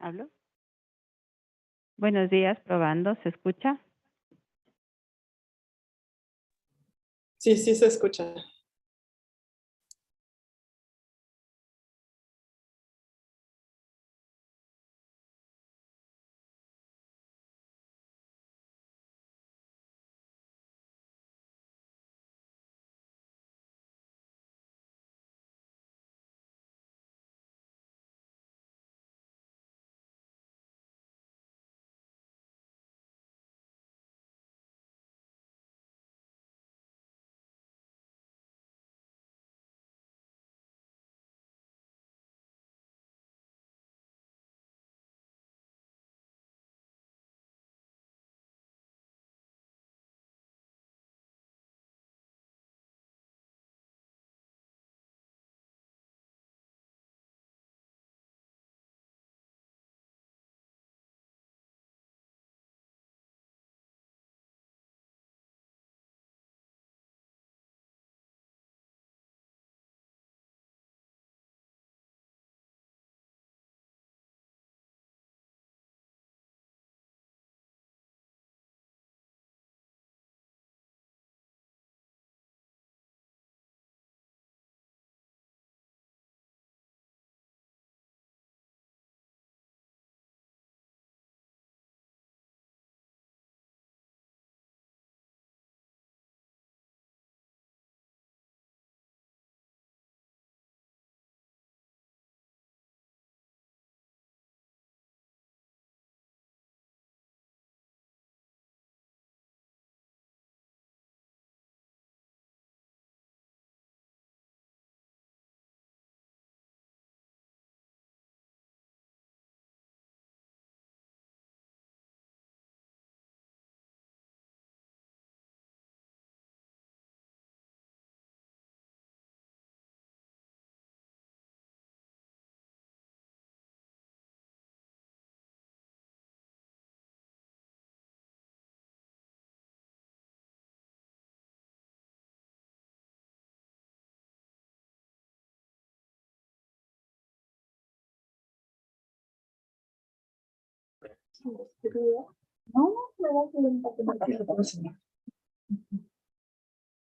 ¿Hablo? Buenos días, probando, ¿se escucha? Sí, sí se escucha.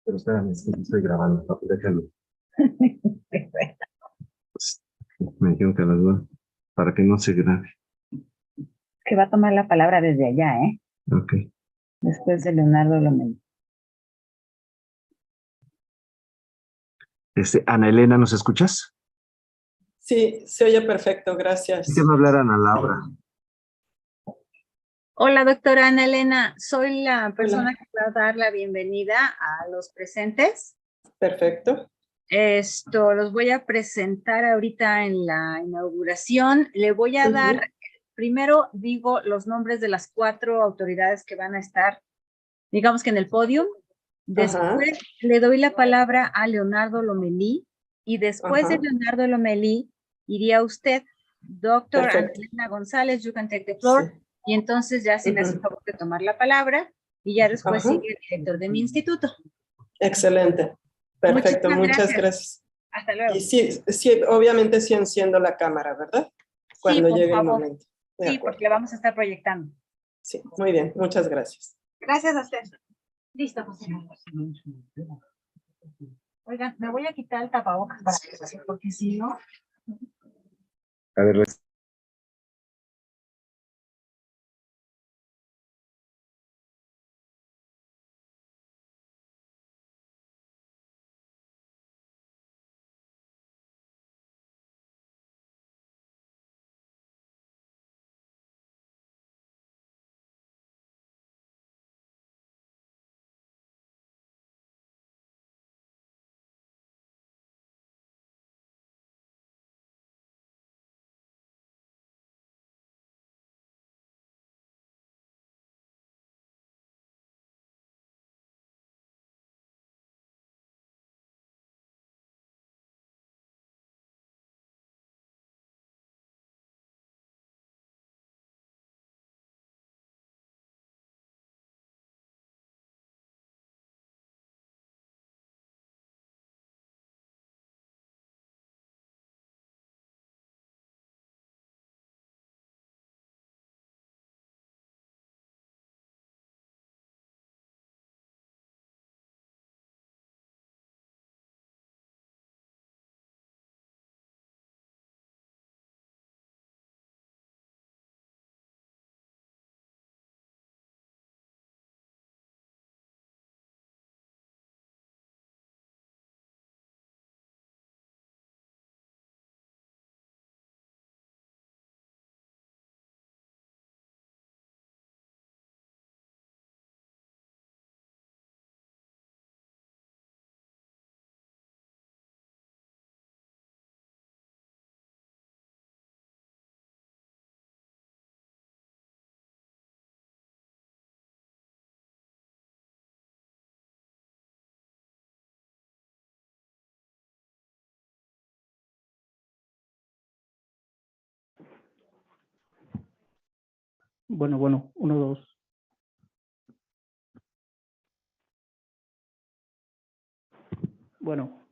Pero espérame, es que estoy grabando, déjalo. Pues, me dijeron que a las 2, para que no se grabe. Que va a tomar la palabra desde allá, ¿eh? Ok. Después de Leonardo Lomelí. Ana Elena, ¿nos escuchas? Sí, se oye perfecto, gracias. ¿Qué va a hablar Ana Laura? Hola, doctora Ana Elena. Soy la persona Hola. que va a dar la bienvenida a los presentes. Perfecto. Los voy a presentar ahorita en la inauguración. Le voy a dar, primero digo los nombres de las 4 autoridades que van a estar, digamos que en el podio. Después le doy la palabra a Leonardo Lomelí y después de Leonardo Lomelí iría usted, doctor Ana Elena González, you can take the floor. Sí. Y entonces ya se me hace favor de tomar la palabra y ya después sigue el director de mi instituto. Excelente. Perfecto, muchas gracias. Hasta luego. Y sí, obviamente sí enciendo la cámara, ¿verdad? Cuando llegue el momento. Sí, porque la vamos a estar proyectando. Sí, muy bien, muchas gracias. Gracias a usted. Listo, José. Oigan, me voy a quitar el tapabocas porque si no... A ver, Bueno, 1, 2. Bueno.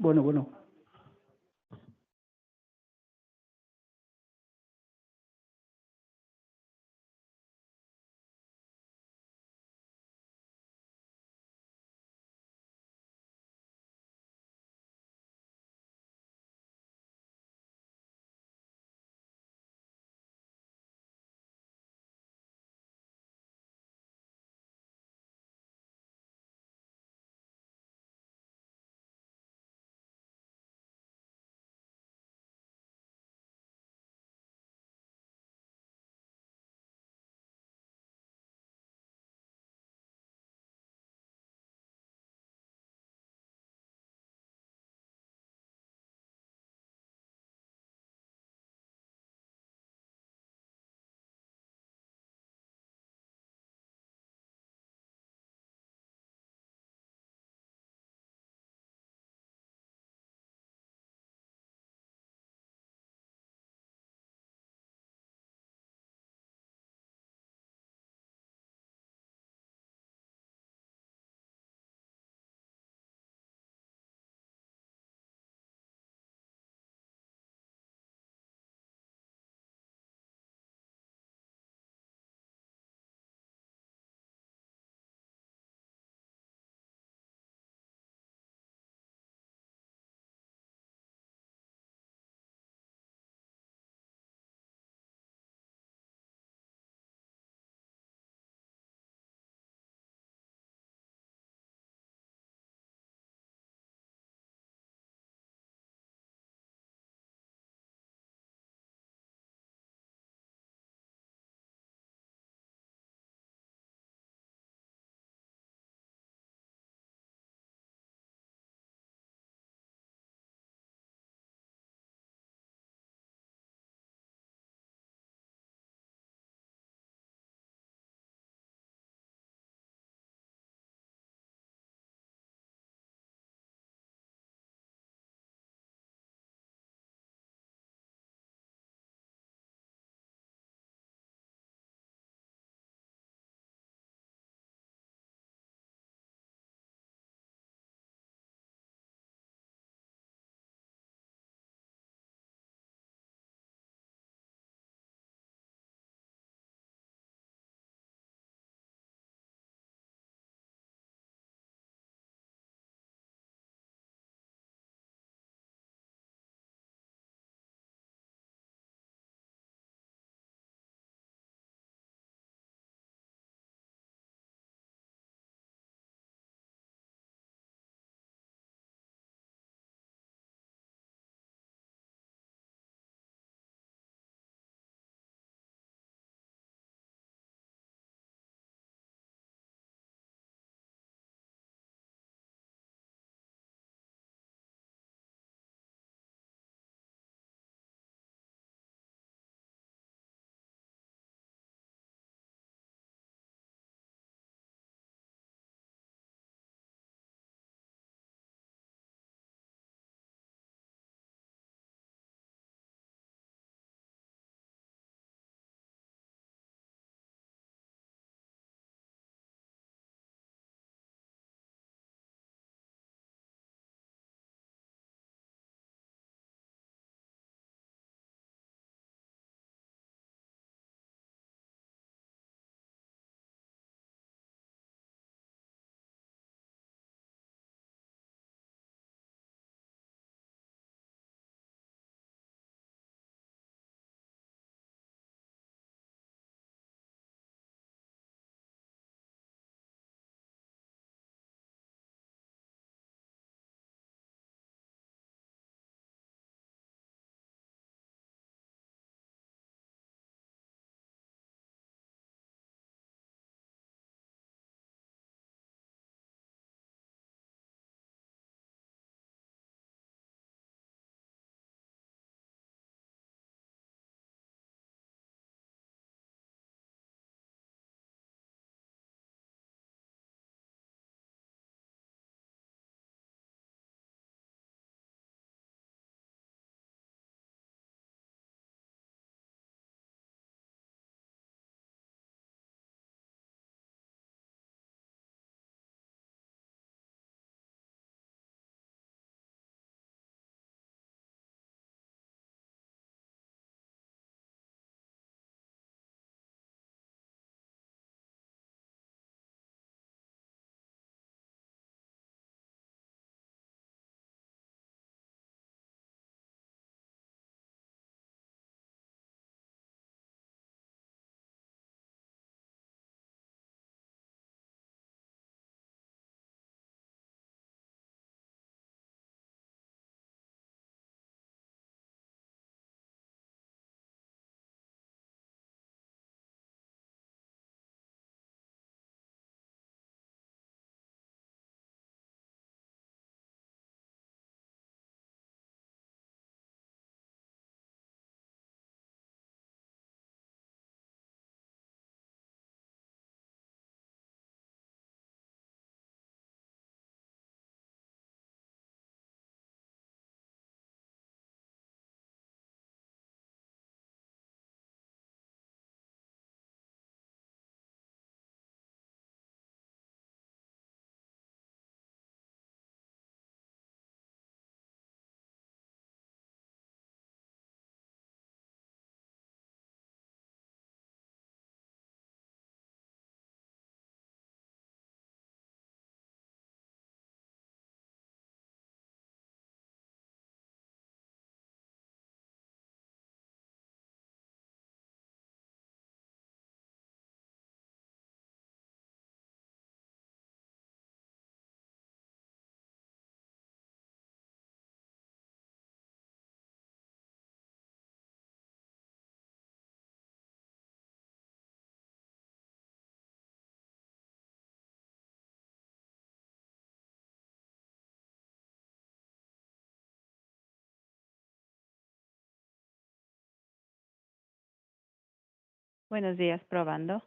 Buenos días, probando.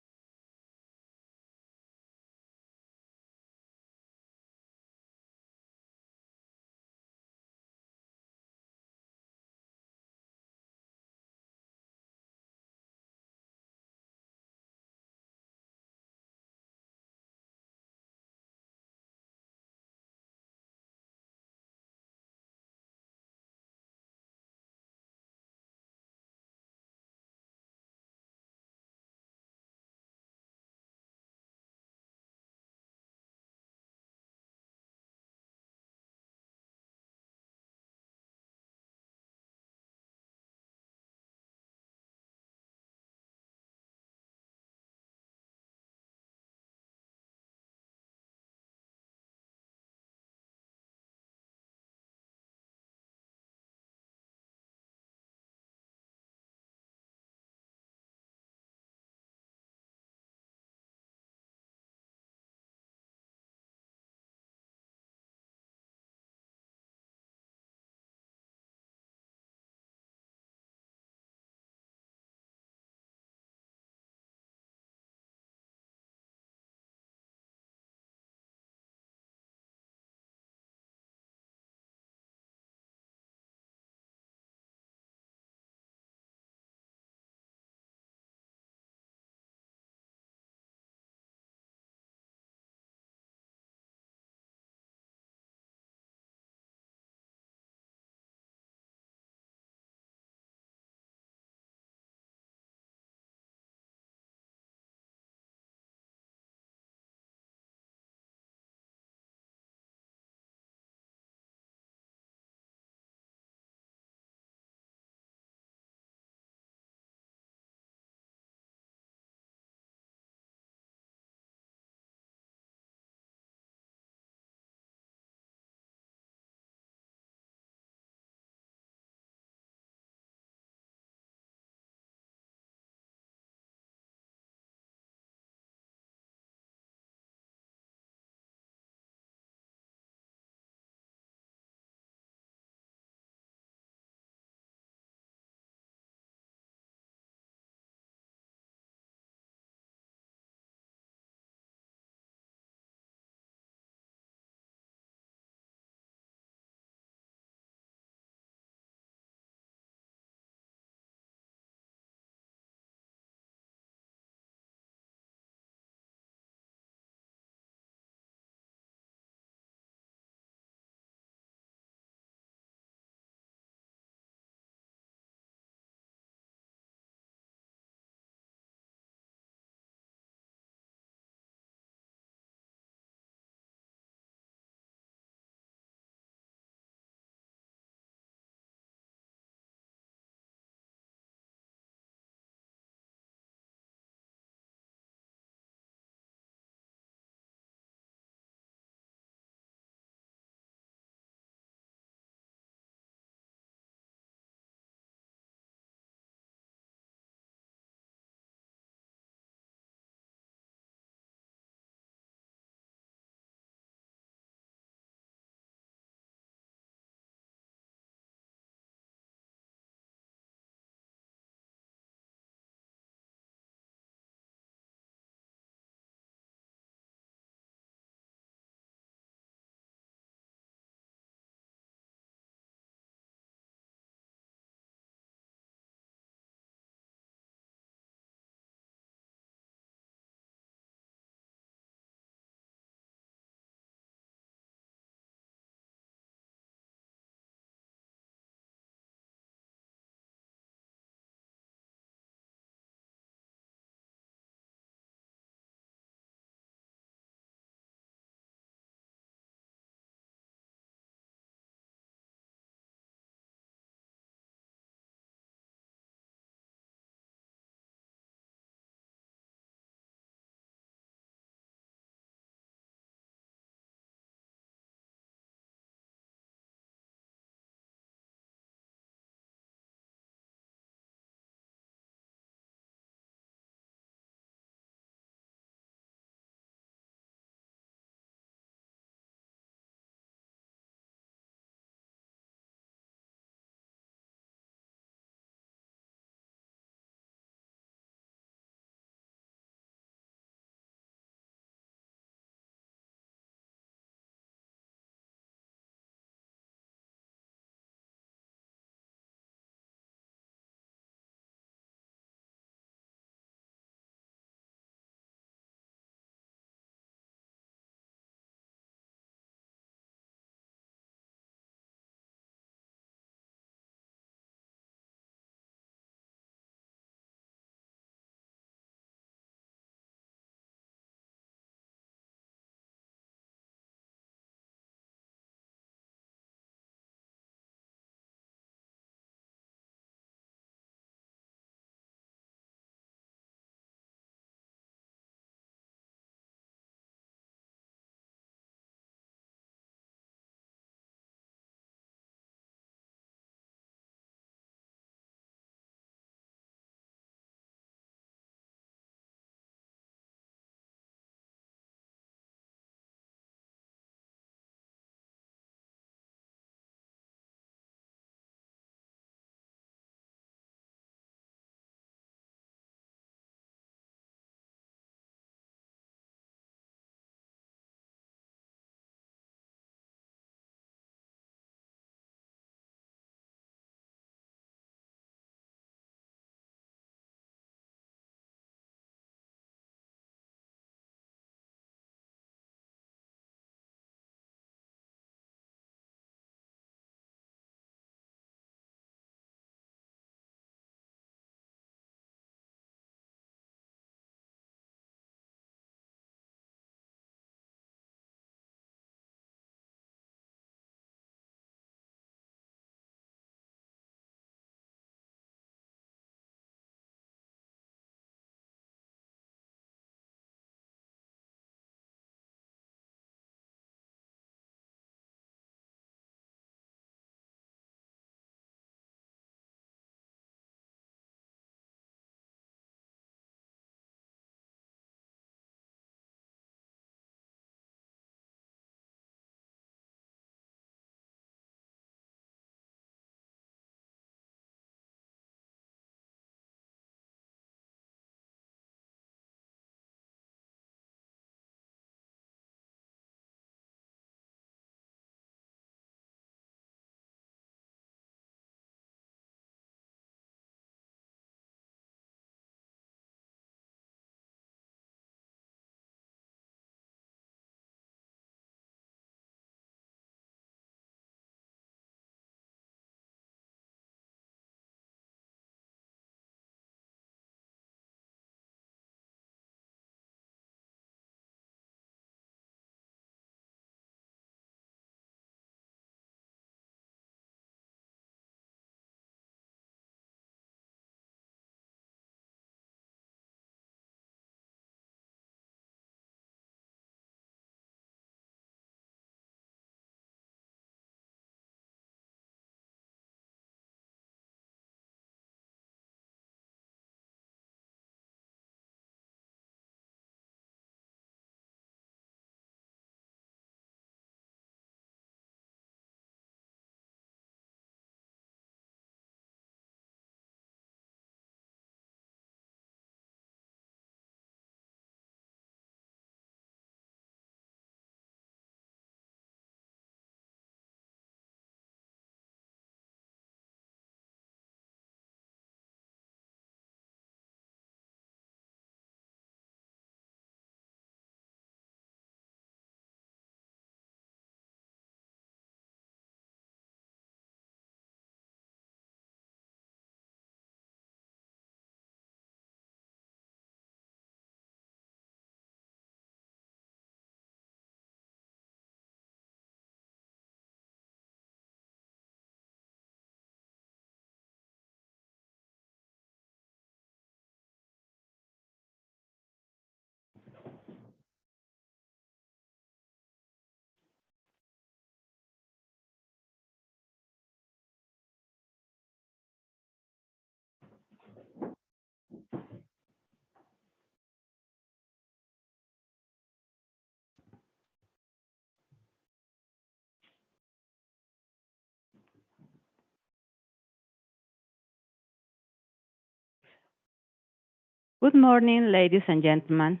Good morning, ladies and gentlemen.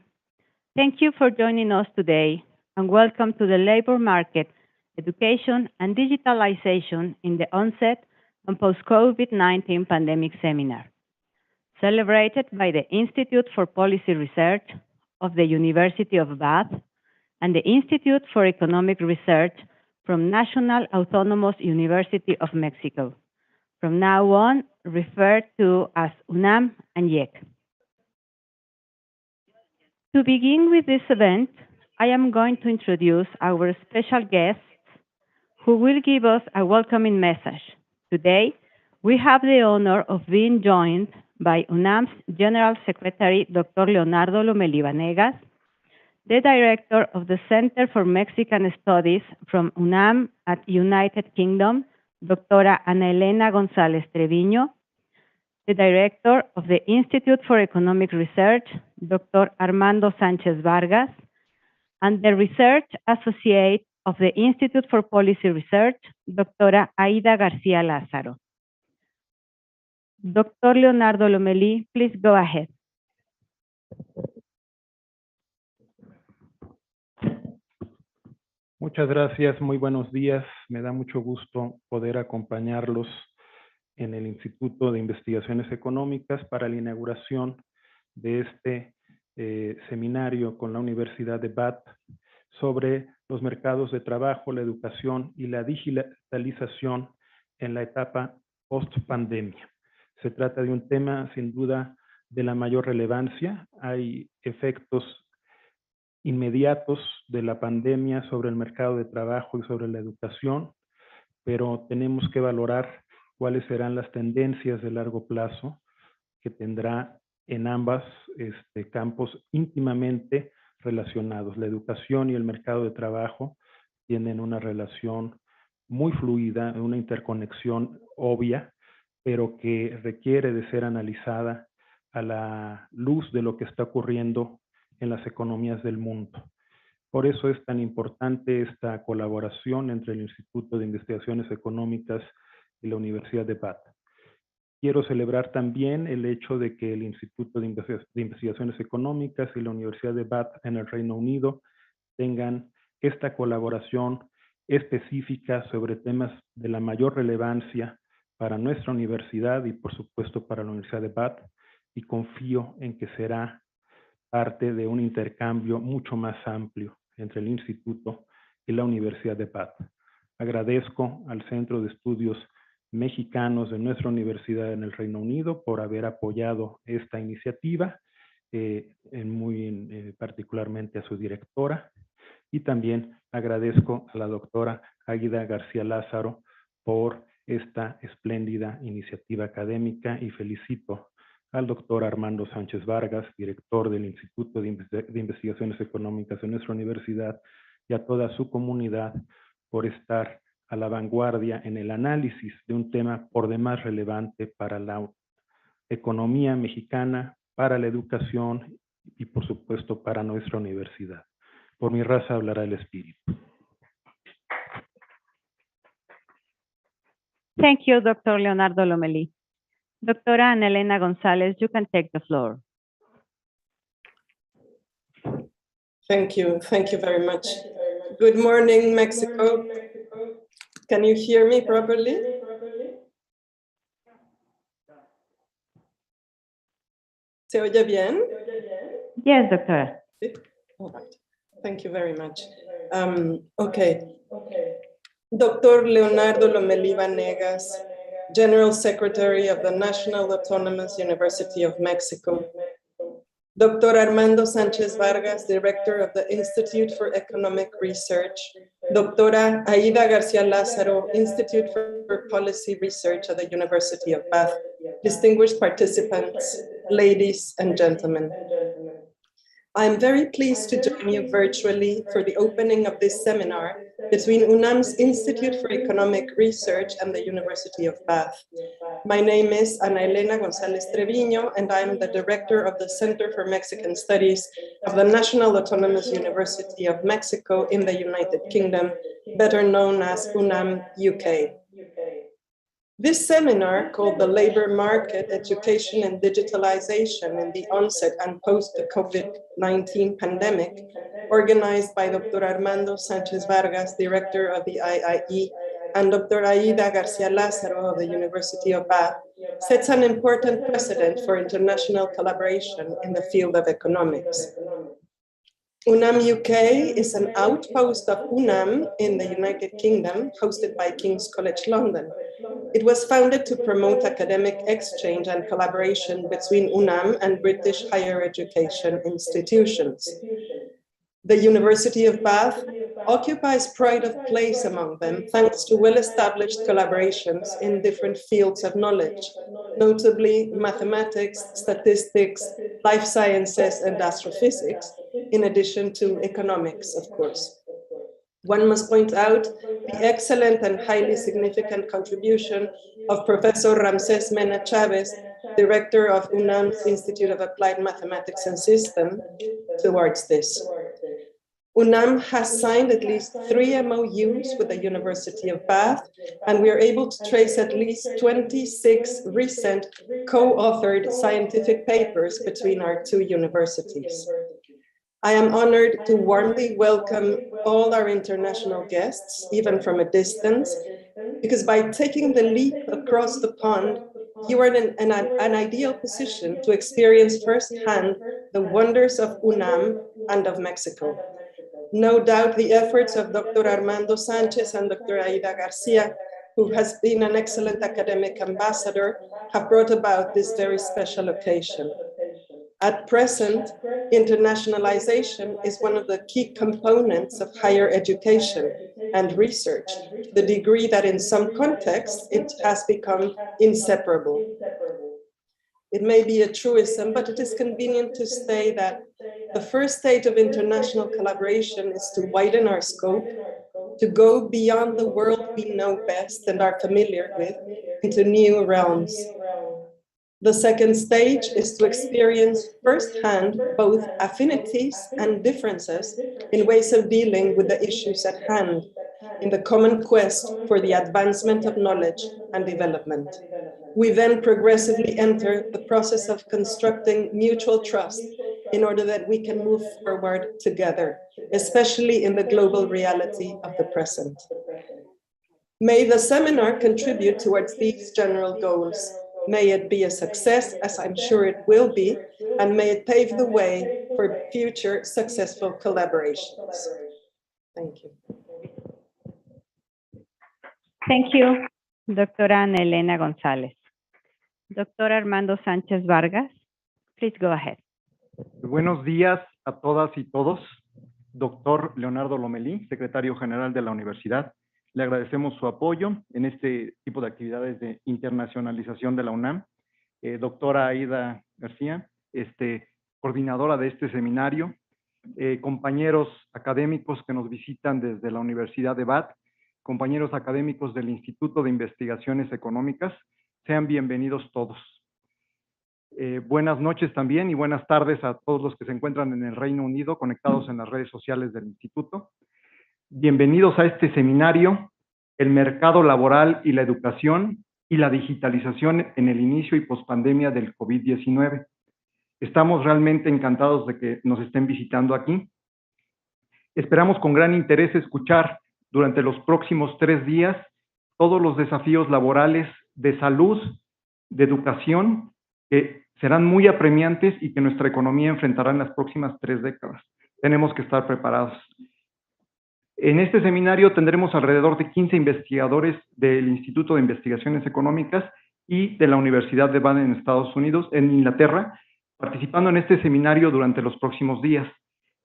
Thank you for joining us today, and welcome to the Labor Market, Education and Digitalization in the Onset and Post-COVID-19 Pandemic Seminar, celebrated by the Institute for Policy Research of the University of Bath and the Institute for Economic Research from National Autonomous University of Mexico, from now on referred to as UNAM and IIEc. To begin with this event, I am going to introduce our special guests who will give us a welcoming message. Today, we have the honor of being joined by UNAM's General Secretary, Dr. Leonardo Lomelí Vanegas, the Director of the Center for Mexican Studies from UNAM at United Kingdom, Doctora Ana Elena González Treviño, the Director of the Institute for Economic Research, Dr. Armando Sánchez Vargas, and the Research Associate of the Institute for Policy Research, Doctora Aida García Lázaro. Dr. Leonardo Lomelí, please go ahead. Muchas gracias, muy buenos días. Me da mucho gusto poder acompañarlos en el Instituto de Investigaciones Económicas para la inauguración de este seminario con la Universidad de Bath sobre los mercados de trabajo, la educación y la digitalización en la etapa post-pandemia. Se trata de un tema sin duda de la mayor relevancia. Hay efectos inmediatos de la pandemia sobre el mercado de trabajo y sobre la educación, pero tenemos que valorar cuáles serán las tendencias de largo plazo que tendrá en ambos campos íntimamente relacionados. La educación y el mercado de trabajo tienen una relación muy fluida, una interconexión obvia, pero que requiere de ser analizada a la luz de lo que está ocurriendo en las economías del mundo. Por eso es tan importante esta colaboración entre el Instituto de Investigaciones Económicas y la Universidad de Bath. Quiero celebrar también el hecho de que el Instituto de Investigaciones Económicas y la Universidad de Bath en el Reino Unido tengan esta colaboración específica sobre temas de la mayor relevancia para nuestra universidad y por supuesto para la Universidad de Bath, y confío en que será parte de un intercambio mucho más amplio entre el Instituto y la Universidad de Bath. Agradezco al Centro de Estudios Mexicanos de nuestra universidad en el Reino Unido por haber apoyado esta iniciativa, particularmente a su directora, y también agradezco a la doctora Aida García Lázaro por esta espléndida iniciativa académica y felicito al doctor Armando Sánchez Vargas, director del Instituto de Investigaciones Económicas de nuestra universidad, y a toda su comunidad por estar a la vanguardia en el análisis de un tema por demás relevante para la economía mexicana, para la educación y por supuesto para nuestra universidad. Por mi raza hablará el espíritu. Thank you, Dr. Leonardo Lomelí. Doctora Ana Elena González, you can take the floor. Thank you very much. Good morning, Mexico. Can you hear me properly? ¿Se oye bien? Yes, doctora. All right. Thank you very much. Okay. Dr. Leonardo Lomelí Vanegas, General Secretary of the National Autonomous University of Mexico. Dr. Armando Sánchez Vargas, Director of the Institute for Economic Research. Doctora Aida García Lázaro, Institute for Policy Research at the University of Bath. Distinguished participants, ladies and gentlemen. I am very pleased to join you virtually for the opening of this seminar between UNAM's Institute for Economic Research and the University of Bath. My name is Ana Elena González Treviño, and I am the director of the Center for Mexican Studies of the National Autonomous University of Mexico in the United Kingdom, better known as UNAM UK. This seminar, called the Labor Market, Education and Digitalization in the Onset and Post the COVID-19 Pandemic, organized by Dr. Armando Sánchez Vargas, Director of the IIE, and Dr. Aida García Lázaro of the University of Bath, sets an important precedent for international collaboration in the field of economics. UNAM UK is an outpost of UNAM in the United Kingdom, hosted by King's College London. It was founded to promote academic exchange and collaboration between UNAM and British higher education institutions. The University of Bath occupies pride of place among them, thanks to well-established collaborations in different fields of knowledge, notably mathematics, statistics, life sciences, and astrophysics, in addition to economics, of course. One must point out the excellent and highly significant contribution of Professor Ramsés Mena Chávez, Director of UNAM's Institute of Applied Mathematics and Systems, towards this. UNAM has signed at least 3 MOUs with the University of Bath, and we are able to trace at least 26 recent co-authored scientific papers between our 2 universities. I am honored to warmly welcome all our international guests, even from a distance, because by taking the leap across the pond, you are in an ideal position to experience firsthand the wonders of UNAM and of Mexico. No doubt the efforts of Dr. Armando Sánchez and Dr. Aida García, who has been an excellent academic ambassador, have brought about this very special occasion. At present, internationalization is one of the key components of higher education and research, to the degree that in some contexts it has become inseparable. It may be a truism, but it is convenient to say that the first stage of international collaboration is to widen our scope, to go beyond the world we know best and are familiar with, into new realms. The second stage is to experience firsthand both affinities and differences in ways of dealing with the issues at hand, in the common quest for the advancement of knowledge and development. We then progressively enter the process of constructing mutual trust in order that we can move forward together, especially in the global reality of the present. May the seminar contribute towards these general goals. May it be a success, as I'm sure it will be, and may it pave the way for future successful collaborations. Thank you. Thank you, Doctora Ana Elena González. Doctor Armando Sánchez Vargas, please go ahead. Buenos días a todas y todos. Doctor Leonardo Lomelí, secretario general de la universidad. Le agradecemos su apoyo en este tipo de actividades de internacionalización de la UNAM. Doctora Aida García, coordinadora de este seminario. Compañeros académicos que nos visitan desde la Universidad de Bath, compañeros académicos del Instituto de Investigaciones Económicas, sean bienvenidos todos. Buenas noches también y buenas tardes a todos los que se encuentran en el Reino Unido conectados en las redes sociales del Instituto. Bienvenidos a este seminario, el mercado laboral y la educación y la digitalización en el inicio y pospandemia del COVID-19. Estamos realmente encantados de que nos estén visitando aquí. Esperamos con gran interés escuchar durante los próximos 3 días todos los desafíos laborales de salud, de educación, que serán muy apremiantes y que nuestra economía enfrentará en las próximas 3 décadas. Tenemos que estar preparados. En este seminario tendremos alrededor de 15 investigadores del Instituto de Investigaciones Económicas y de la Universidad de Bath en Estados Unidos, en Inglaterra, participando en este seminario durante los próximos días.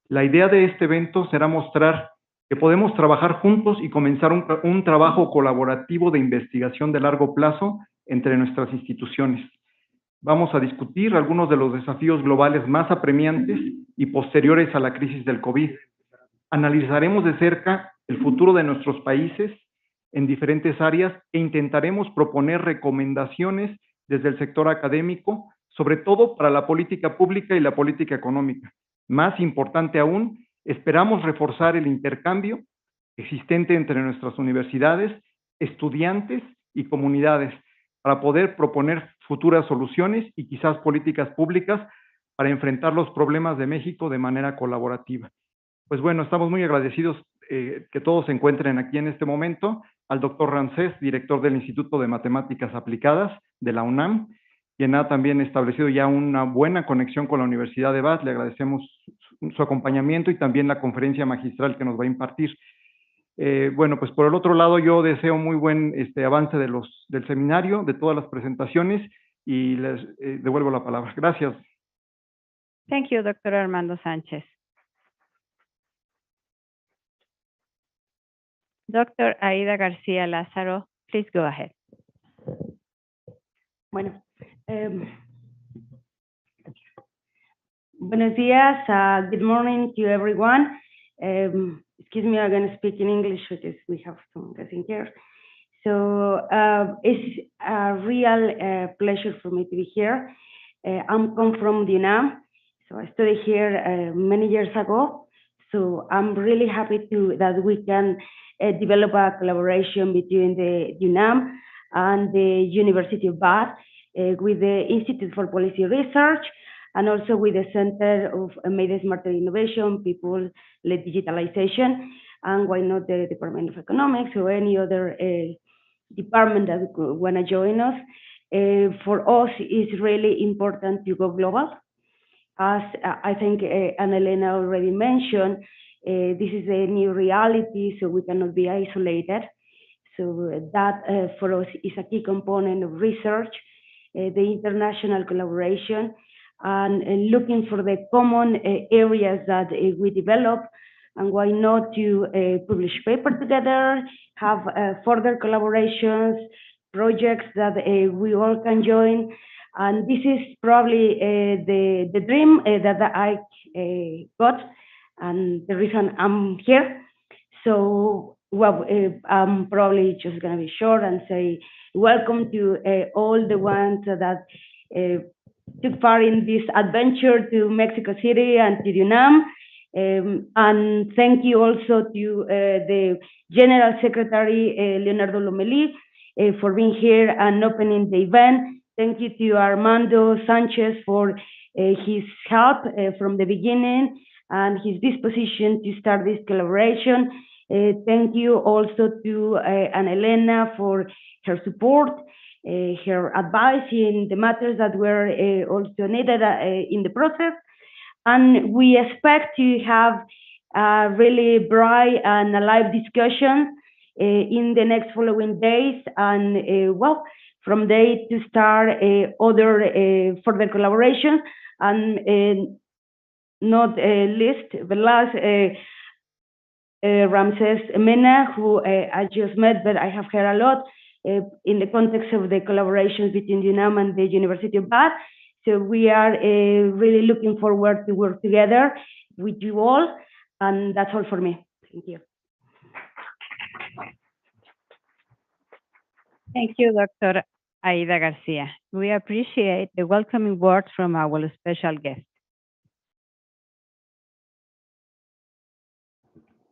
La idea de este evento será mostrar que podemos trabajar juntos y comenzar un trabajo colaborativo de investigación de largo plazo entre nuestras instituciones. Vamos a discutir algunos de los desafíos globales más apremiantes y posteriores a la crisis del COVID. Analizaremos de cerca el futuro de nuestros países en diferentes áreas e intentaremos proponer recomendaciones desde el sector académico, sobre todo para la política pública y la política económica. Más importante aún, esperamos reforzar el intercambio existente entre nuestras universidades, estudiantes y comunidades para poder proponer futuras soluciones y quizás políticas públicas para enfrentar los problemas de México de manera colaborativa. Pues bueno, estamos muy agradecidos que todos se encuentren aquí en este momento, al doctor Sánchez, director del Instituto de Matemáticas Aplicadas de la UNAM, quien ha también establecido ya una buena conexión con la Universidad de Bath. Le agradecemos su acompañamiento y también la conferencia magistral que nos va a impartir. Bueno, pues por el otro lado, yo deseo muy buen avance del seminario, de todas las presentaciones, y les devuelvo la palabra. Gracias. Thank you, Dr. Armando Sánchez. Dr. Aida García Lázaro, please go ahead. Bueno, buenos días, good morning to everyone. Excuse me, I'm going to speak in English because we have some guys in here. So it's a real pleasure for me to be here. I'm come from the UNAM, so I studied here many years ago. So I'm really happy that we can develop a collaboration between the UNAM and the University of Bath with the Institute for Policy Research and also with the Center of Made Smarter Innovation, People-Led Digitalization, and why not the Department of Economics or any other department that want to join us. For us, it's really important to go global. As I think Ana Elena already mentioned, this is a new reality, so we cannot be isolated. So that for us is a key component of research, the international collaboration, and looking for the common areas that we develop, and why not to publish paper together, have further collaborations, projects that we all can join. And this is probably the dream that I got, and the reason I'm here. So, well, I'm probably just going to be short and say welcome to all the ones that took part in this adventure to Mexico City and to UNAM. And thank you also to the General Secretary, Leonardo Lomelí, for being here and opening the event. Thank you to Armando Sánchez for his help from the beginning and his disposition to start this collaboration. Thank you also to Ana Elena for her support, her advice in the matters that were also needed in the process. And we expect to have a really bright and alive discussion in the next following days, and well, from there to start other further collaborations, and not least, the last, Ramses Mena, who I just met, but I have heard a lot in the context of the collaborations between UNAM and the University of Bath. So we are really looking forward to work together with you all, and that's all for me. Thank you. Thank you, Dr. Aida García. We appreciate the welcoming words from our special guest.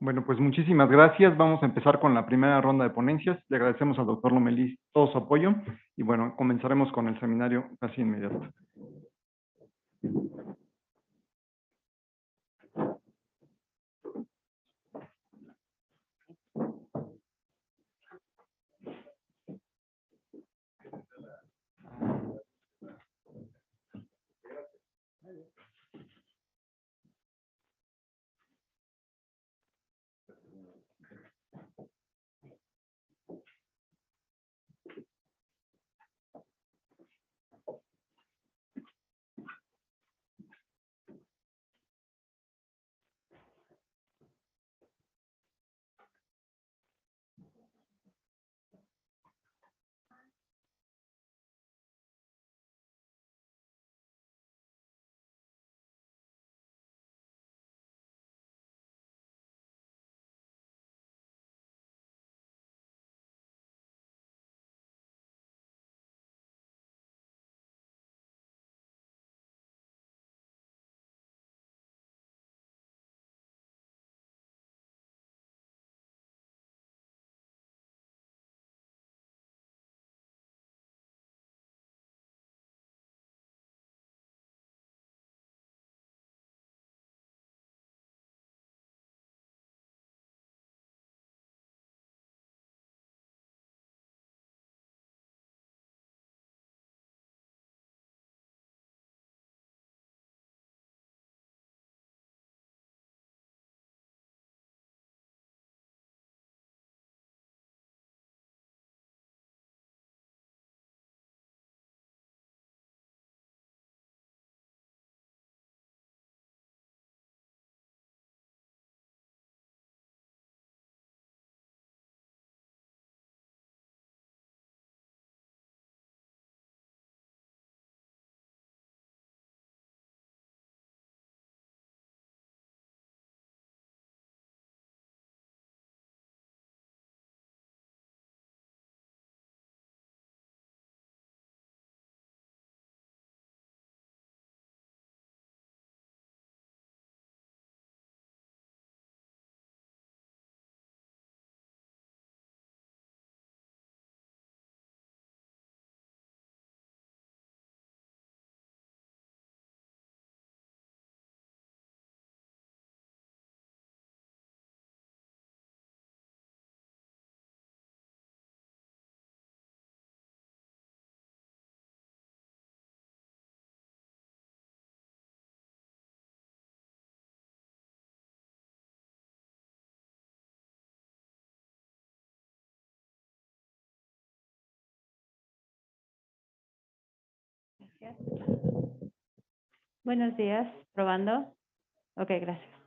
Bueno, pues muchísimas gracias. Vamos a empezar con la primera ronda de ponencias. Le agradecemos al doctor Lomelí todo su apoyo y bueno, comenzaremos con el seminario casi inmediato. Buenos días, probando. Ok, gracias.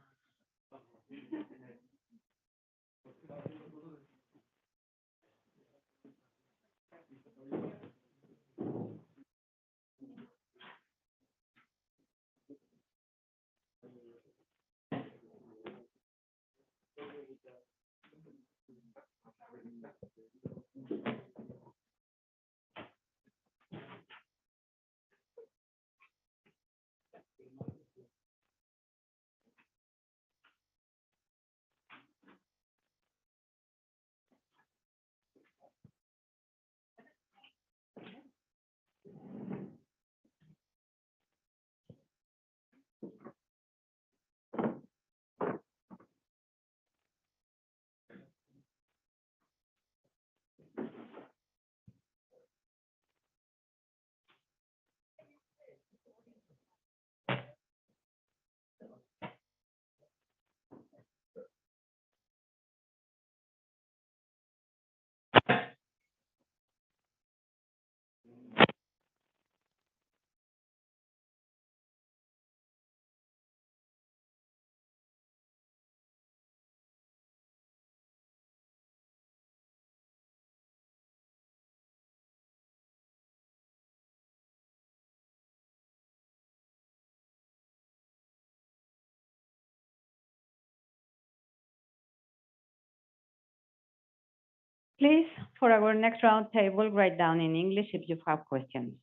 Please, for our next roundtable, write down in English if you have questions.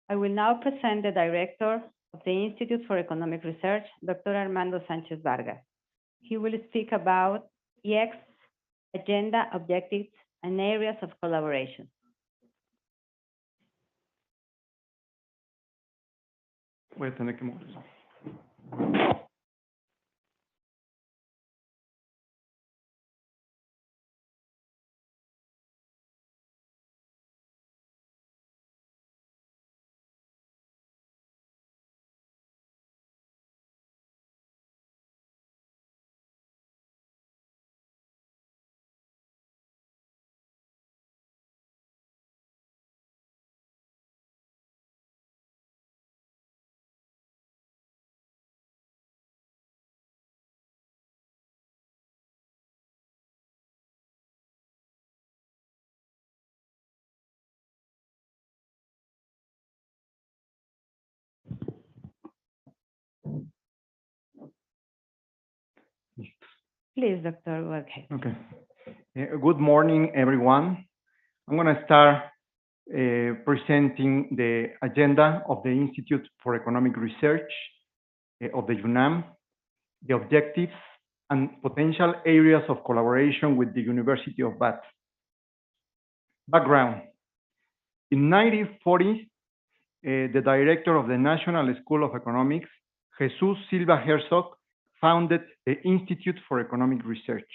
I will now present the Director of the Institute for Economic Research, Dr. Armando Sánchez Vargas. He will speak about IIEC's agenda, objectives, and areas of collaboration. Voy a tener que mover eso. Please, Dr. go ahead. Okay. Good morning, everyone. I'm going to start presenting the agenda of the Institute for Economic Research of the UNAM, the objectives and potential areas of collaboration with the University of Bath. Background. In 1940, the director of the National School of Economics, Jesus Silva Herzog, founded the Institute for Economic Research.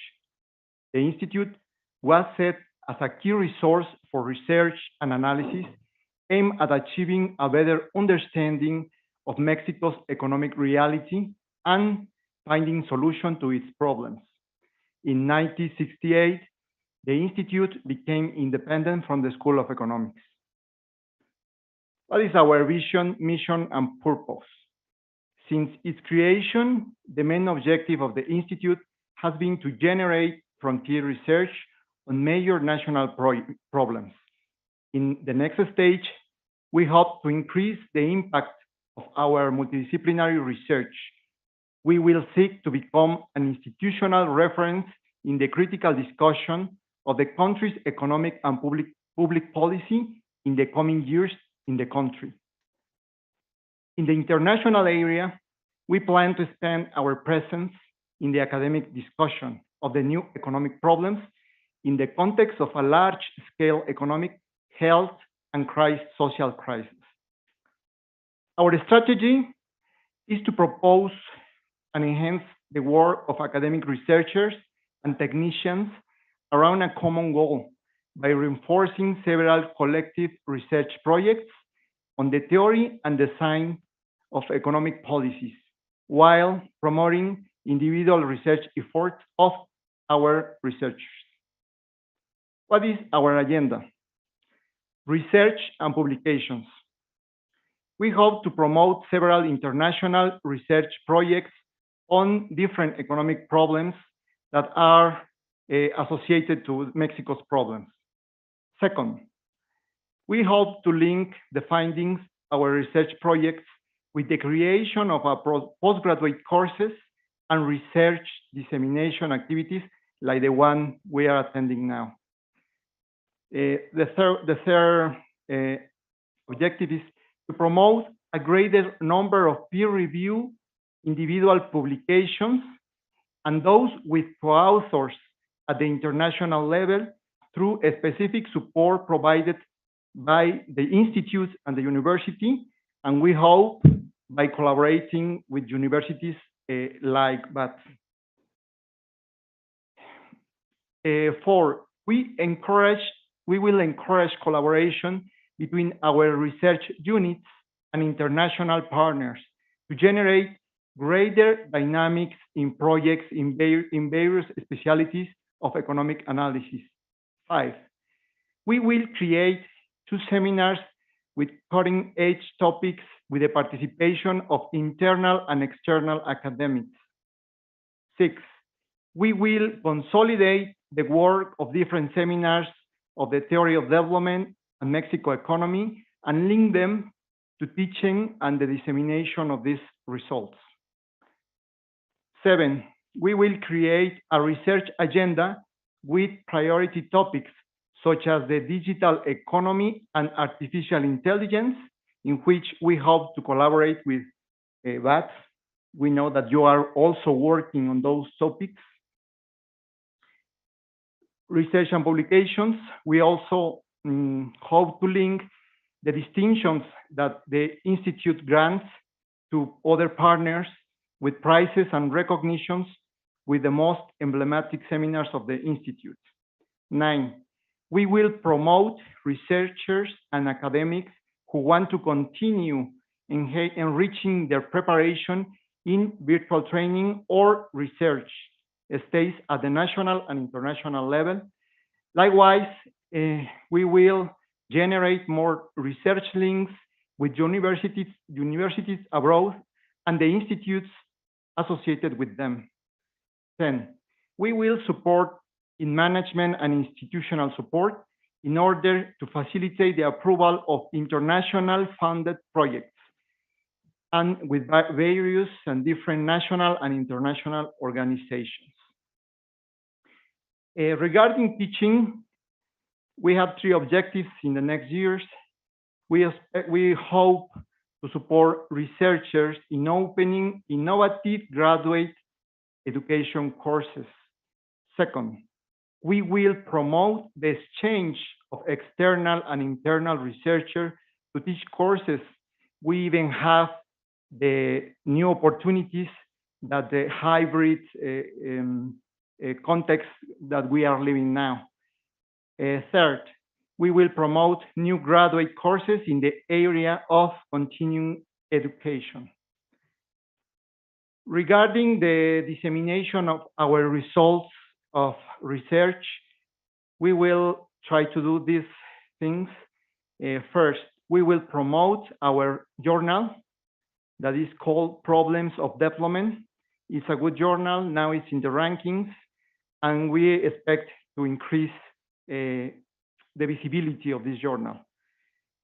The institute was set as a key resource for research and analysis aimed at achieving a better understanding of Mexico's economic reality and finding solutions to its problems. In 1968, the institute became independent from the School of Economics. What is our vision, mission, and purpose? Since its creation, the main objective of the institute has been to generate frontier research on major national problems. In the next stage, we hope to increase the impact of our multidisciplinary research. We will seek to become an institutional reference in the critical discussion of the country's economic and public policy in the coming years in the country. In the international area, we plan to expand our presence in the academic discussion of the new economic problems in the context of a large-scale economic, health, and social crisis. Our strategy is to propose and enhance the work of academic researchers and technicians around a common goal by reinforcing several collective research projects on the theory and design of economic policies, while promoting individual research efforts of our researchers. What is our agenda? Research and publications. we hope to promote several international research projects on different economic problems that are associated to Mexico's problems. Second, we hope to link the findings of our research projects with the creation of postgraduate courses and research dissemination activities like the one we are attending now. The third objective is to promote a greater number of peer-reviewed individual publications and those with co-authors at the international level through a specific support provided by the institutes and the university, and we hope by collaborating with universities like that. Four, we will encourage collaboration between our research units and international partners to generate greater dynamics in projects in various specialties of economic analysis. Five, we will create 2 seminars with cutting-edge topics with the participation of internal and external academics. 6, we will consolidate the work of different seminars of the theory of development and Mexico economy and link them to teaching and the dissemination of these results. 7, we will create a research agenda with priority topics such as the digital economy and artificial intelligence, in which we hope to collaborate with VAT. We know that you are also working on those topics. Research and publications, we also hope to link the distinctions that the Institute grants to other partners with prizes and recognitions with the most emblematic seminars of the Institute. 9, we will promote researchers and academics who want to continue enriching their preparation in virtual training or research stays at the national and international level. Likewise, we will generate more research links with universities abroad and the institutes associated with them. 10, we will support in management and institutional support in order to facilitate the approval of international funded projects and with various and different national and international organizations. Regarding teaching, we have 3 objectives in the next years. We hope to support researchers in opening innovative graduate education courses. Second, we will promote the exchange of external and internal researchers to teach courses. We even have the new opportunities that the hybrid context that we are living now. Third, we will promote new graduate courses in the area of continuing education. Regarding the dissemination of our results of research, we will try to do these things. First, we will promote our journal that is called Problems of Development. It's a good journal, now it's in the rankings, and we expect to increase the visibility of this journal.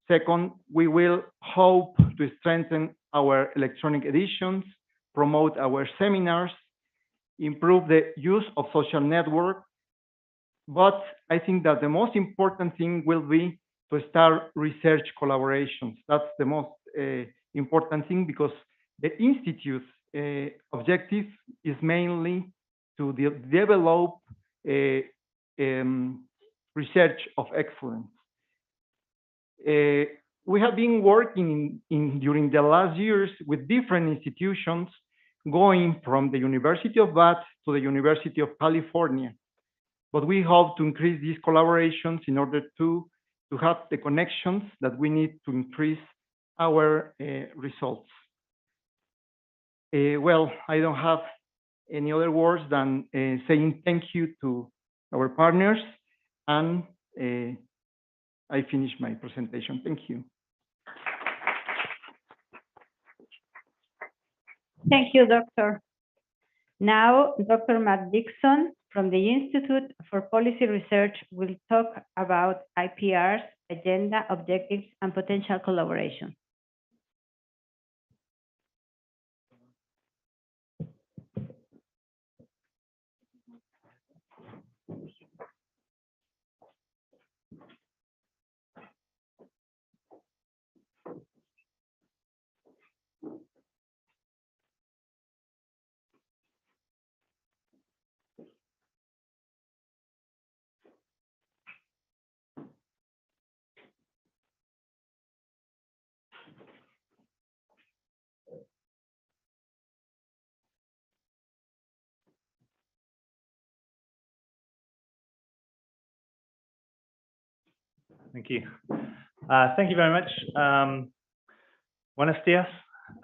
Second, we will hope to strengthen our electronic editions, promote our seminars, improve the use of social network. But I think that the most important thing will be to start research collaborations. That's the most important thing, because the Institute's objective is mainly to develop research of excellence. We have been working during the last years with different institutions, going from the University of Bath to the University of California. But we hope to increase these collaborations in order to have the connections that we need to increase our results. Well, I don't have any other words than saying thank you to our partners, and I finish my presentation. Thank you. Thank you, Doctor. Now, Dr. Matt Dixon from the Institute for Policy Research will talk about IPR's agenda, objectives, and potential collaboration. Thank you. Thank you very much. Buenos dias.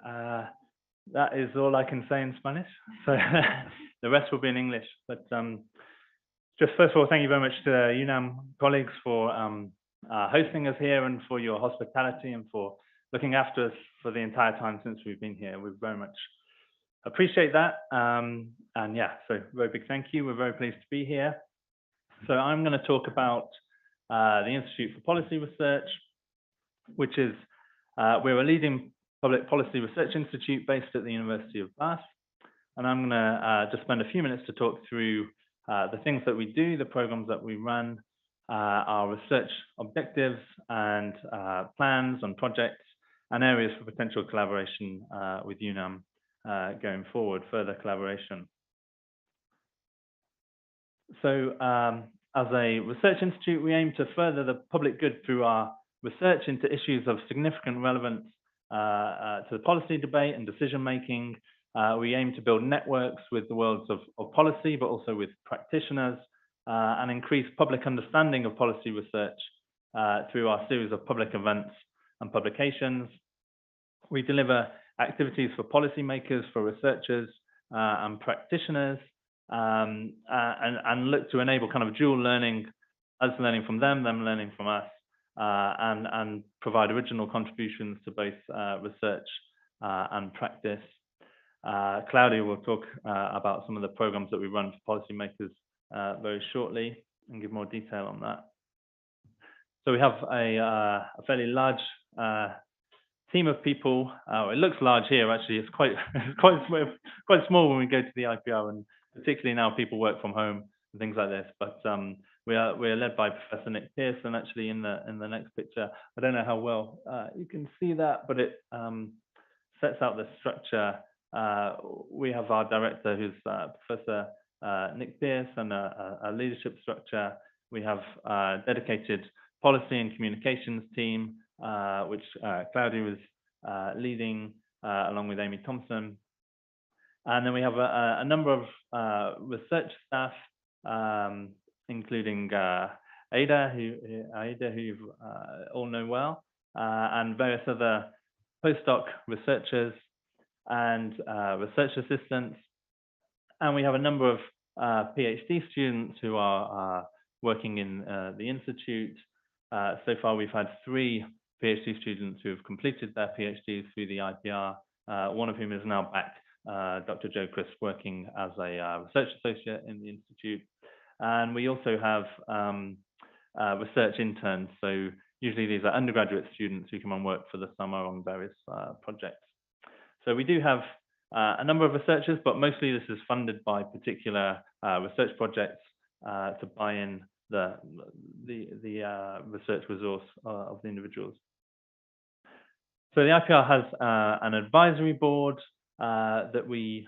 That is all I can say in Spanish. So the rest will be in English. But just first of all, thank you very much to UNAM colleagues for hosting us here and for your hospitality and for looking after us for the entire time since we've been here. We very much appreciate that. And yeah, so very big thank you. We're very pleased to be here. So I'm going to talk about the Institute for Policy Research, which is, we're a leading public policy research institute based at the University of Bath. And I'm going to just spend a few minutes to talk through the things that we do, the programs that we run, our research objectives and plans and projects and areas for potential collaboration with UNAM going forward, further collaboration. So as a research institute, we aim to further the public good through our research into issues of significant relevance to the policy debate and decision making. We aim to build networks with the worlds of policy, but also with practitioners, and increase public understanding of policy research through our series of public events and publications. We deliver activities for policymakers, for researchers and practitioners, and look to enable kind of dual learning, us learning from them learning from us, and provide original contributions to both research and practice. Claudia will talk about some of the programs that we run for policymakers very shortly and give more detail on that. So we have a fairly large team of people. It looks large here, actually. It's quite small when we go to the IPR, and particularly now people work from home and things like this. But we are led by Professor Nick Pearson, actually, in the next picture. I don't know how well you can see that, but it sets out the structure. We have our director, who's Professor Nick Pearson, a leadership structure. We have a dedicated policy and communications team, which Claudia is leading, along with Amy Thompson. And then we have a number of research staff, including Aida, who you all know well, and various other postdoc researchers and research assistants. And we have a number of PhD students who are working in the Institute. So far, we've had 3 PhD students who have completed their PhDs through the IPR, one of whom is now back, Dr. Joe Crisp, working as a research associate in the Institute. And we also have research interns. So usually these are undergraduate students who come and work for the summer on various projects. So we do have a number of researchers, but mostly this is funded by particular research projects to buy in the research resource of the individuals. So the IPR has an advisory board that we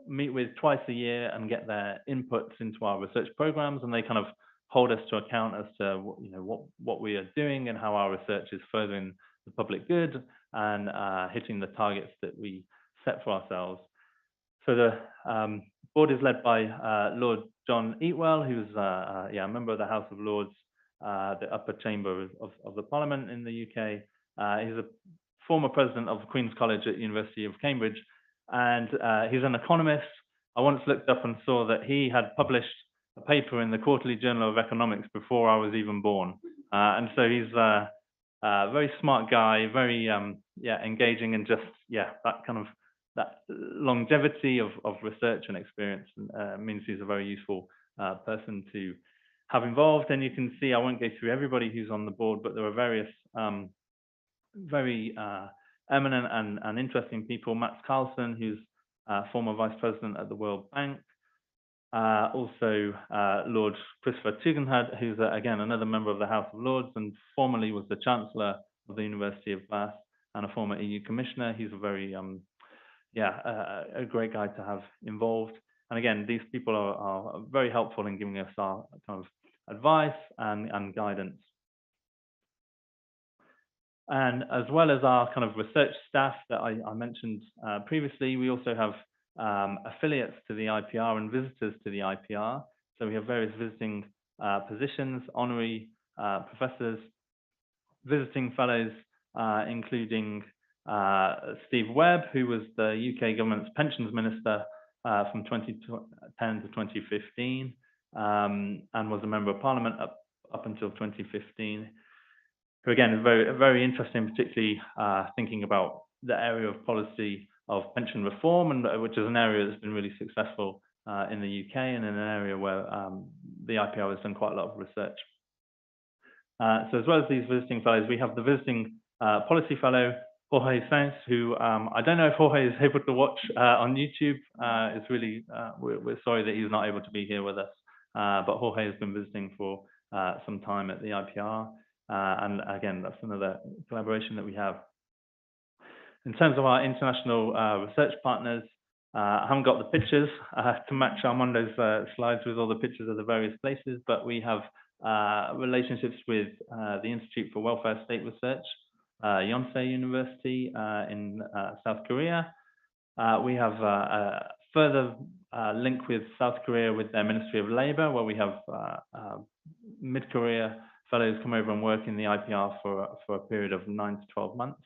meet with twice a year and get their inputs into our research programs, and they kind of hold us to account as to what we are doing and how our research is furthering the public good and hitting the targets that we set for ourselves. So the board is led by Lord John Eatwell, who's a member of the House of Lords, the upper chamber of the Parliament in the UK. He's a former president of Queen's College at the University of Cambridge, and he's an economist. I once looked up and saw that he had published a paper in the Quarterly Journal of Economics before I was even born. And so he's a very smart guy, very engaging, and just that kind of that longevity of research and experience means he's a very useful person to have involved. And you can see, I won't go through everybody who's on the board, but there are various very eminent and interesting people. Max Carlson, who's former vice president at the World Bank. Also, Lord Christopher Tugendhat, who's again another member of the House of Lords and formerly was the Chancellor of the University of Bath and a former EU Commissioner. He's a very, a great guy to have involved. And again, these people are very helpful in giving us our kind of advice and guidance. And as well as our kind of research staff that I mentioned previously, we also have affiliates to the IPR and visitors to the IPR. So we have various visiting positions, honorary professors, visiting fellows, including Steve Webb, who was the UK government's pensions minister from 2010 to 2015, and was a member of parliament up until 2015. Who again is very interesting, particularly thinking about the area of policy of pension reform, and which is an area that's been really successful in the UK and in an area where the IPR has done quite a lot of research. So as well as these visiting fellows, we have the visiting policy fellow, Jorge Sánchez, who I don't know if Jorge is able to watch on YouTube. It's really, we're sorry that he's not able to be here with us, but Jorge has been visiting for some time at the IPR. And again, that's another collaboration that we have. In terms of our international research partners, I haven't got the pictures to match Armando's slides with all the pictures of the various places, but we have relationships with the Institute for Welfare State Research, Yonsei University in South Korea. We have a further link with South Korea with their Ministry of Labor, where we have mid-career fellows come over and work in the IPR for a period of 9 to 12 months,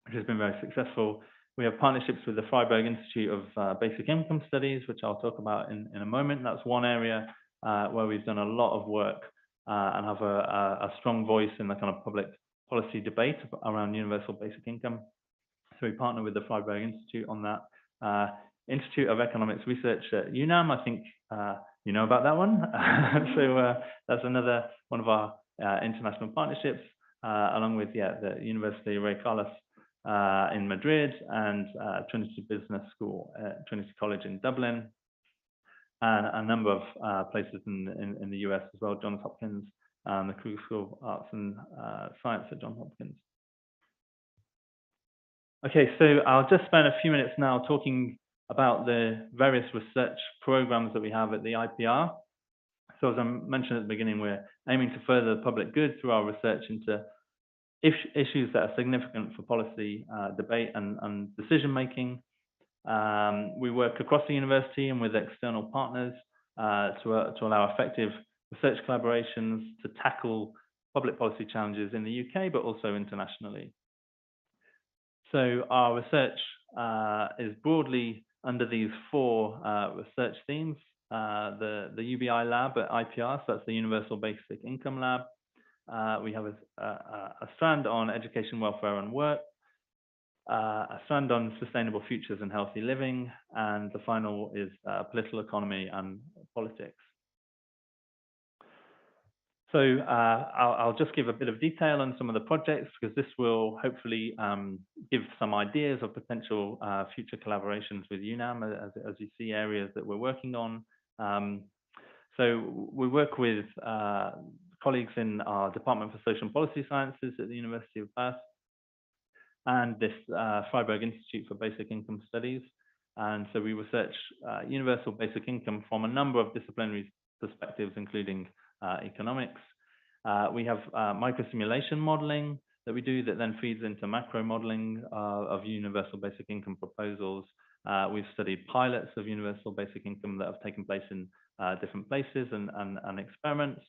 which has been very successful. We have partnerships with the Freiburg Institute of Basic Income Studies, which I'll talk about in a moment. That's one area where we've done a lot of work and have a strong voice in the kind of public policy debate around universal basic income. So we partner with the Freiburg Institute on that. Institute of Economics Research at UNAM, I think you know about that one. So that's another one of our international partnerships, along with the University of Rey Carlos in Madrid and Trinity Business School at Trinity College in Dublin, and a number of places in the US as well, Johns Hopkins, the Kruger School of Arts and Science at Johns Hopkins. Okay, so I'll just spend a few minutes now talking about the various research programs that we have at the IPR. So as I mentioned at the beginning, we're aiming to further the public good through our research into issues that are significant for policy debate and decision making. We work across the university and with external partners to allow effective research collaborations to tackle public policy challenges in the UK, but also internationally. So our research is broadly under these four research themes. The UBI lab at IPR, so that's the Universal Basic Income Lab. We have a strand on education, welfare and work, a strand on sustainable futures and healthy living, and the final is political economy and politics. So I'll just give a bit of detail on some of the projects, because this will hopefully give some ideas of potential future collaborations with UNAM, as you see areas that we're working on. So we work with colleagues in our Department for Social and Policy Sciences at the University of Bath and this Freiburg Institute for Basic Income Studies. And so we research universal basic income from a number of disciplinary perspectives, including economics. We have microsimulation modeling that we do that then feeds into macro modeling of universal basic income proposals. We've studied pilots of universal basic income that have taken place in different places and experiments,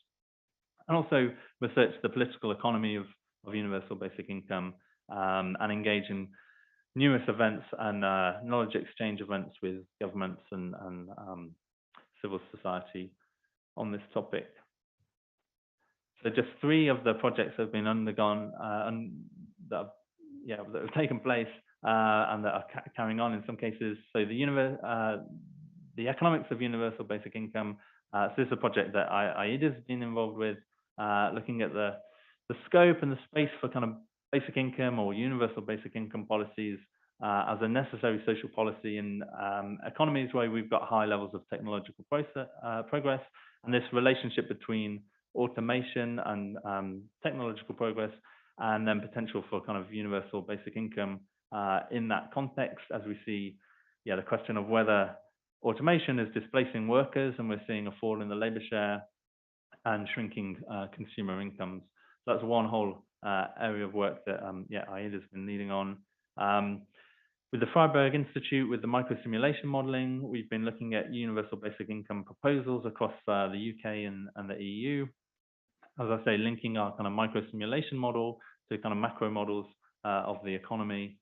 and also research the political economy of universal basic income and engage in numerous events and knowledge exchange events with governments and civil society on this topic. So just 3 of the projects have been undergone that have taken place and that are carrying on in some cases. So the economics of universal basic income. So this is a project that IIED has been involved with, looking at the scope and the space for kind of basic income or universal basic income policies as a necessary social policy in economies where we've got high levels of technological progress, and this relationship between automation and technological progress, and then potential for kind of universal basic income in that context, as we see, the question of whether automation is displacing workers, and we're seeing a fall in the labor share and shrinking consumer incomes. So that's one whole area of work that IIED has been leading on. With the Freiburg Institute, with the microsimulation modeling, we've been looking at universal basic income proposals across the UK and the EU. As I say, linking our kind of microsimulation model to kind of macro models of the economy.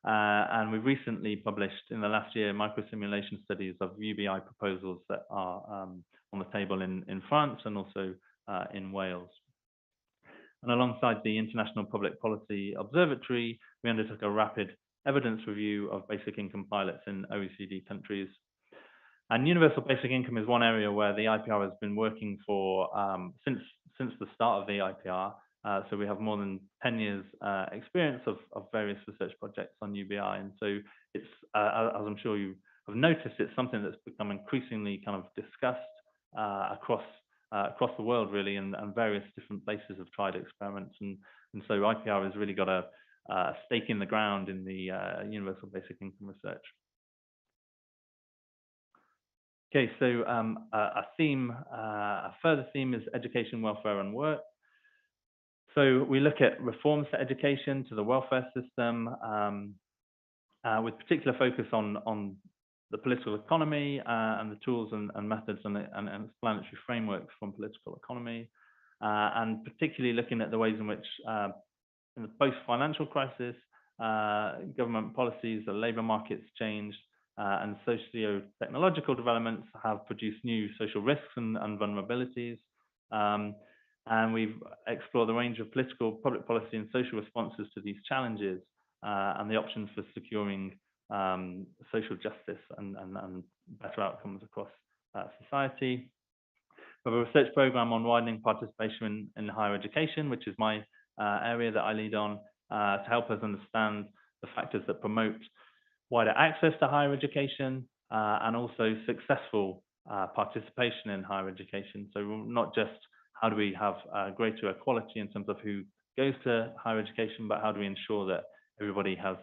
And we've recently published in the last year microsimulation studies of UBI proposals that are on the table in France and also in Wales. And alongside the International Public Policy Observatory, we undertook a rapid evidence review of basic income pilots in OECD countries. And universal basic income is one area where the IPR has been working for since the start of the IPR. So we have more than 10 years experience of various research projects on UBI. And so it's, as I'm sure you have noticed, it's something that's become increasingly kind of discussed across the world, really, and various different places have tried experiments. And so IPR has really got a stake in the ground in the universal basic income research. Okay, so a further theme is education, welfare, and work. So we look at reforms to education, to the welfare system, with particular focus on the political economy and the tools and methods and explanatory frameworks from political economy, and particularly looking at the ways in which, in the post-financial crisis, government policies, the labour markets changed, and socio-technological developments have produced new social risks and vulnerabilities. And we've explored the range of political, public policy and social responses to these challenges and the options for securing social justice and better outcomes across society. We have a research program on widening participation in higher education, which is my area that I lead on, to help us understand the factors that promote wider access to higher education and also successful participation in higher education. So not just how do we have greater equality in terms of who goes to higher education, but how do we ensure that everybody has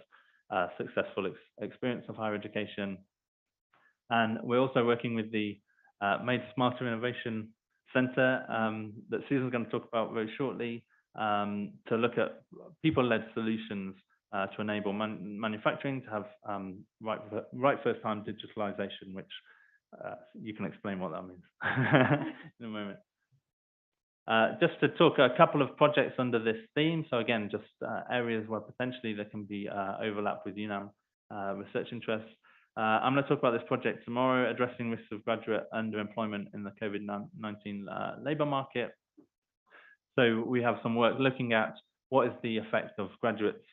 a successful experience of higher education. And we're also working with the Made Smarter Innovation Centre that Susan's going to talk about very shortly, to look at people-led solutions to enable manufacturing to have right first-time digitalization, which you can explain what that means in a moment. Just to talk a couple of projects under this theme. So again, just areas where potentially there can be overlap with UNAM research interests. I'm going to talk about this project tomorrow, addressing risks of graduate underemployment in the COVID-19 labour market. So we have some work looking at what is the effect of graduates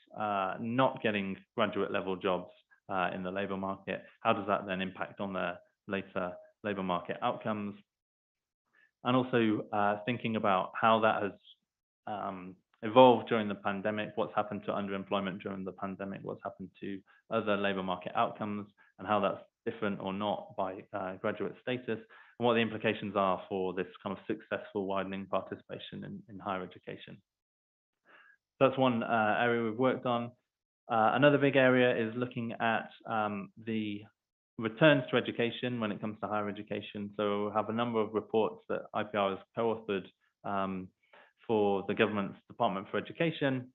not getting graduate level jobs in the labour market. How does that then impact on their later labour market outcomes? And also thinking about how that has evolved during the pandemic, what's happened to underemployment during the pandemic, what's happened to other labour market outcomes, and how that's different or not by graduate status, and what the implications are for this kind of successful widening participation in higher education. That's one area we've worked on. Another big area is looking at the returns to education when it comes to higher education. So we have a number of reports that IPR has co-authored for the government's Department for Education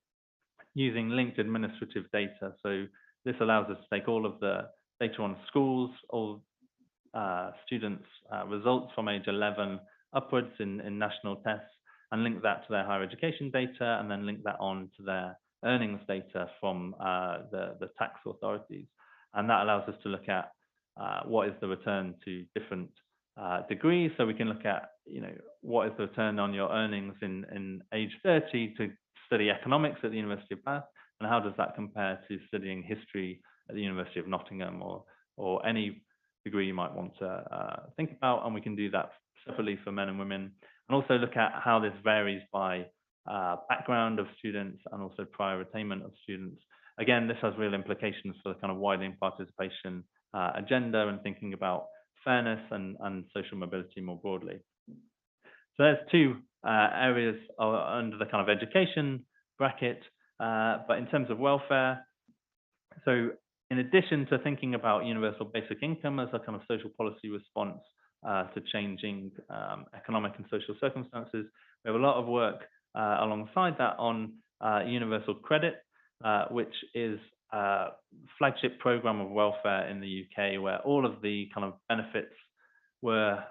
using linked administrative data. So this allows us to take all of the data on schools, all students' results from age 11 upwards in national tests, and link that to their higher education data, and then link that on to their earnings data from the tax authorities. And that allows us to look at what is the return to different degrees. So we can look at, what is the return on your earnings in age 30 to study economics at the University of Bath, and how does that compare to studying history at the University of Nottingham or any degree you might want to think about, and we can do that separately for men and women, and also look at how this varies by background of students and also prior attainment of students. Again, this has real implications for the kind of widening participation agenda and thinking about fairness and social mobility more broadly. So there's two areas under the kind of education bracket, but in terms of welfare, so in addition to thinking about universal basic income as a kind of social policy response to changing economic and social circumstances, we have a lot of work alongside that on universal credit, which is a flagship program of welfare in the UK, where all of the kind of benefits were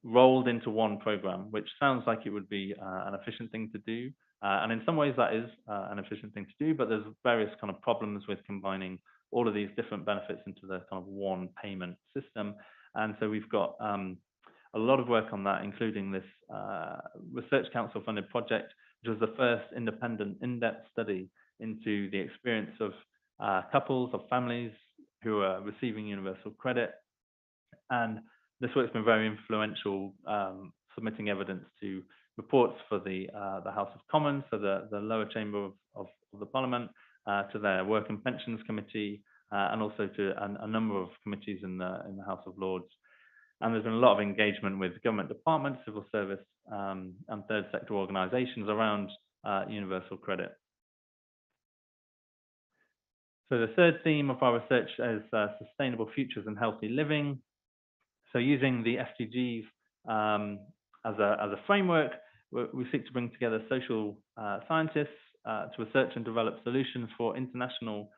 rolled into one program, which sounds like it would be an efficient thing to do. And in some ways that is an efficient thing to do, but there's various kind of problems with combining all of these different benefits into the kind of one payment system. And so we've got a lot of work on that, including this Research Council funded project, which was the first independent in-depth study into the experience of couples, of families who are receiving universal credit. And this work's been very influential, submitting evidence to reports for the House of Commons, so the lower chamber of the Parliament, to their Work and Pensions Committee, and also to a number of committees in the House of Lords. And there's been a lot of engagement with government departments, civil service, and third sector organisations around universal credit. So the third theme of our research is sustainable futures and healthy living. So using the SDGs as a framework, we seek to bring together social scientists to research and develop solutions for international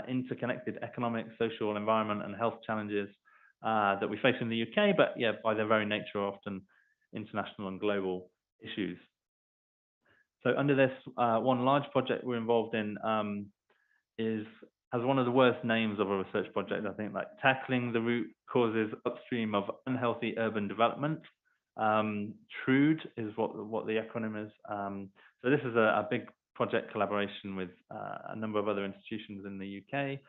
interconnected economic, social, environment and health challenges that we face in the UK, but yeah, by their very nature are often international and global issues. So under this one large project we're involved in has one of the worst names of a research project, I think, like tackling the root causes upstream of unhealthy urban development. TRUDE is what the acronym is. So this is a big project collaboration with a number of other institutions in the UK.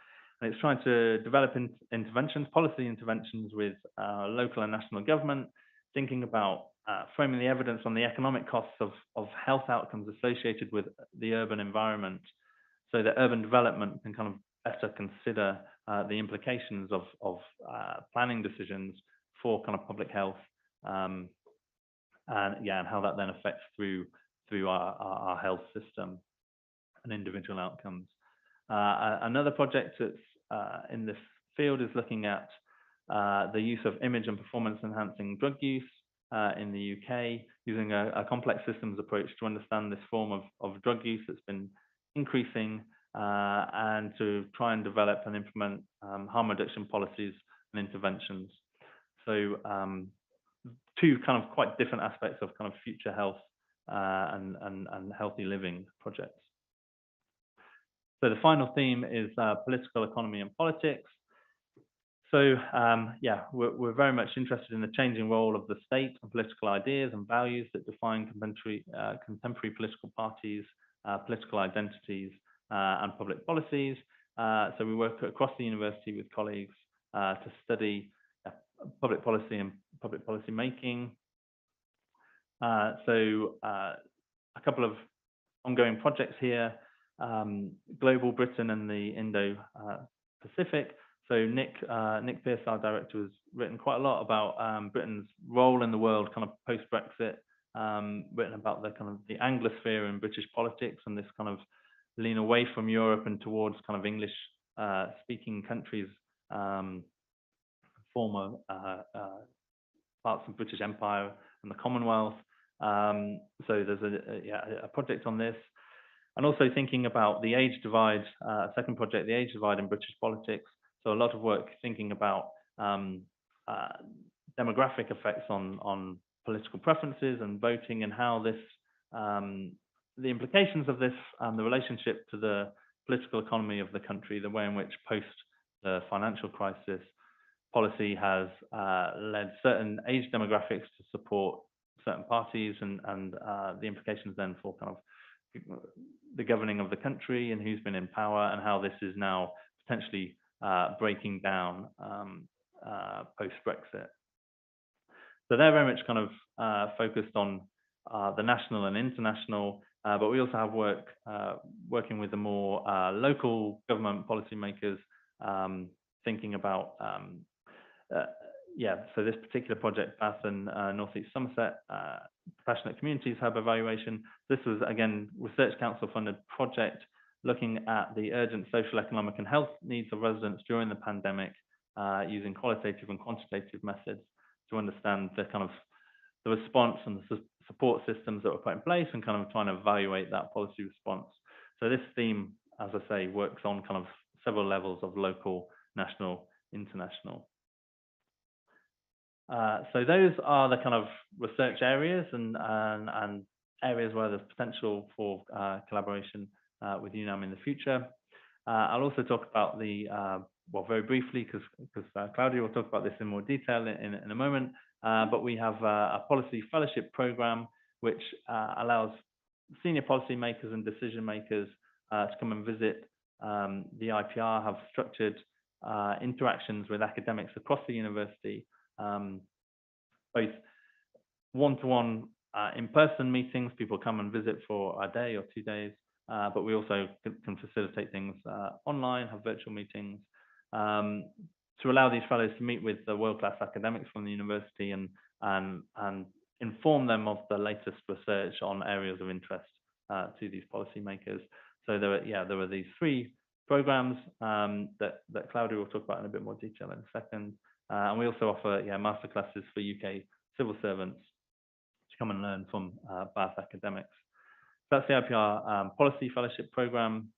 And it's trying to develop interventions, policy interventions with local and national government, thinking about framing the evidence on the economic costs of health outcomes associated with the urban environment, so that urban development can kind of better consider the implications of planning decisions for kind of public health, and how that then affects through our health system and individual outcomes. Another project that's in this field is looking at the use of image and performance enhancing drug use in the UK, using a complex systems approach to understand this form of drug use that's been increasing, and to try and develop and implement harm reduction policies and interventions. So two kind of quite different aspects of kind of future health and healthy living projects. So the final theme is political economy and politics. So we're very much interested in the changing role of the state and political ideas and values that define contemporary political parties, political identities, and public policies. So we work across the university with colleagues to study public policy and public policy making. So a couple of ongoing projects here, Global Britain and the Indo-Pacific. So Nick Pearce, our director, has written quite a lot about Britain's role in the world kind of post-Brexit, written about the kind of the Anglosphere in British politics and this kind of lean away from Europe and towards kind of English speaking countries, former parts of British Empire and the Commonwealth. So there's a project on this. And also thinking about the age divide, second project, the age divide in British politics. So a lot of work thinking about demographic effects on political preferences and voting, and how this, the implications of this, the relationship to the political economy of the country, the way in which post the financial crisis policy has led certain age demographics to support certain parties, and the implications then for kind of the governing of the country and who's been in power, and how this is now potentially breaking down post-Brexit. So they're very much kind of focused on the national and international, but we also have working with the more local government policymakers, thinking about so this particular project, Bath and North East Somerset, Passionate Communities Hub Evaluation. This was, again, Research Council funded project looking at the urgent social, economic and health needs of residents during the pandemic, using qualitative and quantitative methods to understand the kind of the response and the support systems that were put in place, and kind of trying to evaluate that policy response. So this theme, as I say, works on kind of several levels of local, national, international. So those are the kind of research areas and areas where there's potential for collaboration with UNAM in the future. I'll also talk about the, well, very briefly, because Claudia will talk about this in more detail in a moment, but we have a policy fellowship program which allows senior policy makers and decision makers to come and visit the IPR, have structured interactions with academics across the university, both one-to-one in-person meetings. People come and visit for a day or 2 days, but we also can facilitate things online, have virtual meetings, to allow these fellows to meet with the world-class academics from the university and inform them of the latest research on areas of interest to these policymakers. So there were these 3 programs that Claudia will talk about in a bit more detail in a second. And we also offer masterclasses for UK civil servants to come and learn from Bath academics. So that's the IPR Policy Fellowship Program.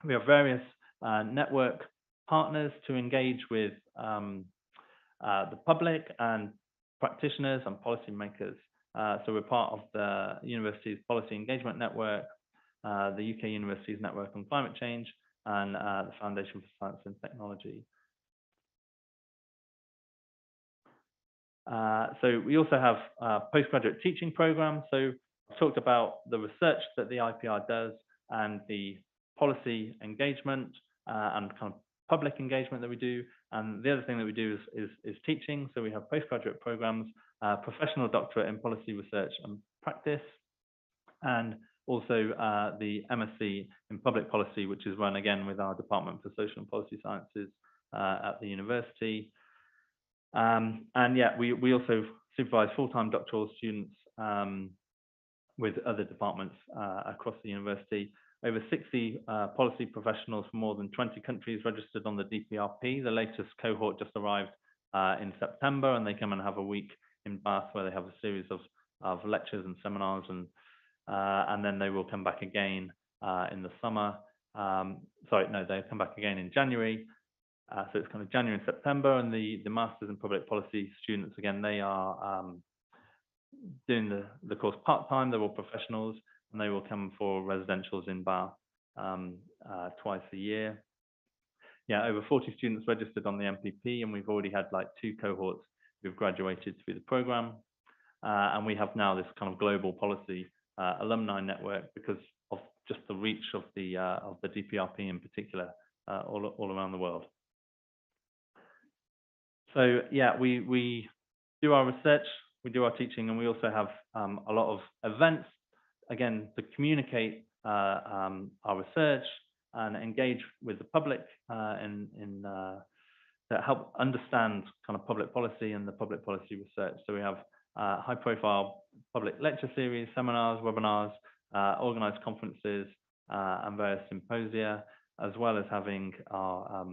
We have various network partners to engage with the public and practitioners and policymakers. So we're part of the university's Policy Engagement Network, the UK Universities Network on Climate Change, and the Foundation for Science and Technology. So we also have a postgraduate teaching program. So I've talked about the research that the IPR does and the policy engagement and kind of public engagement that we do. And the other thing that we do is teaching. So we have postgraduate programs, professional doctorate in policy research and practice, and also the MSc in public policy, which is run again with our Department for Social and Policy Sciences at the university. And we also supervise full-time doctoral students with other departments across the university. Over 60 policy professionals from more than 20 countries registered on the DPRP. The latest cohort just arrived in September, and they come and have a week in Bath where they have a series of lectures and seminars, and then they will come back again in the summer. Sorry, no, they come back again in January. So it's kind of January and September, and the Masters in Public Policy students, again, they are doing the course part-time. They're all professionals, and they will come for residentials in Bath twice a year. Yeah, over 40 students registered on the MPP, and we've already had like 2 cohorts who've graduated through the program. And we have now this kind of global policy alumni network because of just the reach of the DPRP in particular all around the world. So yeah, we do our research, we do our teaching, and we also have a lot of events, again, to communicate our research and engage with the public to help understand kind of public policy and the public policy research. So we have high-profile public lecture series, seminars, webinars, organized conferences, and various symposia, as well as having our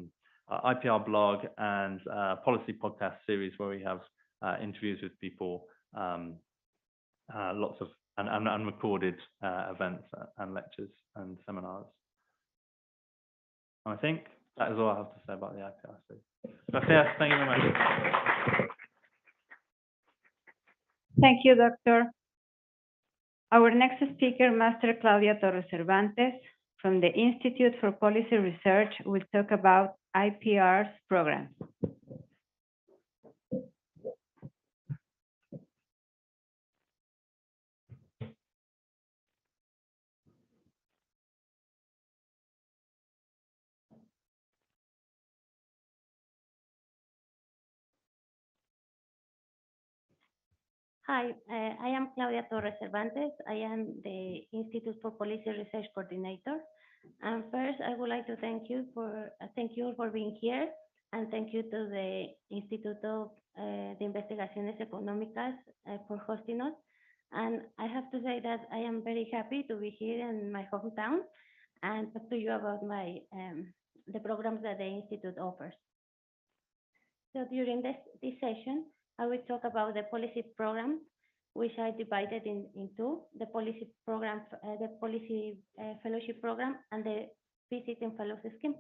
IPR blog and policy podcast series where we have interviews with people, lots of and recorded events and lectures and seminars. And I think that is all I have to say about the IPR. So, García, thank you very much. Thank you, Doctor. Our next speaker, Master Claudia Torres Cervantes, from the Institute for Policy Research, will talk about IPR's programs. Hi, I am Claudia Torres Cervantes. I am the Institute for Policy Research Coordinator. And first, I would like to thank you for being here, and thank you to the Instituto de Investigaciones Económicas for hosting us. And I have to say that I am very happy to be here in my hometown and talk to you about the programs that the Institute offers. So during this session, I will talk about the policy program, which I divided in two: the policy program, the policy fellowship program, and the visiting fellows scheme.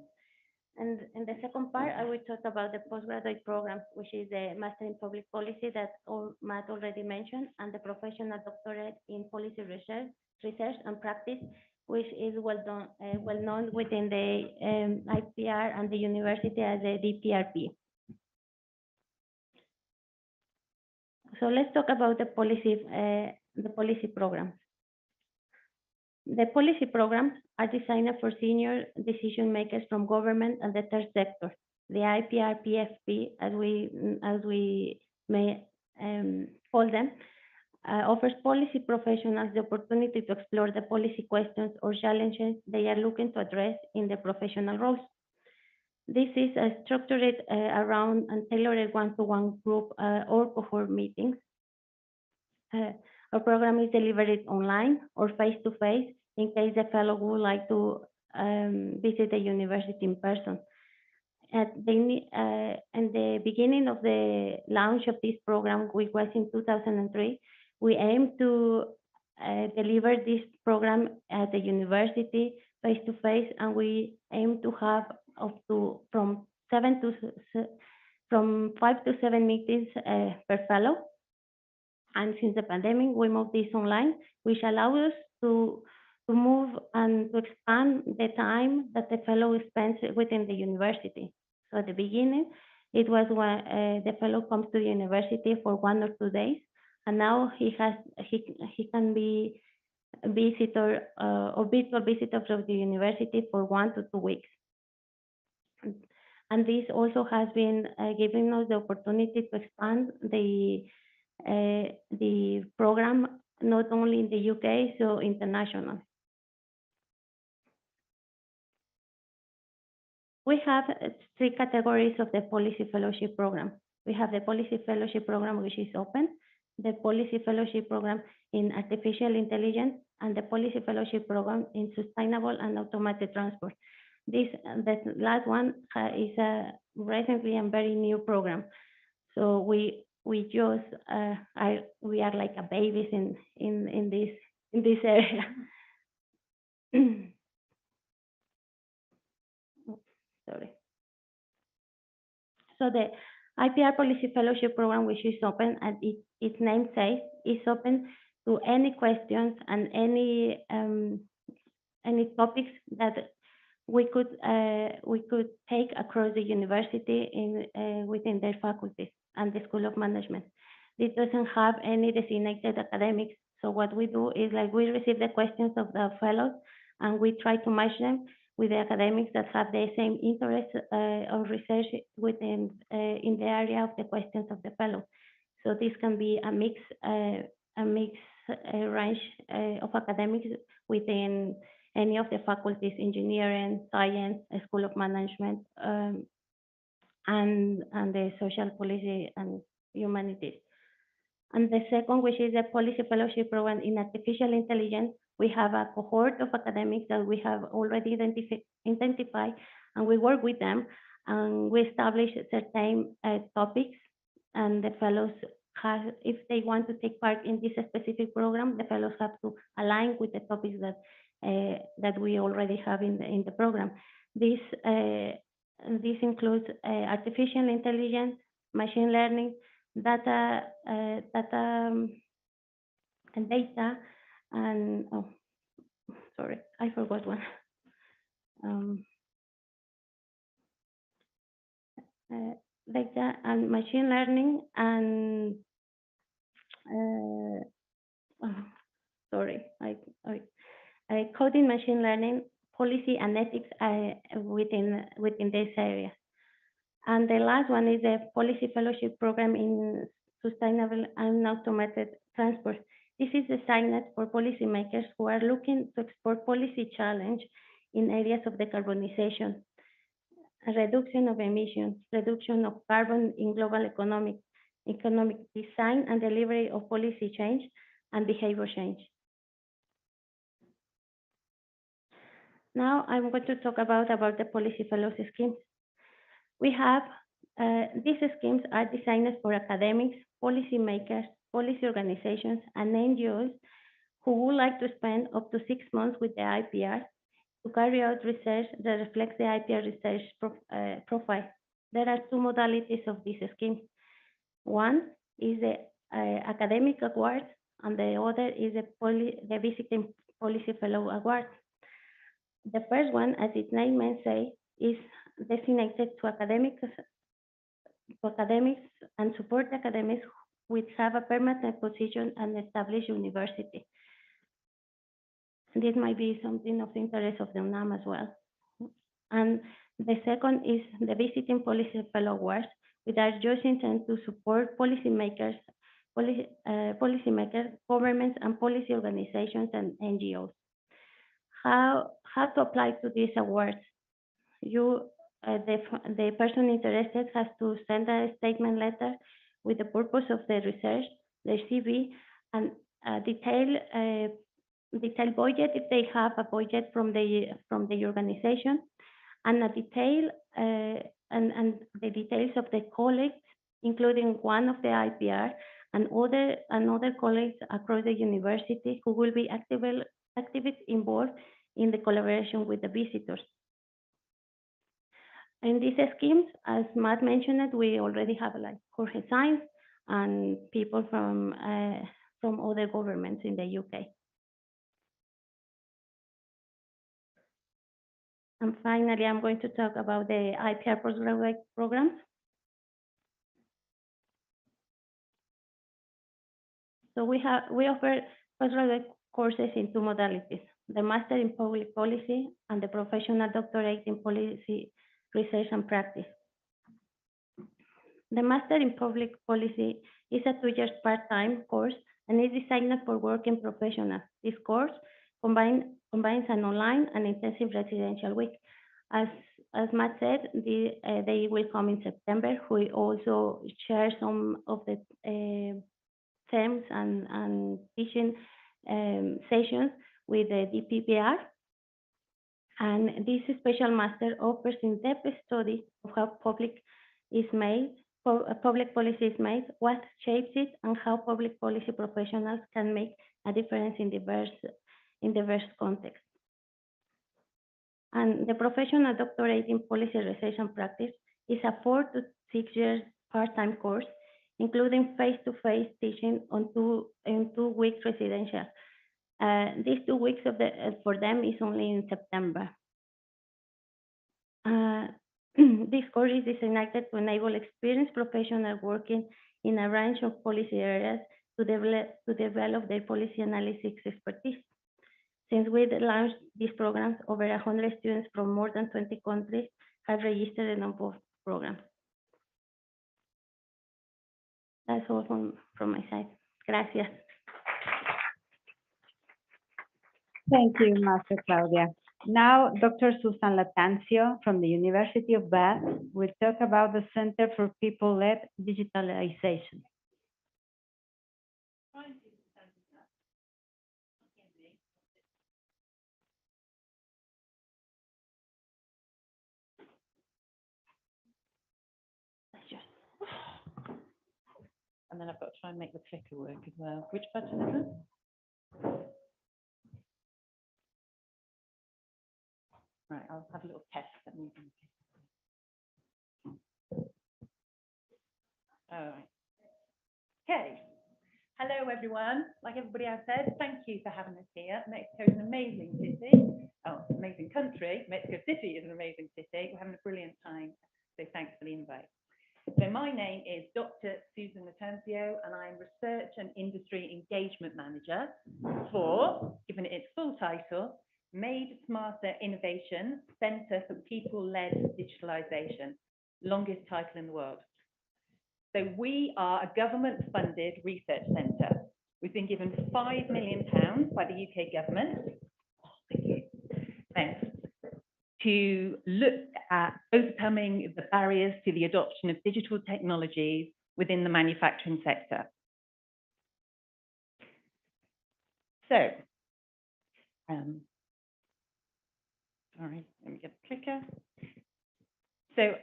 And in the second part, I will talk about the postgraduate program, which is the Master in Public Policy that Matt already mentioned, and the professional doctorate in policy research and practice, which is well known within the IPR and the university as the DPRP. So let's talk about the policy program. The policy programs are designed for senior decision makers from government and the third sector. The IPR-PFP, as we may call them, offers policy professionals the opportunity to explore the policy questions or challenges they are looking to address in their professional roles. This is structured around and tailored one-to-one group or cohort meetings. Our program is delivered online or face-to-face in case the fellow would like to visit the university in person. In the beginning of the launch of this program, which was in 2003, we aim to deliver this program at the university face-to-face, and we aim to have up to from 5 to 7 meetings per fellow. And since the pandemic, we moved this online, which allows us to move and to expand the time that the fellow spends within the university. So at the beginning, it was when the fellow comes to the university for 1 or 2 days, and now he can be a visitor or virtual visitor from the university for 1 to 2 weeks. And this also has been giving us the opportunity to expand the program not only in the UK, so international. We have 3 categories of the policy fellowship program. We have the policy fellowship program, which is open, the policy fellowship program in artificial intelligence, and the policy fellowship program in sustainable and automated transport. The last one is a recently and very new program. So we just we are like a babies in this area. Sorry. So the IPR Policy Fellowship Program, which is open, and its name says, is open to any questions and any topics that we could take across the university within their faculties and the School of Management. This doesn't have any designated academics. So what we do is like we receive the questions of the fellows and we try to match them with the academics that have the same interest on research within in the area of the questions of the fellow. So this can be a mix range of academics within any of the faculties: engineering, science, School of Management, and the social policy and humanities. And the second, which is the policy fellowship program in artificial intelligence, we have a cohort of academics that we have already identified, and we work with them, and we establish certain topics, and the fellows have, if they want to take part in this specific program, the fellows have to align with the topics that we already have in the program. This includes artificial intelligence, machine learning, data, and data, and sorry, I forgot one. Data and machine learning and sorry, coding, machine learning, policy and ethics within this area. And the last one is the policy fellowship program in sustainable and automated transport. This is designed for policymakers who are looking to explore policy challenge in areas of decarbonization, a reduction of emissions, reduction of carbon in global economic design and delivery of policy change and behavior change. Now I'm going to talk about the policy fellows schemes. We have, these schemes are designed for academics, policymakers, policy organizations, and NGOs who would like to spend up to 6 months with the IPR to carry out research that reflects the IPR research profile. There are two modalities of this scheme. One is the academic award, and the other is the visiting policy fellow award. The first one, as its name may say, is designated to academics and support academics which have a permanent position and established university. This might be something of interest of the UNAM as well. And the second is the visiting policy fellow awards, which are just intended to support policymakers, governments, and policy organizations and NGOs. How to apply to these awards? The person interested has to send a statement letter with the purpose of the research, their CV, and a detailed budget if they have a budget from the organization, and a detail and the details of the colleagues, including one of the IPR and other colleagues across the university who will be actively involved in the collaboration with the visitors. In these schemes, as Matt mentioned, we already have like Jorge Sainz and people from other governments in the UK. And finally, I'm going to talk about the IPR postgraduate programs. So we offer postgraduate courses in two modalities: the Master in Public Policy and the Professional Doctorate in Policy Research and Practice. The Master in Public Policy is a 2-year part-time course and is designed for working professionals. This course combines an online and intensive residential week. As Matt said, they will come in September. We also share some of the themes and teaching sessions with the DPPR. And this special master offers in-depth study of how public policy is made, what shapes it, and how public policy professionals can make a difference in diverse contexts. And the Professional Doctorate in Policy Research and Practice is a 4 to 6 year part-time course, including face-to-face teaching in 2 weeks residential. These 2 weeks for them is only in September. This course is designed to enable experienced professionals working in a range of policy areas to develop their policy analysis expertise. Since we launched these programs, over 100 students from more than 20 countries have registered in both programs. That's all from my side. Gracias. Thank you, Master Claudia. Now, Dr. Susan Latancio from the University of Bath will talk about the Center for People-Led Digitalization. And then I've got to try and make the clicker work as well. Which button is it? Right, I'll have a little test. All right. Okay. Hello, everyone. Like everybody else said, thank you for having us here. Mexico is an amazing city. Oh, amazing country. Mexico City is an amazing city. We're having a brilliant time. So thanks for the invite. So my name is Dr. Susan Latancio, and I'm Research and Industry Engagement Manager for, given it its full title, Made Smarter Innovation, Center for People-Led Digitalization, longest title in the world. So we are a government-funded research centre. We've been given £5 million by the UK government. Oh, thank you. Thanks. To look at overcoming the barriers to the adoption of digital technologies within the manufacturing sector. So, sorry, let me get the clicker. So,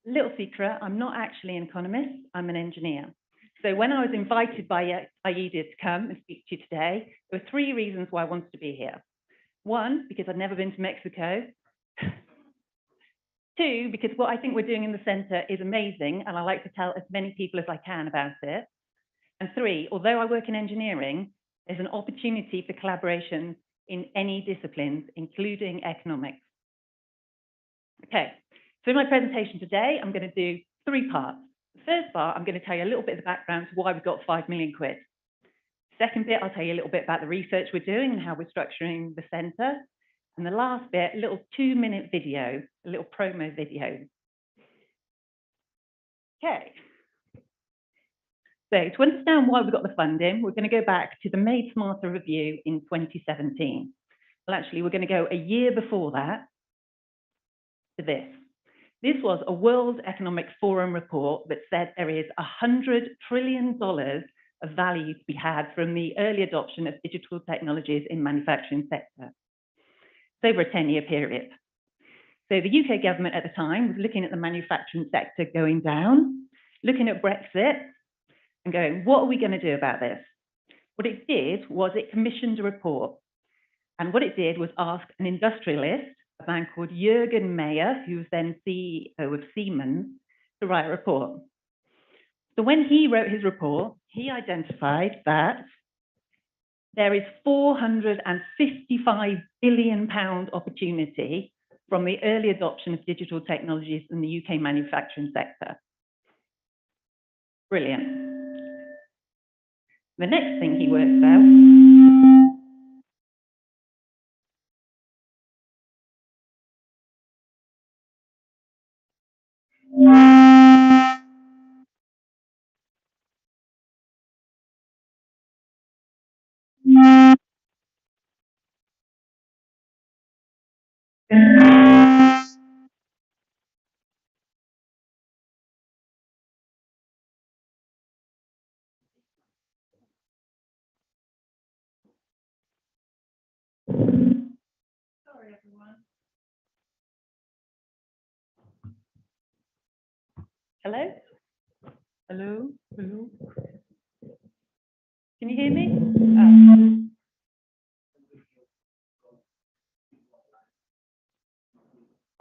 little secret, I'm not actually an economist, I'm an engineer. So when I was invited by Aida to come and speak to you today, there were 3 reasons why I wanted to be here. 1, because I'd never been to Mexico. 2, because what I think we're doing in the centre is amazing, and I like to tell as many people as I can about it. And 3, although I work in engineering, there's an opportunity for collaboration in any disciplines, including economics. Okay, so in my presentation today, I'm going to do 3 parts. The first part, I'm going to tell you a little bit of the background to why we've got 5 million quid. Second bit, I'll tell you a little bit about the research we're doing and how we're structuring the centre. And the last bit, a little 2-minute video, a little promo video. Okay. So to understand why we got the funding, we're going to go back to the Made Smarter review in 2017. Well, actually, we're going to go a year before that to this. This was a World Economic Forum report that said there is $100 trillion of value to be had from the early adoption of digital technologies in manufacturing sector. It's over a 10-year period. So the UK government at the time was looking at the manufacturing sector going down, looking at Brexit and going, what are we going to do about this? What it did was it commissioned a report. And what it did was ask an industrialist, a man called Jürgen Mayer, who was then CEO of Siemens, to write a report. So when he wrote his report, he identified that there is £455 billion opportunity from the early adoption of digital technologies in the UK manufacturing sector. Brilliant. The next thing he works out sorry, everyone. Hello? Hello? Hello? Can you hear me?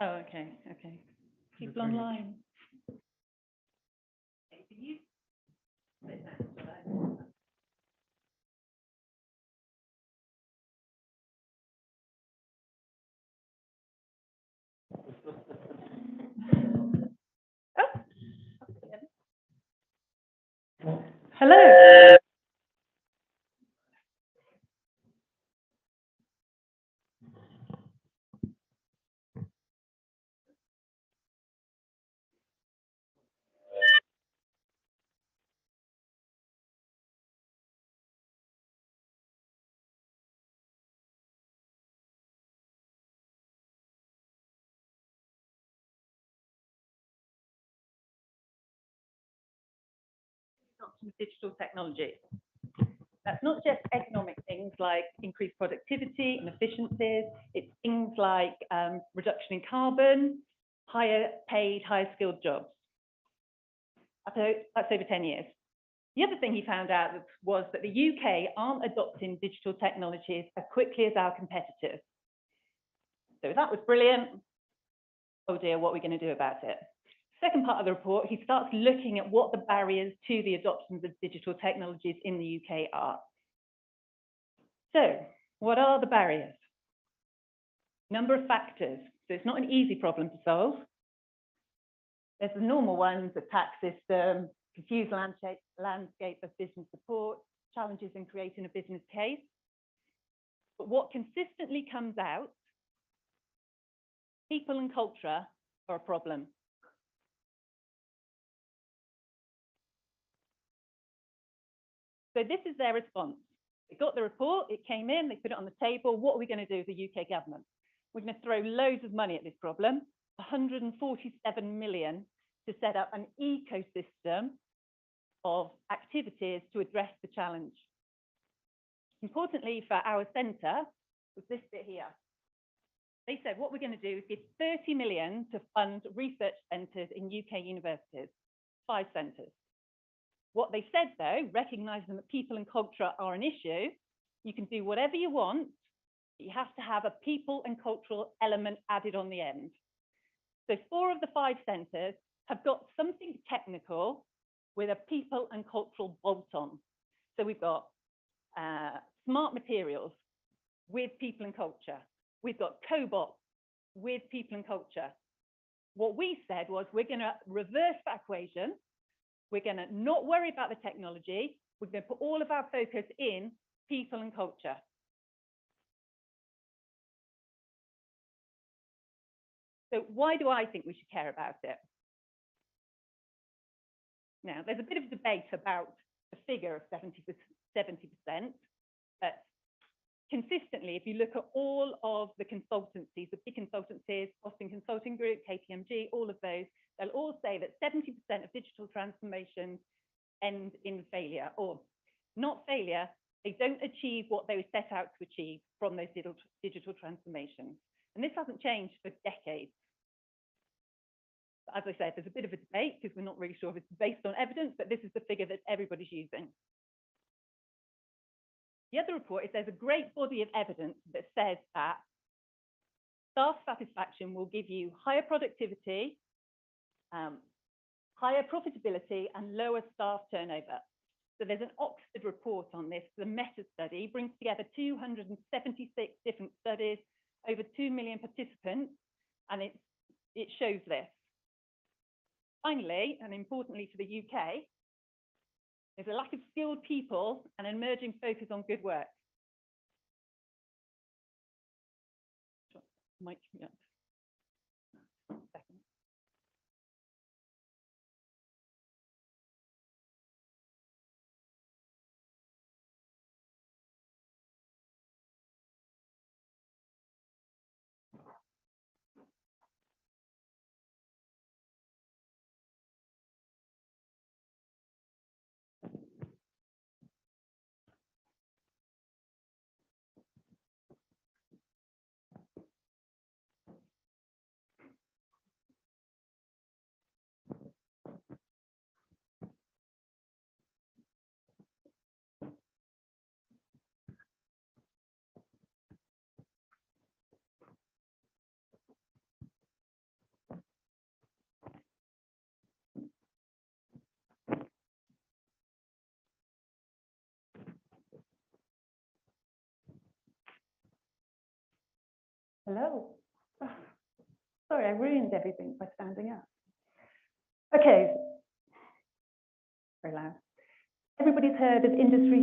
Oh, okay, okay. People online. Hello. Digital technology. That's not just economic things like increased productivity and efficiencies. It's things like reduction in carbon, higher paid, higher skilled jobs. That's over 10 years. The other thing he found out was that the UK aren't adopting digital technologies as quickly as our competitors. So that was brilliant. Oh dear, what are we going to do about it? Second part of the report, he starts looking at what the barriers to the adoption of digital technologies in the UK are. So, what are the barriers? Number of factors. So it's not an easy problem to solve. There's the normal ones, the tax system, confused landscape of business support, challenges in creating a business case. But what consistently comes out, people and culture are a problem. So this is their response. They got the report, it came in, they put it on the table. What are we going to do as a UK government? We're going to throw loads of money at this problem, 147 million to set up an ecosystem of activities to address the challenge. Importantly for our centre was this bit here. They said what we're going to do is give 30 million to fund research centres in UK universities, 5 centres. What they said though, recognising that people and culture are an issue, you can do whatever you want, but you have to have a people and cultural element added on the end. So 4 of the 5 centres have got something technical with a people and cultural bolt-on. So we've got smart materials with people and culture. We've got cobot with people and culture. What we said was we're going to reverse that equation. We're going to not worry about the technology. We're going to put all of our focus in people and culture. So why do I think we should care about it? Now, there's a bit of debate about the figure of 70%, but consistently, if you look at all of the consultancies, the big consultancies, Boston Consulting Group, KPMG, all of those, they'll all say that 70% of digital transformations end in failure, or not failure, they don't achieve what they were set out to achieve from those digital transformations. And this hasn't changed for decades. As I said, there's a bit of a debate because we're not really sure if it's based on evidence, but this is the figure that everybody's using. The other report is there's a great body of evidence that says that staff satisfaction will give you higher productivity, higher profitability, and lower staff turnover. So there's an Oxford report on this. The meta study brings together 276 different studies, over 2 million participants, and it shows this. Finally, and importantly for the UK, there's a lack of skilled people and an emerging focus on good work. Mike, yeah. Second. Hello. Oh, sorry, I ruined everything by standing up. Okay. Very loud. Everybody's heard of industry.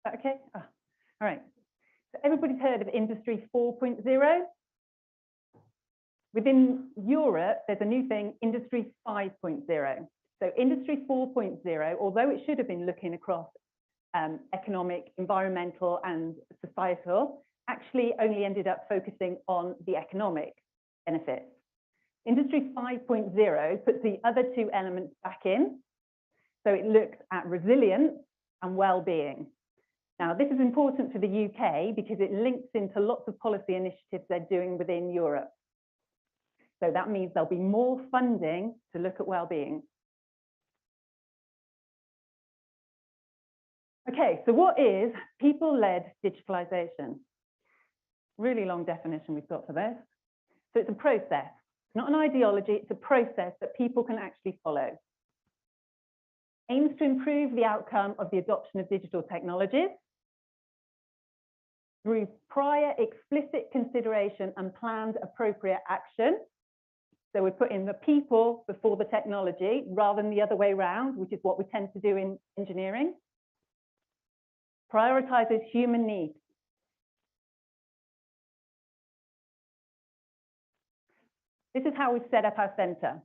Okay. Oh, all right. So everybody's heard of Industry 4.0. Within Europe, there's a new thing, Industry 5.0. So Industry 4.0, although it should have been looking across economic, environmental, and societal, actually only ended up focusing on the economic benefits. Industry 5.0 puts the other 2 elements back in. So it looks at resilience and well-being. Now, this is important for the UK because it links into lots of policy initiatives they're doing within Europe. So that means there'll be more funding to look at well-being. Okay, so what is people-led digitalization? Really long definition we've got for this. So it's a process. It's not an ideology, it's a process that people can actually follow. Aims to improve the outcome of the adoption of digital technologies through prior explicit consideration and planned appropriate action. So we're putting the people before the technology rather than the other way around, which is what we tend to do in engineering. Prioritizes human needs. This is how we've set up our centre.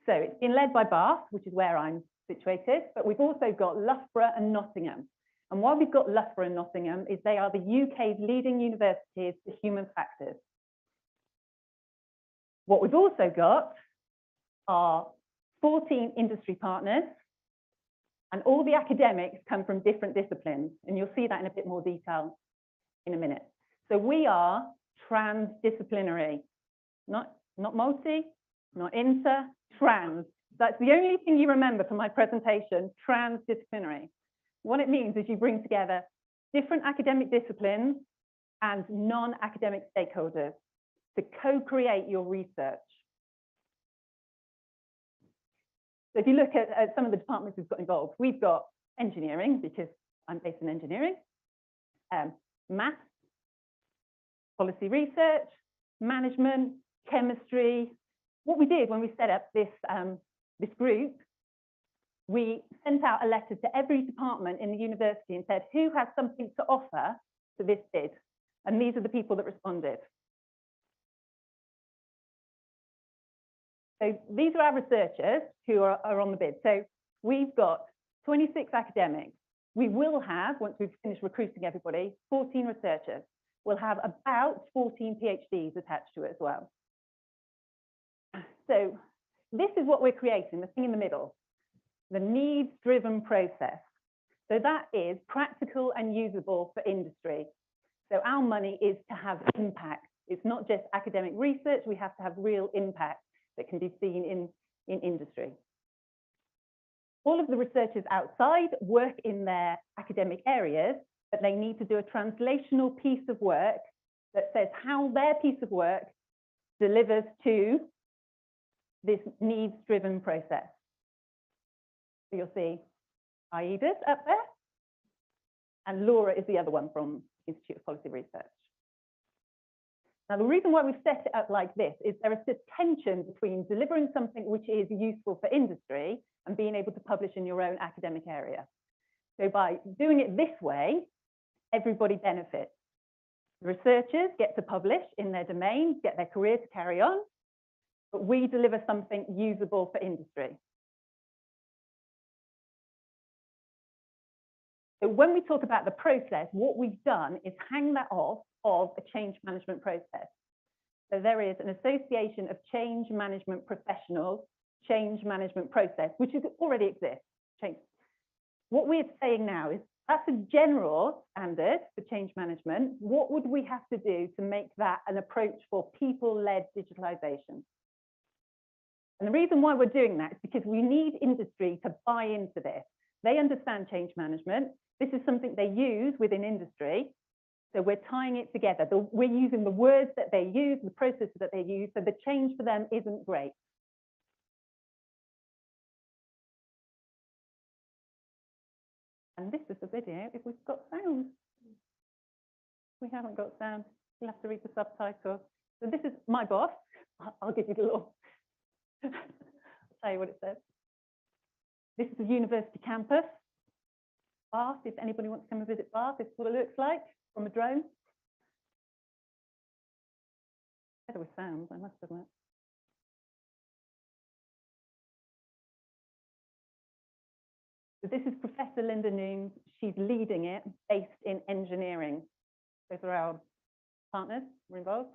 So it's been led by Bath, which is where I'm situated, but we've also got Loughborough and Nottingham. And why we've got Loughborough and Nottingham is they are the UK's leading universities for human factors. What we've also got are 14 industry partners, and all the academics come from different disciplines, and you'll see that in a bit more detail in a minute. So we are transdisciplinary, not multi, not inter, trans. That's the only thing you remember from my presentation, transdisciplinary. What it means is you bring together different academic disciplines and non-academic stakeholders to co-create your research. So if you look at some of the departments we've got involved, we've got engineering, because I'm based in engineering, maths, policy research, management, chemistry. What we did when we set up this, this group, we sent out a letter to every department in the university and said, who has something to offer to this bid? And these are the people that responded. So these are our researchers who are on the bid. So we've got 26 academics. We will have, once we've finished recruiting everybody, 14 researchers. We'll have about 14 PhDs attached to it as well. So this is what we're creating, the thing in the middle, the needs-driven process. So that is practical and usable for industry. So our money is to have impact. It's not just academic research, we have to have real impact that can be seen in industry. All of the researchers outside work in their academic areas, but they need to do a translational piece of work that says how their piece of work delivers to this needs-driven process. So you'll see Aida's up there, and Laura is the other one from Institute of Policy Research. Now, the reason why we've set it up like this is there is this tension between delivering something which is useful for industry and being able to publish in your own academic area. So by doing it this way, everybody benefits. Researchers get to publish in their domain, get their career to carry on, but we deliver something usable for industry. So when we talk about the process, what we've done is hang that off of a change management process. So there is an association of change management professionals, change management process, which already exists. What we're saying now is that's a general standard for change management. What would we have to do to make that an approach for people-led digitalization? And the reason why we're doing that is because we need industry to buy into this. They understand change management. This is something they use within industry. So we're tying it together. We're using the words that they use, the processes that they use, so the change for them isn't great. And this is the video if we've got sound. We haven't got sound. You'll have to read the subtitles. So this is my boss. I'll give you the little, I'll tell you what it says. This is the university campus. Bath, if anybody wants to come and visit Bath, this is what it looks like from a drone. Better with sound, I must admit. So this is Professor Linda Nooms. She's leading it, based in engineering. Those are our partners, we're involved.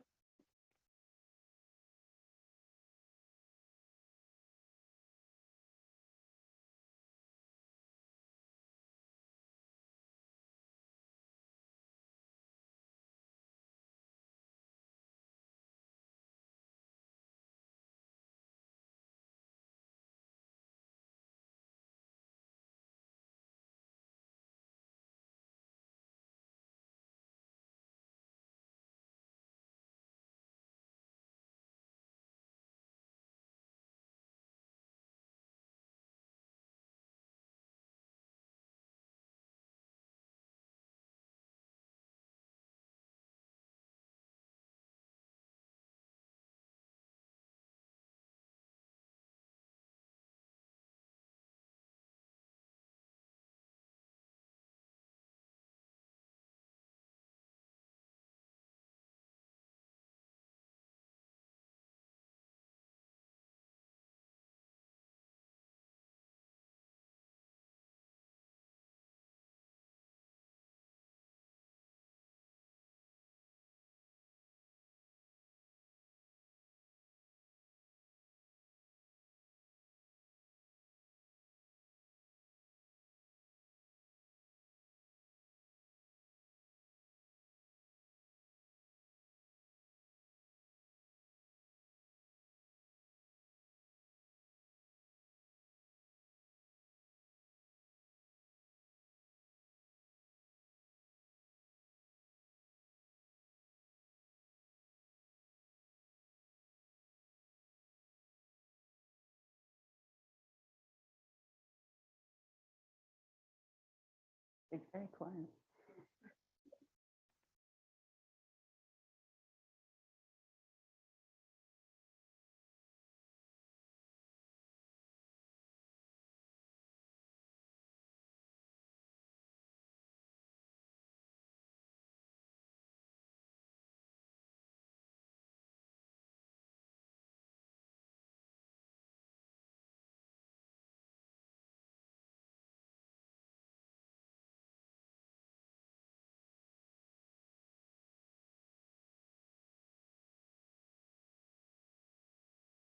It's very quiet.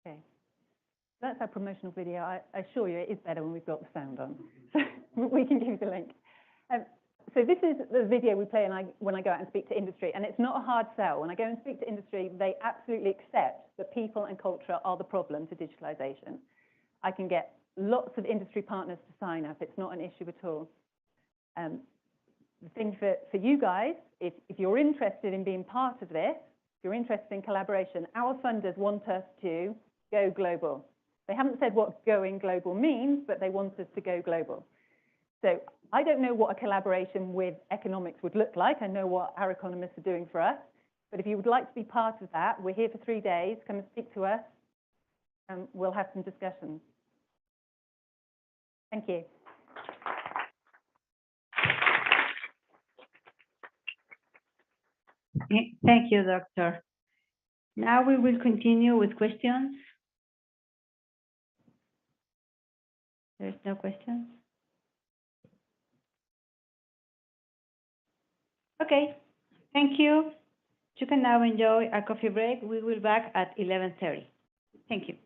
Okay, that's our promotional video. I assure you it is better when we've got the sound on. So we can give you the link. So this is the video we play when I go out and speak to industry, and it's not a hard sell. When I go and speak to industry, they absolutely accept that people and culture are the problem to digitalization. I can get lots of industry partners to sign up. It's not an issue at all. The thing for you guys, if you're interested in being part of this, if you're interested in collaboration, our funders want us to go global. They haven't said what going global means, but they want us to go global. So I don't know what a collaboration with economics would look like. I know what our economists are doing for us. But if you would like to be part of that, we're here for 3 days. Come and speak to us, and we'll have some discussions. Thank you. Thank you, Doctor. Now we will continue with questions. There's no questions? Okay, thank you. You can now enjoy a coffee break. We will be back at 11:30. Thank you.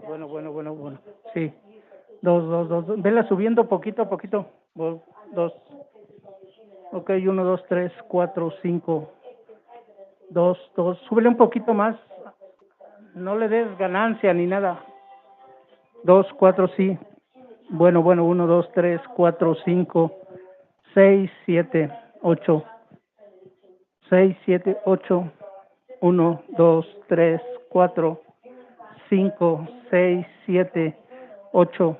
Bueno, bueno. Bueno. Sí. Dos. Vela subiendo poquito a poquito. Dos. Ok, 1, 2, 3, 4, 5. 2. Súbele un poquito más. No le des ganancia ni nada. 2, 4, sí. Bueno, 1, 2, 3, 4, 5, 6, 7, 8. 6, 7, 8. 1, 2, 3, 4, 5, 6, 7, 8.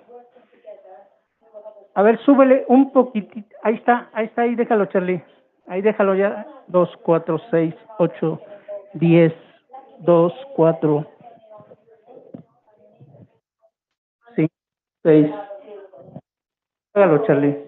A ver, súbele un poquitito. Ahí déjalo, Charlie. Ahí déjalo ya. 2, 4, 6, 8, 10, 2, 4, 5, 6. Hágalo, Charlie.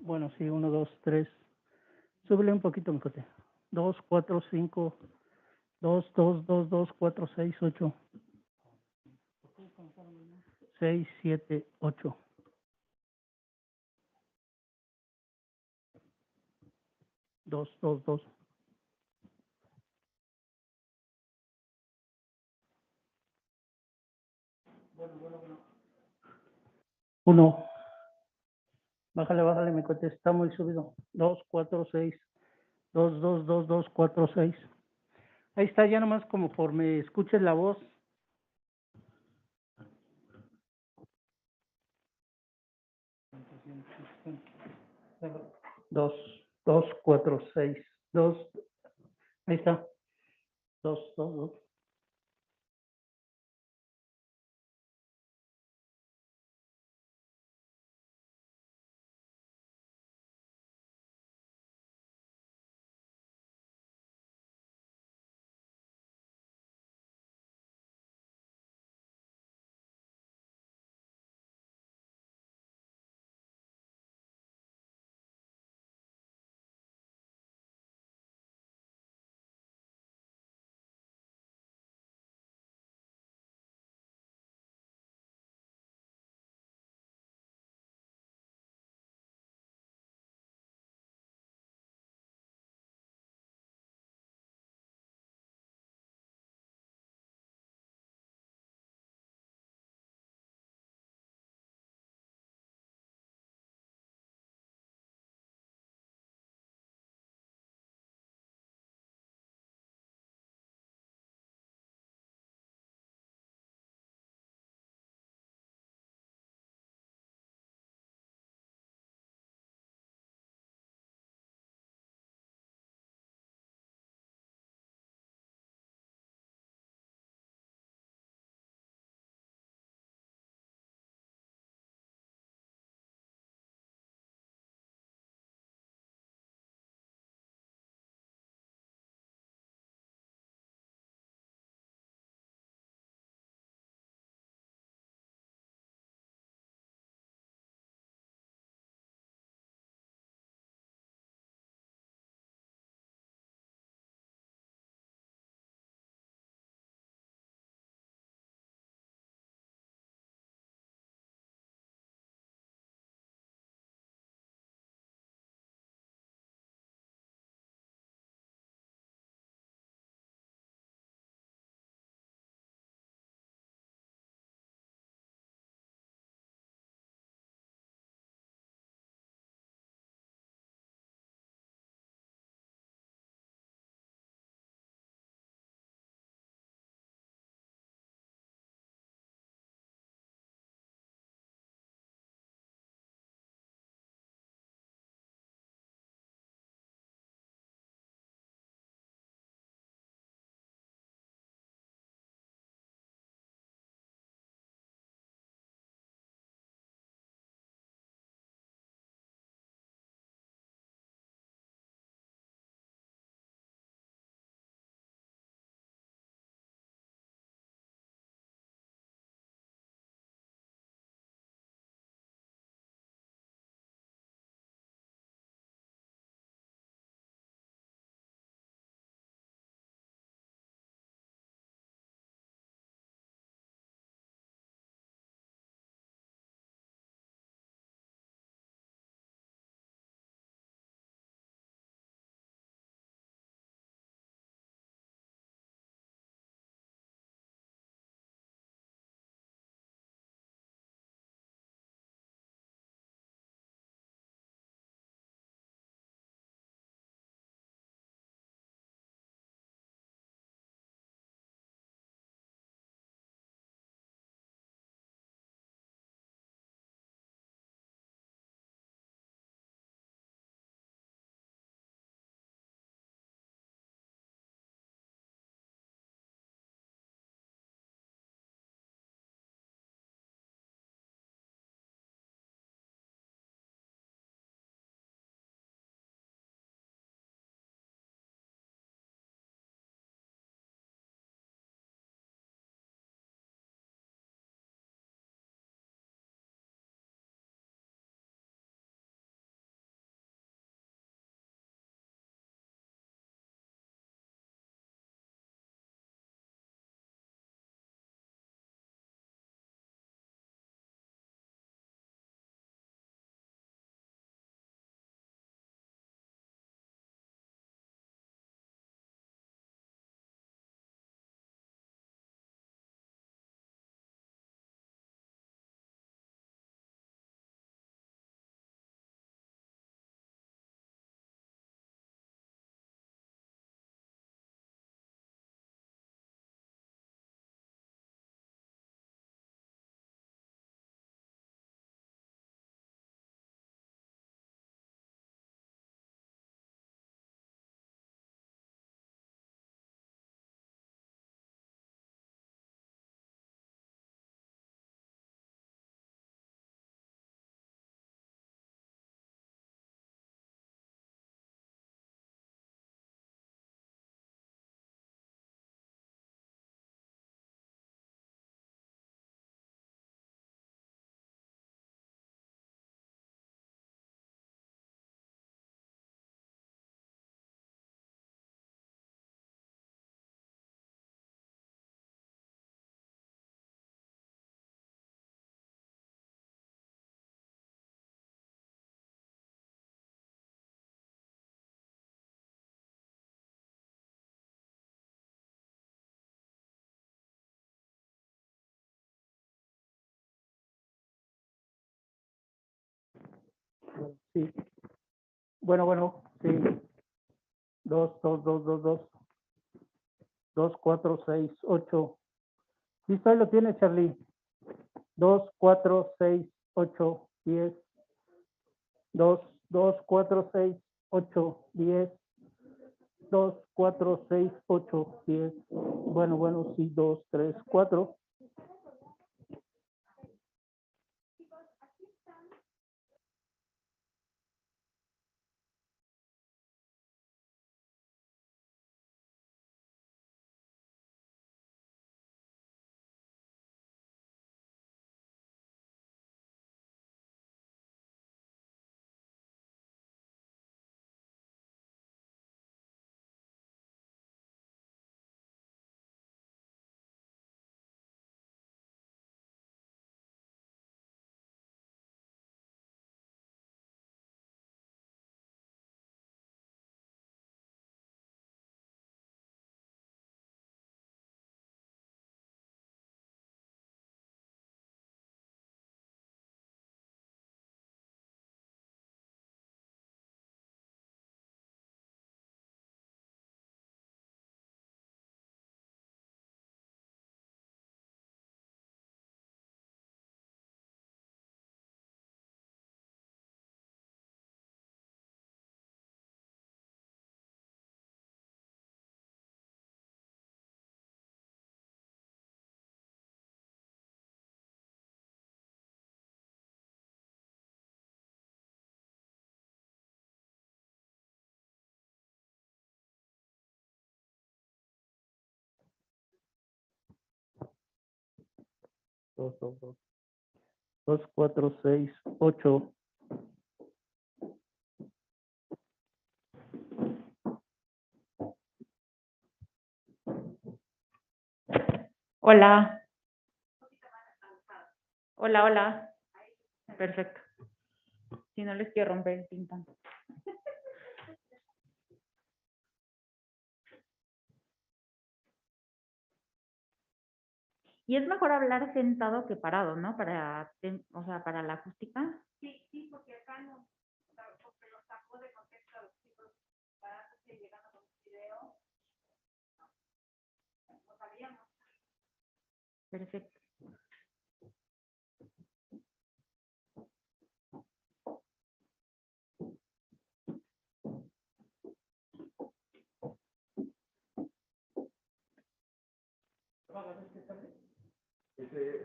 Bueno, sí, 1, 2, 3. Súbele un poquito, mejor. 2, 4, 5, 2, 2, 2, 2, 4, 6, 8. 6, 7, 8. 2, 2, 2. 1. Bájale, bájale, me contesta, está muy subido. 2, 4, 6. 2, 2, 2, 2, 4, 6. Ahí está, ya nomás conforme escuches la voz. 2, 2, 4, 6. 2. Ahí está. 2, 2, 2. Sí. Bueno, sí. 2, 2, 2, 2, 2. 2, 4, 6, 8. Sí, ahí lo tiene, Charlie. 2, 4, 6, 8, 10. 2, 2, 4, 6, 8, 10. 2, 4, 6, 8, 10. Bueno, sí, 2, 3, 4. Dos, 4, 6, 8. Hola. Hola. Perfecto. Si no les quiero romper el tímpano. Y es mejor hablar sentado que parado, ¿no? O sea, para la acústica. Sí, porque acá no, porque lo sacó de contexto a los chicos parándose y llegando con un video. No sabíamos. Perfecto.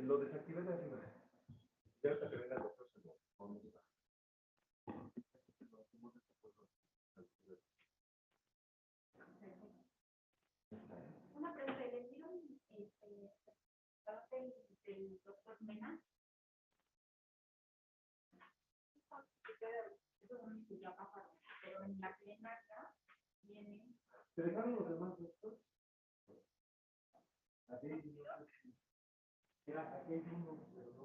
Lo desactivé de arriba. Ya hasta que venga el doctor se lo pongo. Una pregunta, ¿les dieron del doctor Mena? Ya pasaron, pero en la clínica viene. ¿Te dejaron los demás doctores? Aquí hay uno, pero no.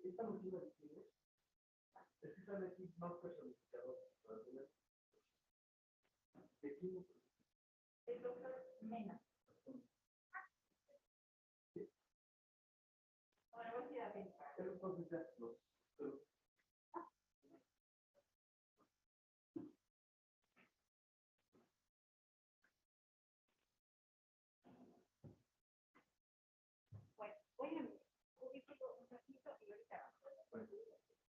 Esta no tiene es que sale aquí más personificador. El doctor Mena. Ahora voy a ir a ver. Pero entonces ya los. Bueno, voy a ubicarlo un ratito y ahorita.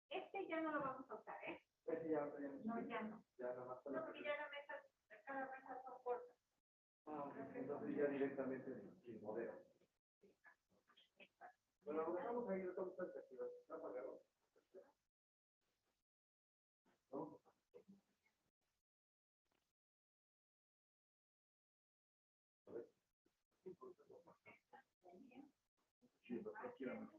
Este ya no lo vamos a usar, ¿eh? No, ya no. No, porque ya la mesa, cada mesa son cortas. Entonces ya directamente sin modelo. Bueno, lo dejamos ahí, lo estamos perspectivas. Está apagado. ¿No? A ver. Sí, doctor, quiero.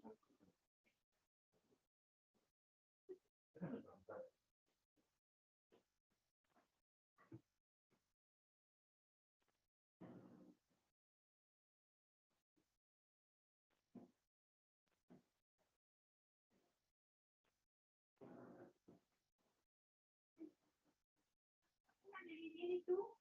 ¿Y tú?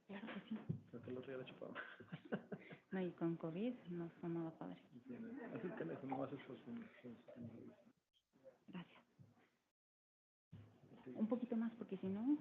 Claro que sí. No, y con COVID no fue nada padre. Gracias. Un poquito más, porque si no...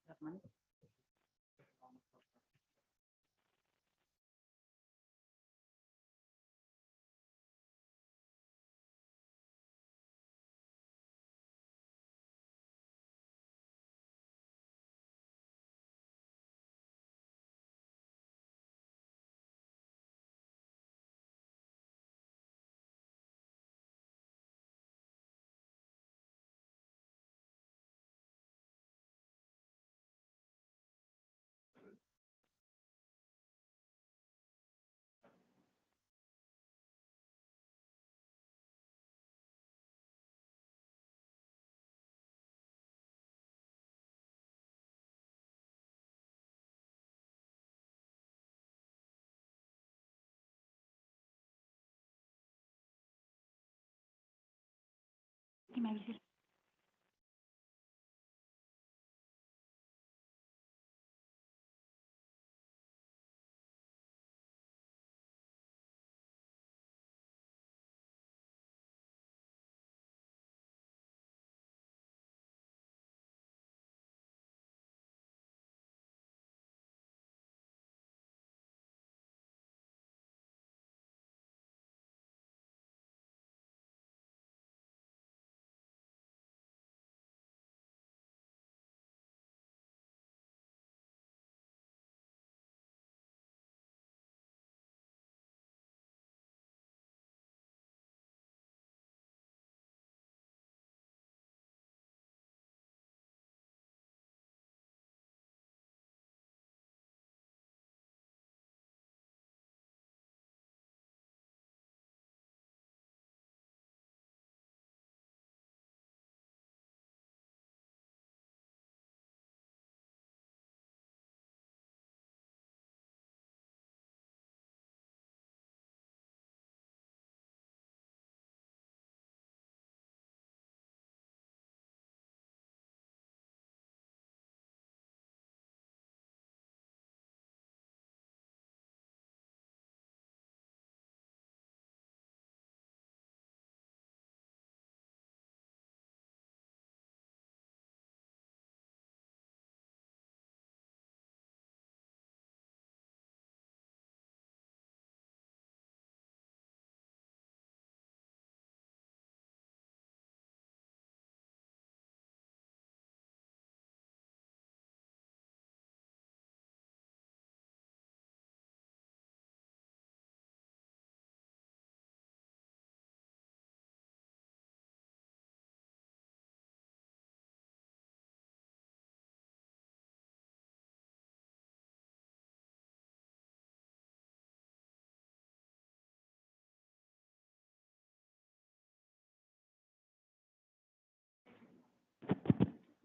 Armando. Que me avises.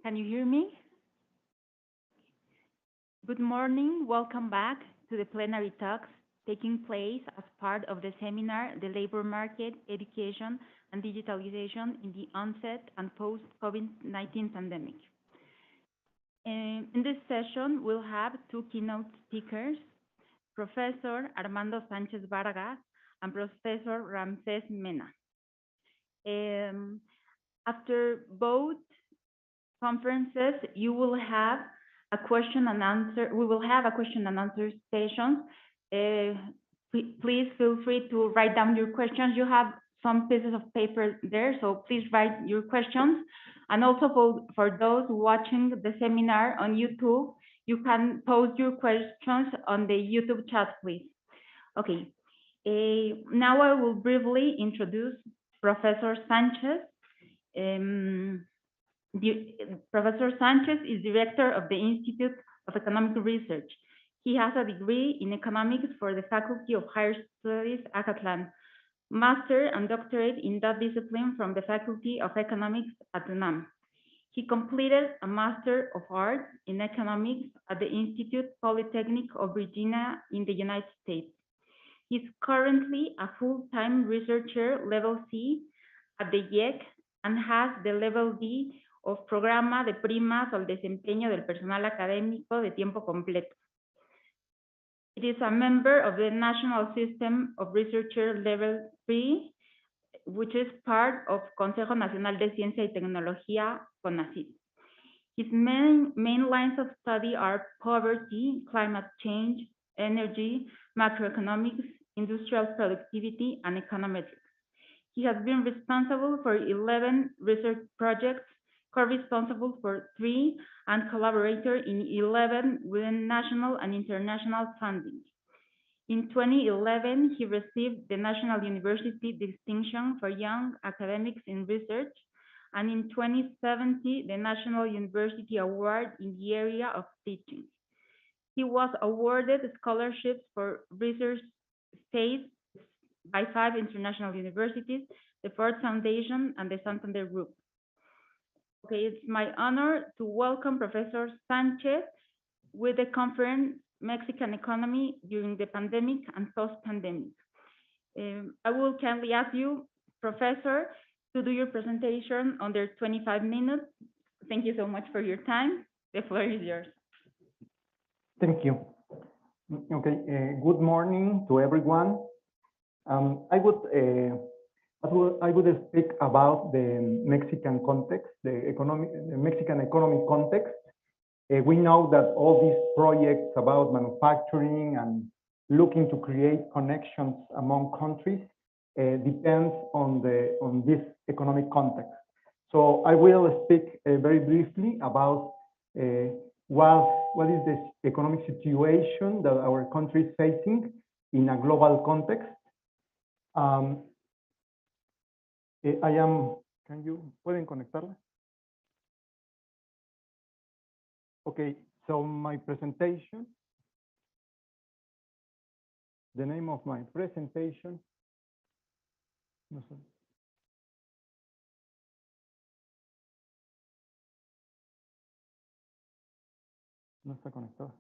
Can you hear me? Good morning. Welcome back to the plenary talks taking place as part of the seminar, The Labor Market, Education, and Digitalization in the Onset and Post-COVID-19 Pandemic. In this session, we'll have two keynote speakers, Professor Armando Sánchez Vargas and Professor Ramses Mena. After both conferences, you will have a question and answer. We will have a question and answer session. Please feel free to write down your questions. You have some pieces of paper there, so please write your questions. And also for those watching the seminar on YouTube, you can post your questions on the YouTube chat, please. Okay, now I will briefly introduce Professor Sánchez. Professor Sánchez is director of the Institute of Economic Research. He has a degree in economics for the Faculty of Higher Studies, Acatlán, master and doctorate in that discipline from the Faculty of Economics at UNAM. He completed a Master of Arts in Economics at the Institute Polytechnic of Virginia in the United States. He's currently a full-time researcher level C at the IIEc and has the level D of Programa de Primas al Desempeño del Personal Académico de Tiempo Completo. It is a member of the National System of Researcher Level 3, which is part of Consejo Nacional de Ciencia y Tecnología, CONACYT. His main lines of study are poverty, climate change, energy, macroeconomics, industrial productivity, and econometrics. He has been responsible for 11 research projects, co-responsible for 3, and collaborator in 11 with national and international funding. In 2011, he received the National University Distinction for Young Academics in Research, and in 2017, the National University Award in the area of teaching. He was awarded scholarships for research stays by 5 international universities, the Ford Foundation, and the Santander Group. Okay, it's my honor to welcome Professor Sánchez with the conference Mexican Economy During the Pandemic and Post-Pandemic. I will kindly ask you, Professor, to do your presentation under 25 minutes. Thank you so much for your time. The floor is yours. Thank you. Okay, good morning to everyone. I would speak about the Mexican context, the Mexican economic context. We know that all these projects about manufacturing and looking to create connections among countries depends on this economic context. So I will speak very briefly about what is the economic situation that our country is facing in a global context. ¿Pueden conectarla? Okay, so my presentation, the name of my presentation, no está conectada.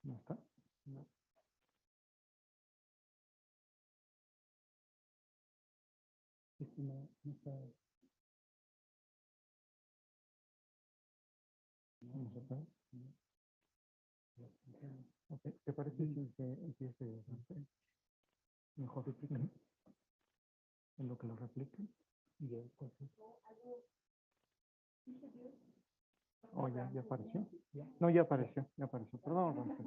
¿No está? No. No está. No se puede. Okay, ¿te parece si empiece mejor? En lo que lo repliquen y después. Oh, ya apareció. No, ya apareció. Perdón,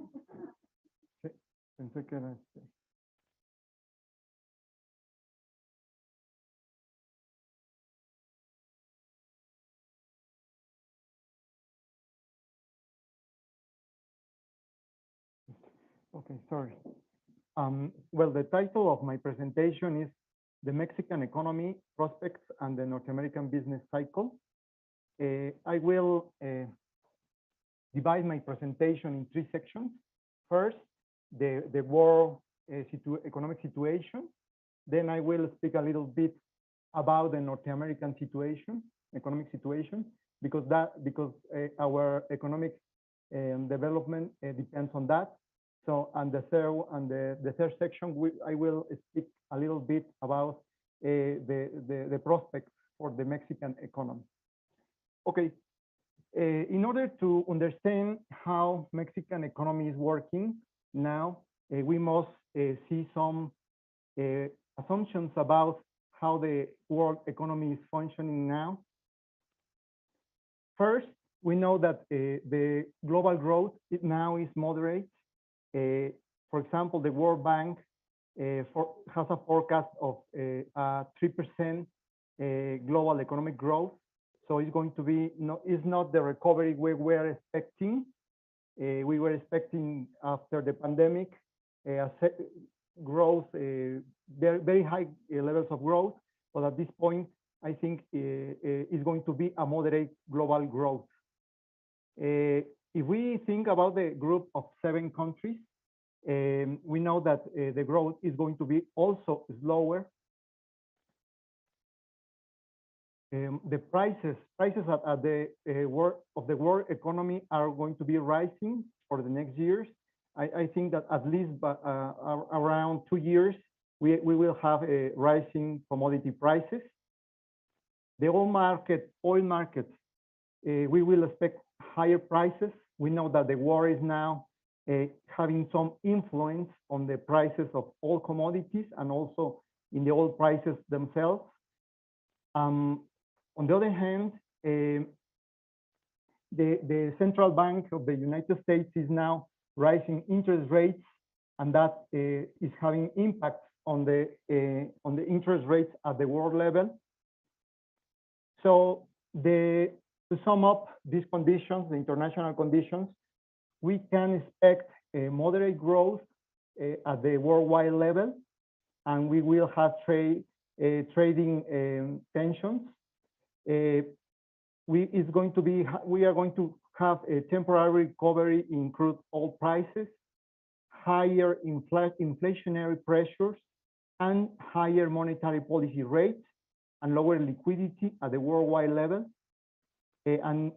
sí, pensé que era este. Okay, sorry. Well, the title of my presentation is The Mexican Economy, Prospects, and the North American Business Cycle. I will divide my presentation in three sections. First, the world economic situation. Then I will speak a little bit about the North American situation, economic situation, because our economic development depends on that. So, and the third section, I will speak a little bit about the prospects for the Mexican economy. Okay, in order to understand how Mexican economy is working now, we must see some assumptions about how the world economy is functioning now. First, we know that the global growth now is moderate. For example, the World Bank has a forecast of 3% global economic growth. So it's going to be, it's not the recovery we were expecting. We were expecting after the pandemic growth, very high levels of growth. But at this point, I think it's going to be a moderate global growth. If we think about the group of 7 countries, we know that the growth is going to be also slower. The prices at the world economy are going to be rising for the next years. I think that at least around 2 years, we will have a rising commodity prices. The oil markets, we will expect higher prices. We know that the war is now having some influence on the prices of all commodities and also in the oil prices themselves. On the other hand, the Central Bank of the United States is now rising interest rates, and that is having impacts on the interest rates at the world level. So to sum up these conditions, the international conditions, we can expect a moderate growth at the worldwide level, and we will have trading tensions. We are going to have a temporary recovery in crude oil prices, higher inflationary pressures, and higher monetary policy rates, and lower liquidity at the worldwide level. And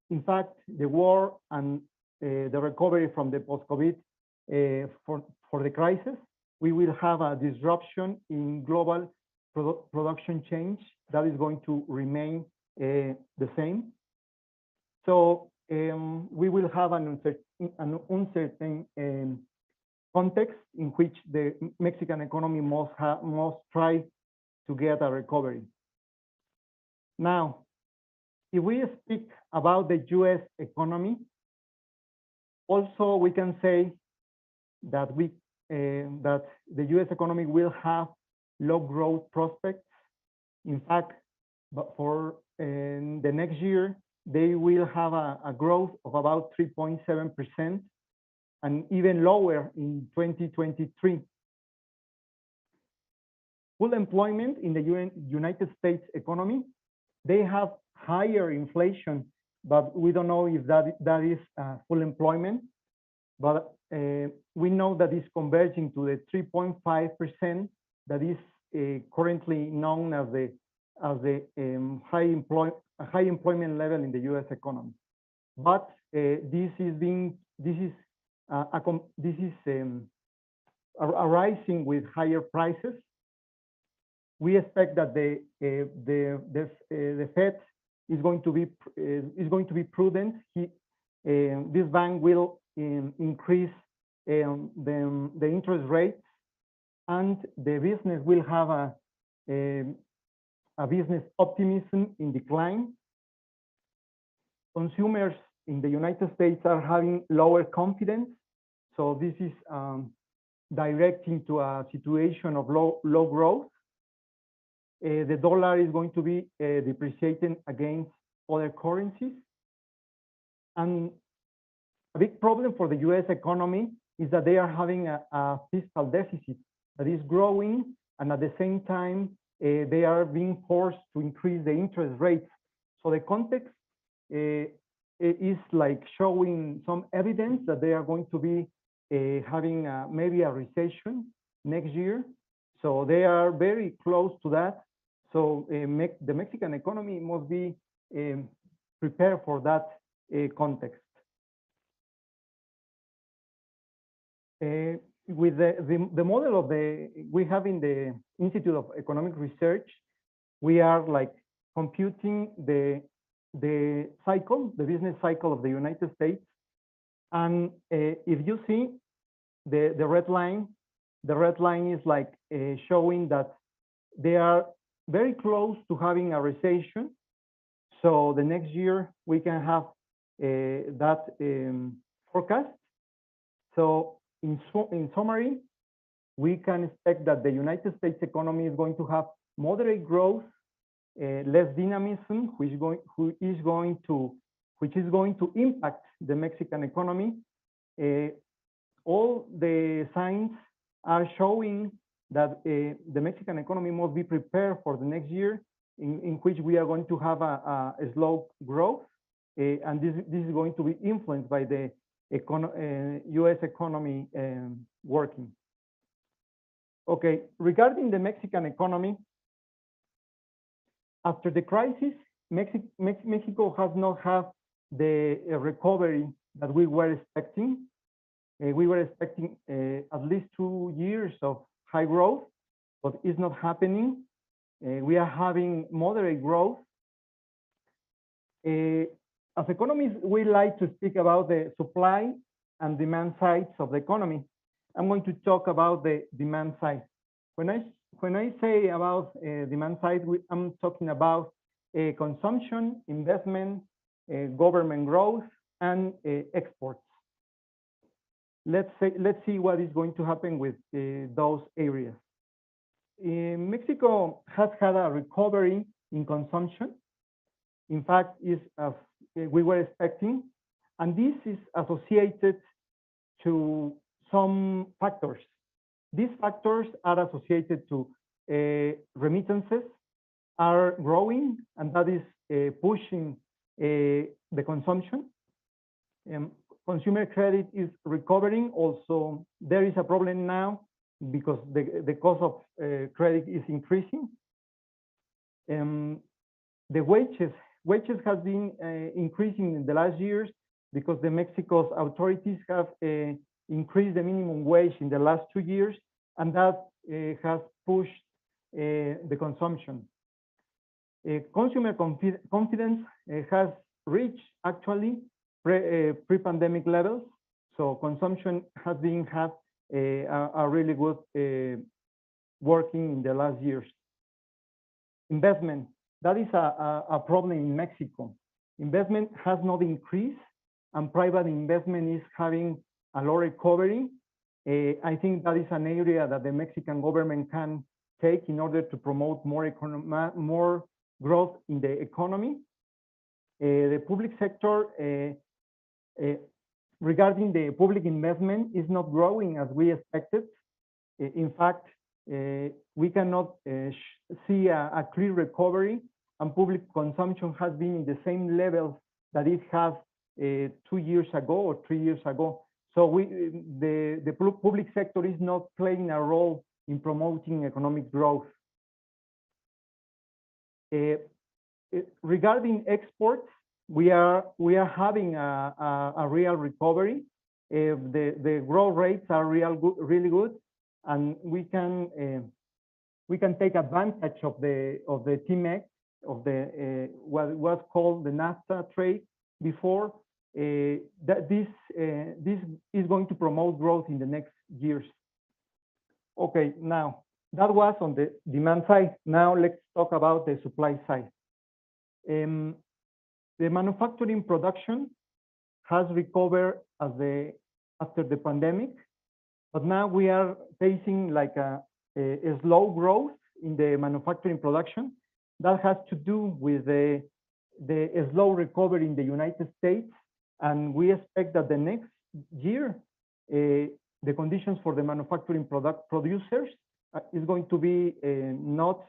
in fact, the war and the recovery from the post-COVID for the crisis, we will have a disruption in global production change that is going to remain the same. So we will have an uncertain context in which the Mexican economy must try to get a recovery. Now, if we speak about the U.S. economy, also we can say that that the U.S. economy will have low growth prospects. In fact, but for the next year, they will have a growth of about 3.7% and even lower in 2023. Full employment in the United States economy, they have higher inflation, but we don't know if that is full employment. But we know that it's converging to the 3.5% that is currently known as the high employment level in the U.S. economy. But this is arising with higher prices. We expect that the Fed is going to be prudent. This bank will increase the interest rates, and the business will have a business optimism in decline. Consumers in the United States are having lower confidence, so this is directing to a situation of low growth. The dollar is going to be depreciating against other currencies. And a big problem for the U.S. economy is that they are having a fiscal deficit that is growing, and at the same time, they are being forced to increase the interest rates. So the context is like showing some evidence that they are going to be having maybe a recession next year. So they are very close to that. So the Mexican economy must be prepared for that context. With the model of we have in the Institute of Economic Research, we are like computing the cycle, the business cycle of the United States. And if you see the red line is like showing that they are very close to having a recession. So the next year we can have that forecast. So in summary, we can expect that the United States economy is going to have moderate growth, less dynamism, which is going to impact the Mexican economy. All the signs are showing that the Mexican economy must be prepared for the next year, in which we are going to have a slow growth, and this is going to be influenced by the U.S. economy working. Okay, regarding the Mexican economy, after the crisis, Mexico has not had the recovery that we were expecting. We were expecting at least 2 years of high growth, but it's not happening. We are having moderate growth. As economists, we like to speak about the supply and demand sides of the economy. I'm going to talk about the demand side. When I say about demand side, I'm talking about consumption, investment, government growth, and exports. Let's see what is going to happen with those areas. Mexico has had a recovery in consumption. In fact, is as we were expecting, and this is associated to some factors. These factors are associated to remittances are growing, and that is pushing the consumption. Consumer credit is recovering. Also, there is a problem now because the cost of credit is increasing. The wages have been increasing in the last years because the Mexico's authorities have increased the minimum wage in the last 2 years, and that has pushed the consumption. Consumer confidence has reached actually pre-pandemic levels, so consumption has been a really good working in the last years. Investment, that is a problem in Mexico. Investment has not increased, and private investment is having a low recovery. I think that is an area that the Mexican government can take in order to promote more growth in the economy. The public sector, regarding the public investment, is not growing as we expected. In fact, we cannot see a clear recovery, and public consumption has been in the same levels that it has 2 years ago or 3 years ago. So the public sector is not playing a role in promoting economic growth. Regarding exports, we are having a real recovery. The growth rates are really good, and we can take advantage of the TMEC, of the what was called the NAFTA trade before. That this is going to promote growth in the next years. Okay, now that was on the demand side. Now let's talk about the supply side. The manufacturing production has recovered after the pandemic, but now we are facing like a slow growth in the manufacturing production. That has to do with the slow recovery in the United States, and we expect that the next year the conditions for the manufacturing producers is going to be not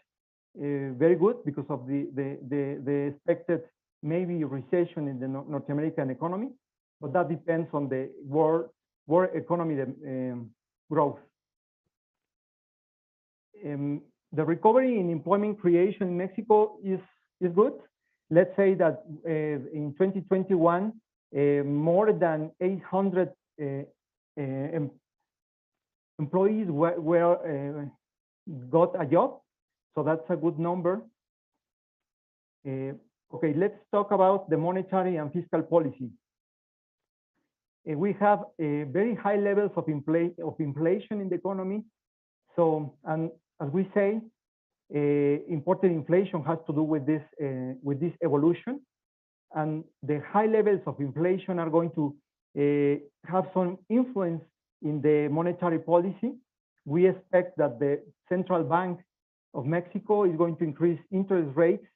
very good because of the expected maybe recession in the North American economy, but that depends on the world economy growth. The recovery in employment creation in Mexico is good. Let's say that in 2021, more than 800 employees got a job, so that's a good number. Okay, let's talk about the monetary and fiscal policy. We have very high levels of inflation in the economy. So, and as we say, imported inflation has to do with this evolution, and the high levels of inflation are going to have some influence in the monetary policy. We expect that the Central Bank of Mexico is going to increase interest rates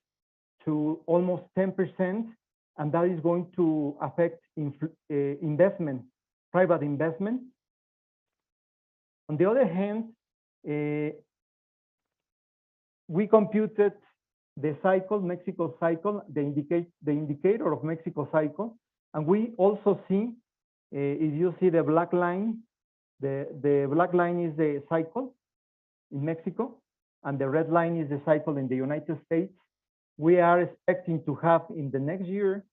to almost 10%, and that is going to affect investment, private investment. On the other hand, we computed the cycle, Mexico cycle, the indicator of Mexico cycle, and we also see, if you see the black line, the black line is the cycle in Mexico, and the red line is the cycle in the United States. We are expecting to have in the next year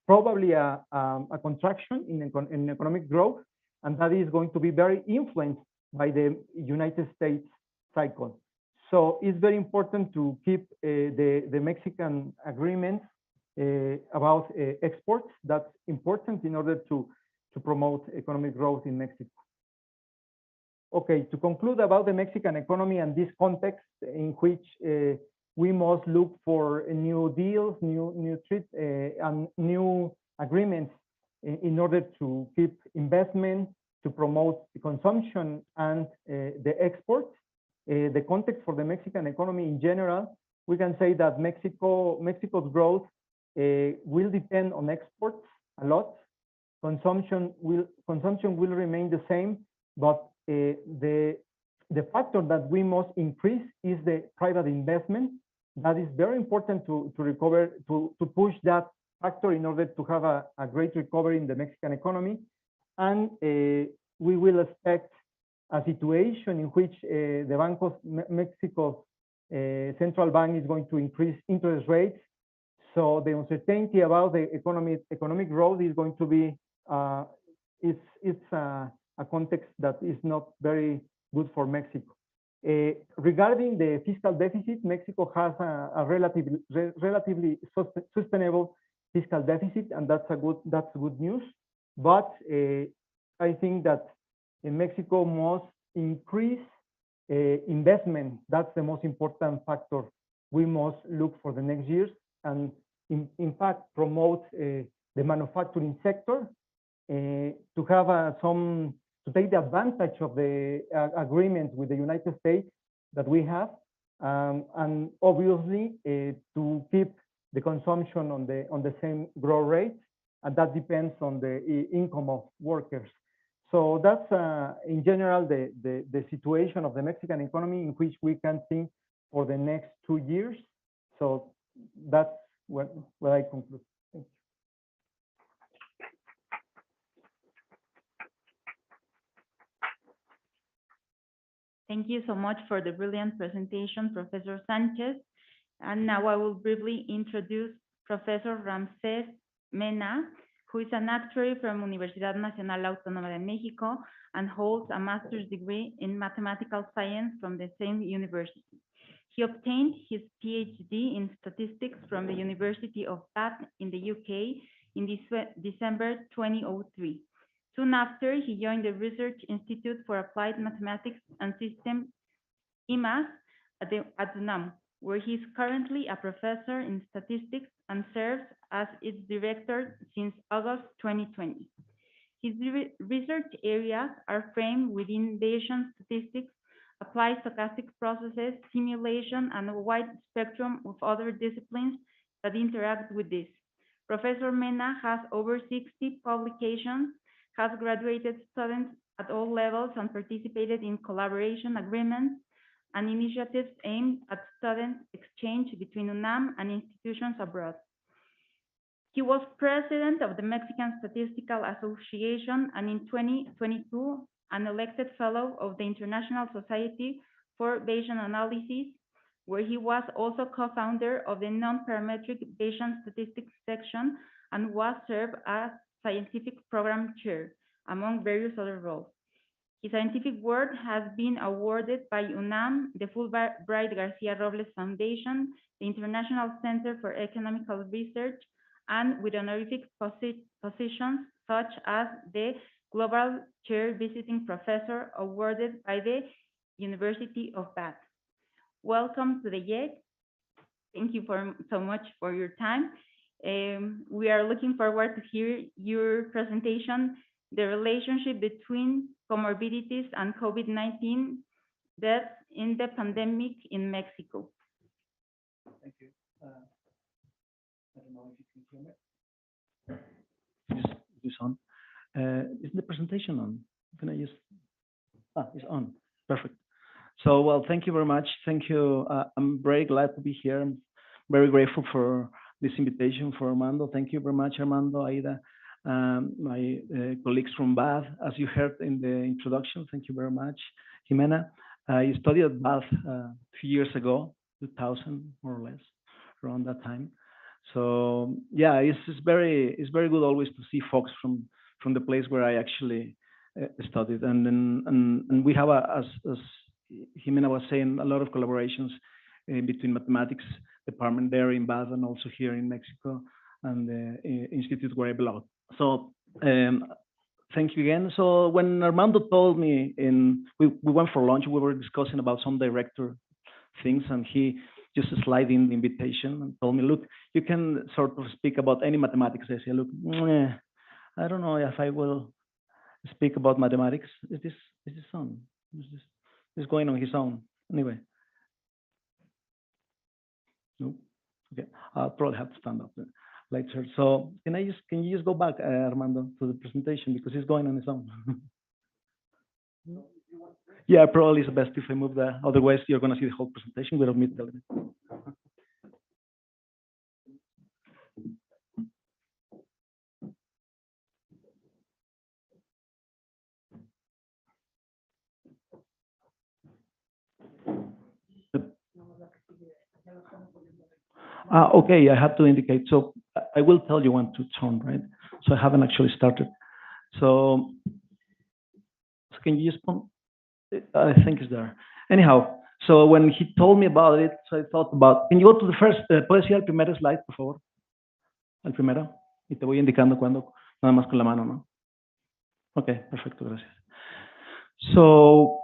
probably a contraction in economic growth, and that is going to be very influenced by the United States cycle. So it's very important to keep the Mexican agreement about exports. That's important in order to promote economic growth in Mexico. Okay, to conclude about the Mexican economy and this context in which we must look for new deals, and new agreements in order to keep investment, to promote the consumption and the exports. The context for the Mexican economy in general, we can say that Mexico's growth will depend on exports a lot. Consumption will remain the same, but the factor that we must increase is the private investment. That is very important to recover, to push that factor in order to have a great recovery in the Mexican economy. And we will expect a situation in which the Bank of Mexico's central bank is going to increase interest rates. So the uncertainty about the economic growth is going to be, it's a context that is not very good for Mexico. Regarding the fiscal deficit, Mexico has a relatively sustainable fiscal deficit, and that's good news. But I think that Mexico must increase investment. That's the most important factor we must look for the next years, and in fact promote the manufacturing sector to have to take the advantage of the agreement with the United States that we have, and obviously to keep the consumption on the same growth rate, and that depends on the income of workers. So that's in general the situation of the Mexican economy in which we can think for the next 2 years. So that's what I conclude. Thank you. Thank you so much for the brilliant presentation, Professor Sánchez. And now I will briefly introduce Professor Ramsés Mena, who is an actuary from Universidad Nacional Autónoma de México and holds a master's degree in mathematical science from the same university. He obtained his PhD in statistics from the University of Bath in the UK in December 2003. Soon after, he joined the Research Institute for Applied Mathematics and Systems, IMAS, at UNAM, where he is currently a professor in statistics and serves as its director since August 2020. His research areas are framed within Bayesian statistics, applied stochastic processes, simulation, and a wide spectrum of other disciplines that interact with this. Professor Mena has over 60 publications has graduated students at all levels and participated in collaboration agreements and initiatives aimed at student exchange between UNAM and institutions abroad. He was president of the Mexican Statistical Association and in 2022, an elected fellow of the International Society for Bayesian Analysis, where he was also co-founder of the non-parametric Bayesian statistics section and was served as scientific program chair, among various other roles. His scientific work has been awarded by UNAM, the Fulbright García Robles Foundation, the International Center for Economical Research, and with honorific positions such as the Global Chair Visiting Professor awarded by the University of Bath. Welcome to the IIEc. Thank you so much for your time. We are looking forward to hear your presentation, the relationship between comorbidities and COVID-19 deaths in the pandemic in Mexico. Thank you. I don't know if you can hear me. Is this on? Is the presentation on? Can I just? It's on. Perfect. So, well, thank you very much. Thank you. I'm very glad to be here. I'm very grateful for this invitation for Armando. Thank you very much, Armando, Aida, my colleagues from Bath. As you heard in the introduction, thank you very much, Jimena. I studied at Bath a few years ago, 2000 more or less, around that time. So yeah, it's very good always to see folks from the place where I actually studied, and we have as Jimena was saying, a lot of collaborations between mathematics department there in Bath and also here in Mexico and the institute where I belong. So thank you again. So when Armando told me, we went for lunch, we were discussing about some director things, and he just slid in the invitation and told me, look, you can sort of speak about any mathematics. I said, look, I don't know if I will speak about mathematics. Is this on? Is going on his own? Anyway. No? Okay. I'll probably have to stand up later. So can you just go back, Armando, to the presentation because he's going on his own. Yeah, probably it's best if I move there. Otherwise, you're going to see the whole presentation without me telling you. Okay, I have to indicate. So I will tell you when to turn, right? So I haven't actually started. So can you just, I think it's there. Anyhow, so when he told me about it, so I thought about, can you go to the first, ¿puedes ir al primer slide, por favor? Al primero. Y te voy indicando cuando, nada más con la mano, ¿no? Okay, perfecto, gracias. So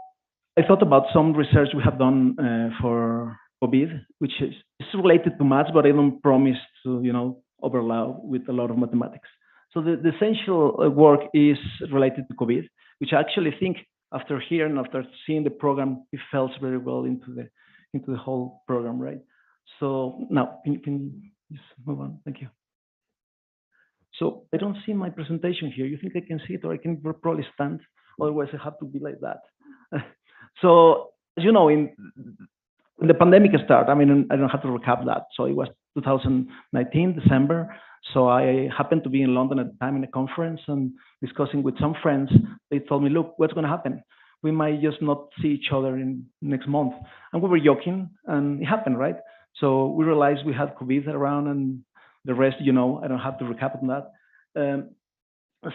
I thought about some research we have done for COVID, which is related to maths, but I don't promise to, overlap with a lot of mathematics. So the essential work is related to COVID, which I actually think after hearing, after seeing the program, it felt very well into the whole program, right? So now, can you just move on? Thank you. So I don't see my presentation here. You think I can see it, or I can probably stand? Otherwise, I have to be like that. So, as you know, when the pandemic started, I mean, I don't have to recap that. So it was 2019, December. So I happened to be in London at the time in a conference and discussing with some friends. They told me, look, what's going to happen? We might just not see each other in next month. And we were joking, and it happened, right? So we realized we had COVID around, and the rest, I don't have to recap on that.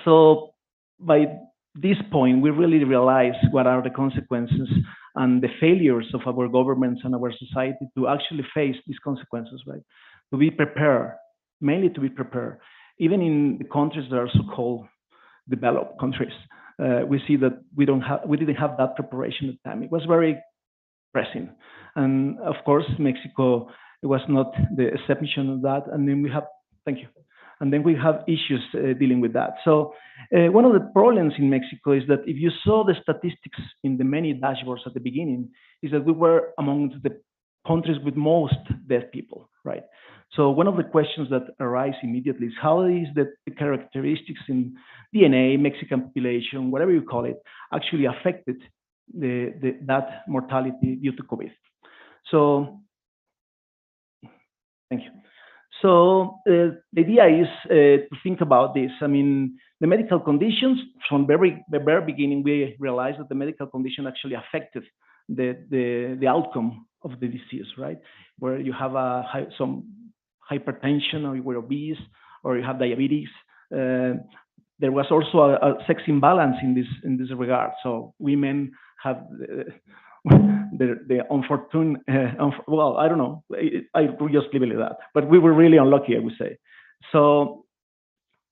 So by this point, we really realize what are the consequences and the failures of our governments and our society to actually face these consequences, right? To be prepared, mainly to be prepared. Even in the countries that are so-called developed countries, we see that we didn't have that preparation at the time. It was very pressing. And of course, Mexico, it was not the exception of that. And then we have, thank you. And then we have issues dealing with that. So one of the problems in Mexico is that if you saw the statistics in the many dashboards at the beginning, is that we were among the countries with most dead people, right? So one of the questions that arise immediately is how is the characteristics in DNA, Mexican population, whatever you call it, actually affected that mortality due to COVID? So, thank you. So the idea is to think about this. I mean, the medical conditions, from the very beginning, we realized that the medical condition actually affected the outcome of the disease, right? Where you have some hypertension, or you were obese, or you have diabetes. There was also a sex imbalance in this regard. So women have the unfortunate, well, I don't know, I will just leave it at that. But we were really unlucky, I would say. So,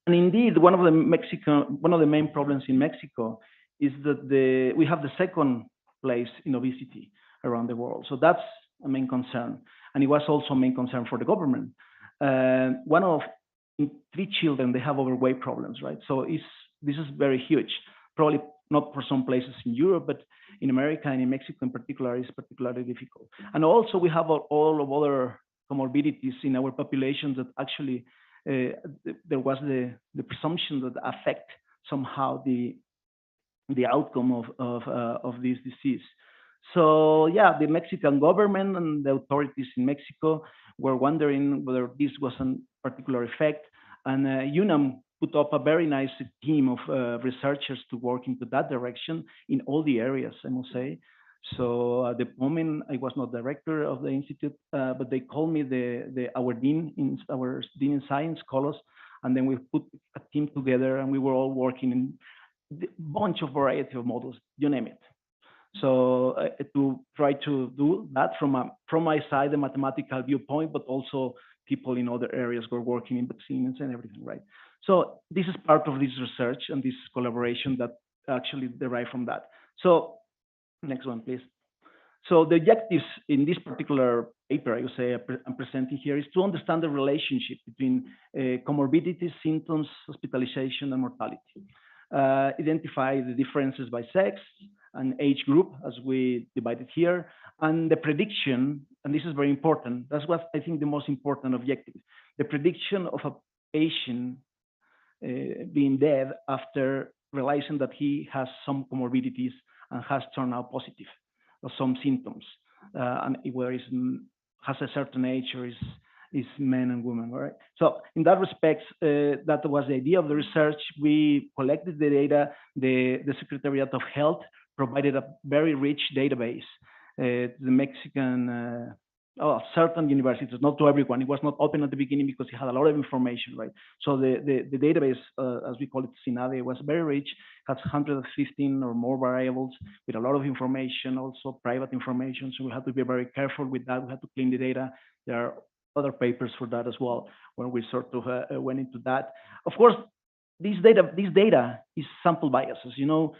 and indeed, one of the main problems in Mexico is that we have the second place in obesity around the world. So that's a main concern, and it was also a main concern for the government. In 3 children, they have overweight problems, right? So this is very huge. Probably not for some places in Europe, but in America and in Mexico in particular, is particularly difficult. And also we have all of other comorbidities in our populations that actually there was the presumption that affect somehow the outcome of this disease. So yeah, the Mexican government and the authorities in Mexico were wondering whether this was a particular effect, and UNAM put up a very nice team of researchers to work into that direction in all the areas, I must say. So at the moment, I was not director of the institute, but they called me our dean in science, called us, and then we put a team together, and we were all working in a bunch of variety of models, you name it. So to try to do that from my side, the mathematical viewpoint, but also people in other areas were working in vaccines and everything, right? So this is part of this research and this collaboration that actually derived from that. So next one, please. So the objectives in this particular paper, I would say I'm presenting here, is to understand the relationship between comorbidities, symptoms, hospitalization, and mortality. Identify the differences by sex and age group, as we divided here, and the prediction, and this is very important, that's what I think the most important objective, the prediction of a patient being dead after realizing that he has some comorbidities and has turned out positive, or some symptoms, and whether he has a certain age or is men and women, right? So in that respect, that was the idea of the research. We collected the data. The Secretariat of Health provided a very rich database. The Mexican, certain universities, not to everyone. It was not open at the beginning because it had a lot of information, right? So the database, as we call it, SINADE, was very rich, has 115 or more variables with a lot of information, also private information. So we had to be very careful with that. We had to clean the data. There are other papers for that as well, where we sort of went into that. Of course, this data is sample biases. You know,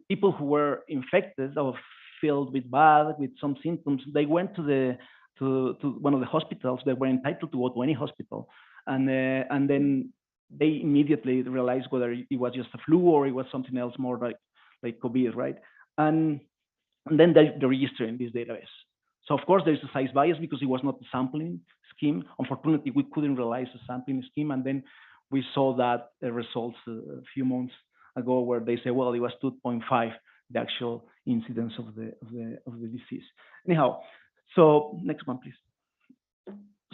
people who were infected or filled with bad, with some symptoms, they went to one of the hospitals. They were entitled to go to any hospital, and then they immediately realized whether it was just a flu or it was something else more like COVID, right? And then they register in this database. So of course there's a size bias because it was not a sampling scheme. Unfortunately, we couldn't realize a sampling scheme, and then we saw that results a few months ago where they say, well, it was 2.5, the actual incidence of the disease. Anyhow, so next one, please.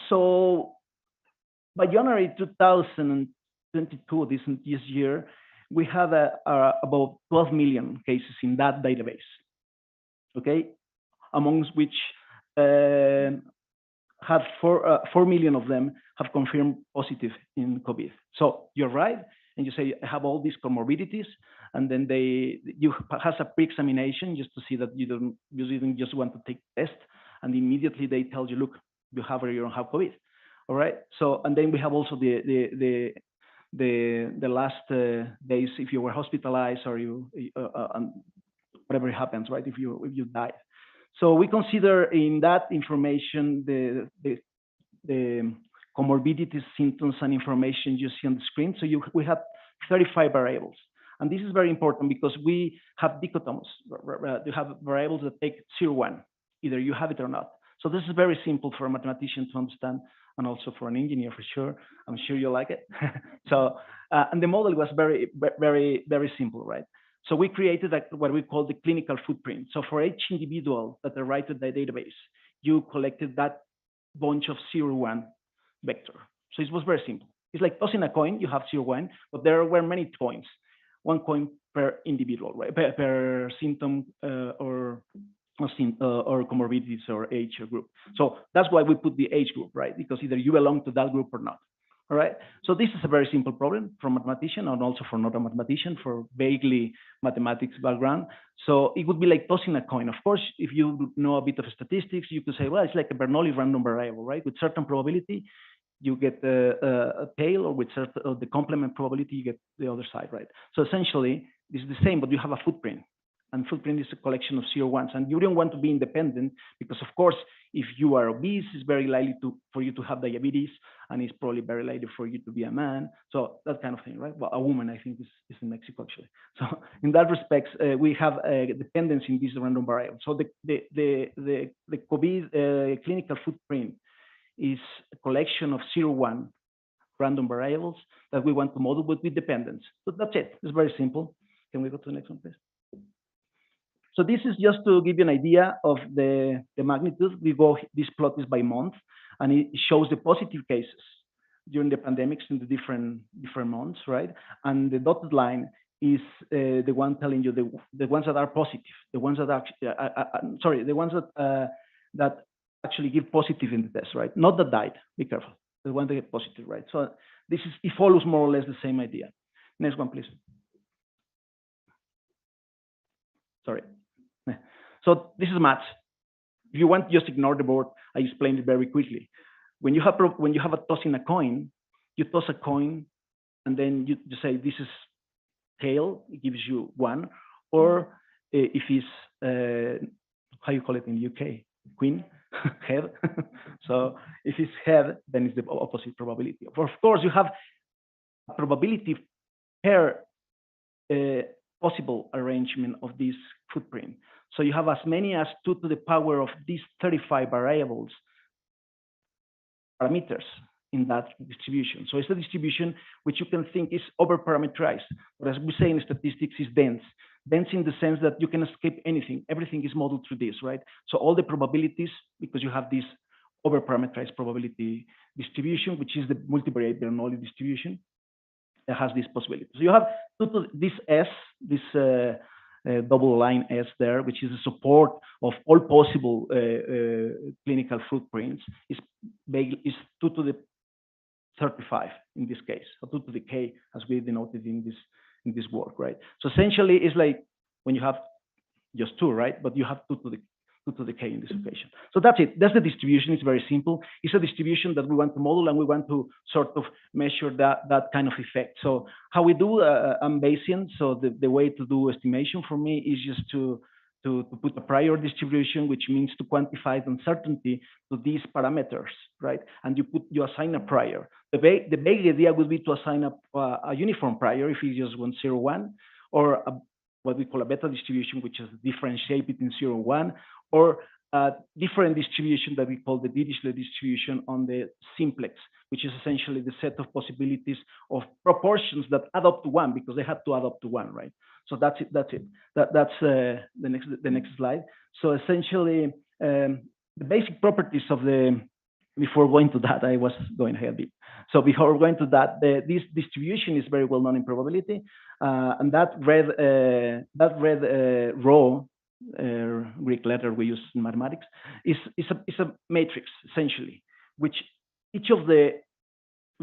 So by January 2022, this year, we have about 12 million cases in that database. Okay, amongst which have 4 million of them have confirmed positive in COVID. So you're right, and you say I have all these comorbidities, and then you has a pre-examination just to see that you didn't just want to take a test, and immediately they tell you, look, you have or you don't have COVID. All right. So and then we have also the last days if you were hospitalized or whatever happens, right? If you died. So we consider in that information the comorbidities, symptoms, and information you see on the screen. So we have 35 variables. And this is very important because we have dichotomies. You have variables that take 0, 1. Either you have it or not. So this is very simple for a mathematician to understand, and also for an engineer for sure. I'm sure you like it. So, and the model was very simple, right? So we created what we call the clinical footprint. So for each individual that arrived at the database, you collected that bunch of 0, 1 vector. So it was very simple. It's like tossing a coin. You have 0, 1, but there were many coins. 1 coin per individual, right? Per symptom or comorbidities or age or group. So that's why we put the age group, right? Because either you belong to that group or not. All right. So this is a very simple problem for a mathematician and also for not a mathematician, for vaguely mathematics background. So it would be like tossing a coin. Of course, if you know a bit of statistics, you could say, well, it's like a Bernoulli random variable, right? With certain probability, you get a tail, or with certain the complement probability, you get the other side, right? So essentially, this is the same, but you have a footprint. And footprint is a collection of 0, 1s. And you don't want to be independent because, of course, if you are obese, it's very likely for you to have diabetes, and it's probably very likely for you to be a man. So that kind of thing, right? Well, a woman, I think, is in Mexico, actually. So in that respect, we have a dependence in this random variable. So the COVID clinical footprint is a collection of 0, 1 random variables that we want to model with dependence. So that's it. It's very simple. Can we go to the next one, please? So this is just to give you an idea of the magnitude. This plot is by month, and it shows the positive cases during the pandemics in the different months, right? And the dotted line is the one telling you the ones that are positive, the ones that actually, the ones that actually give positive in the test, right? Not that died. Be careful. The one that get positive, right? So it follows more or less the same idea. Next one, please. Sorry. So this is maths. If you want, just ignore the board. I explained it very quickly. When you have a toss in a coin, you toss a coin, and then you say this is tail. It gives you 1. Or if it's how you call it in the UK, queen, head. So if it's head, then it's the opposite probability. Of course, you have a probability per possible arrangement of this footprint. So you have as many as 2 to the power of these 35 variables, parameters in that distribution. So it's a distribution which you can think is over-parameterized. But as we say in statistics, is dense. Dense in the sense that you can escape anything. Everything is modeled through this, right? So all the probabilities, because you have this over-parameterized probability distribution, which is the multivariate Bernoulli distribution, that has this possibility. So you have this S, this double line S there, which is the support of all possible clinical footprints, is 2 to the 35 in this case, or 2 to the K, as we denoted in this work, right? So essentially, it's like when you have just 2, right? But you have 2 to the K in this occasion. So that's it. That's the distribution. It's very simple. It's a distribution that we want to model, and we want to sort of measure that kind of effect. So how we do, I'm Bayesian. So the way to do estimation for me is just to put a prior distribution, which means to quantify the uncertainty to these parameters, right? And you assign a prior. The big idea would be to assign a uniform prior if it's just 1, 0, 1, or what we call a beta distribution, which is differentiate between 0 and 1, or a different distribution that we call the Dirichlet distribution on the simplex, which is essentially the set of possibilities of proportions that add up to 1, because they have to add up to 1, right? So that's it. That's the next slide. So essentially, the basic properties of before going to that, I was going ahead a bit. So before going to that, this distribution is very well known in probability, and that red row, Greek letter we use in mathematics, is a matrix essentially, which each of the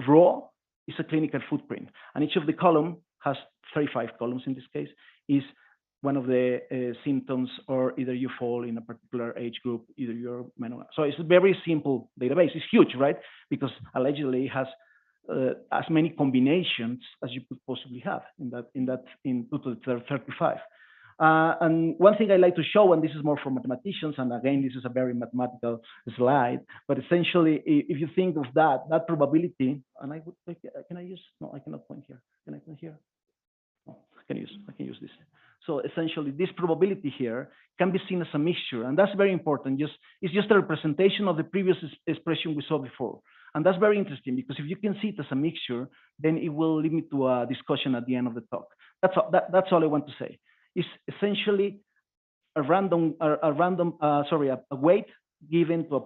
row is a clinical footprint, and each of the column has 35 columns in this case, is one of the symptoms, or either you fall in a particular age group, either you're menopause. So it's a very simple database. It's huge, right? Because allegedly it has as many combinations as you could possibly have in 2 to the 35. And one thing I like to show, and this is more for mathematicians, and again, this is a very mathematical slide, but essentially, if you think of that probability, and I would, can I use, no, I cannot point here. Can I point here? No. I can use this. So essentially, this probability here can be seen as a mixture, and that's very important. It's just a representation of the previous expression we saw before. And that's very interesting, because if you can see it as a mixture, then it will lead me to a discussion at the end of the talk. That's all I want to say. It's essentially a weight given to a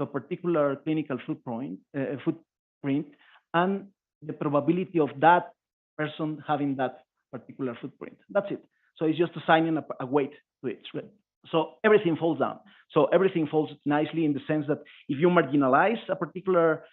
particular clinical footprint, and the probability of that person having that particular footprint. That's it. So it's just assigning a weight to it. Right? So everything falls down. So everything falls nicely in the sense that if you marginalize a particular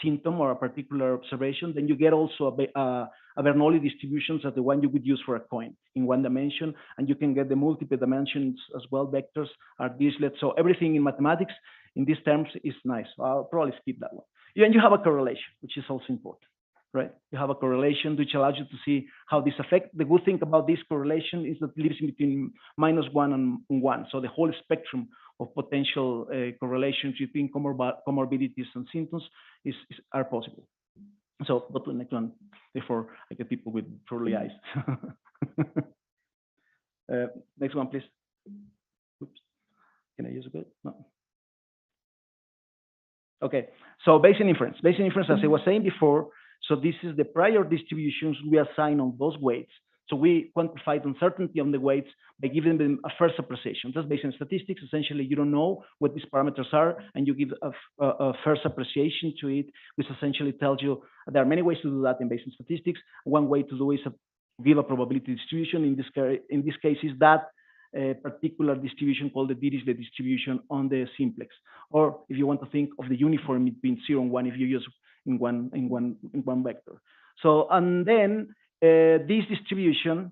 symptom or a particular observation, then you get also a Bernoulli distributions as the one you would use for a coin in one dimension, and you can get the multiple dimensions as well. Vectors are Dirichlet. So everything in mathematics in these terms is nice. I'll probably skip that one. And you have a correlation, which is also important. Right? You have a correlation which allows you to see how this affects. The good thing about this correlation is that it lives in between -1 and 1. So the whole spectrum of potential correlations between comorbidities and symptoms are possible. So go to the next one before I get people with pearly eyes. Next one, please. Oops. Can I use a bit? No. Okay. So Bayesian inference. Bayesian inference, as I was saying before, so this is the prior distributions we assign on those weights. So we quantified uncertainty on the weights by giving them a first appreciation. That's based on statistics. Essentially, you don't know what these parameters are, and you give a first appreciation to it, which essentially tells you there are many ways to do that in Bayesian statistics. One way to do is give a probability distribution. In this case, is that particular distribution called the Dirichlet distribution on the simplex. Or if you want to think of the uniform between 0 and 1, if you use in one vector. So, and then this distribution,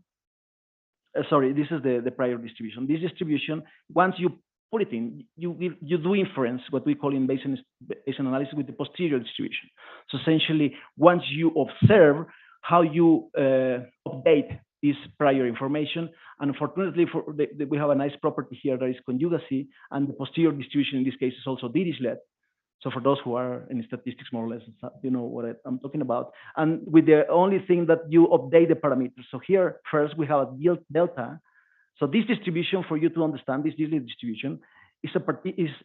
sorry, this is the prior distribution. This distribution, once you put it in, you do inference, what we call in Bayesian analysis, with the posterior distribution. So essentially, once you observe how you update this prior information, and unfortunately, we have a nice property here that is conjugacy, and the posterior distribution in this case is also Dirichlet. So for those who are in statistics, more or less, you know what I'm talking about. And with the only thing that you update the parameters. So here, first, we have a delta. So this distribution, for you to understand, this distribution, is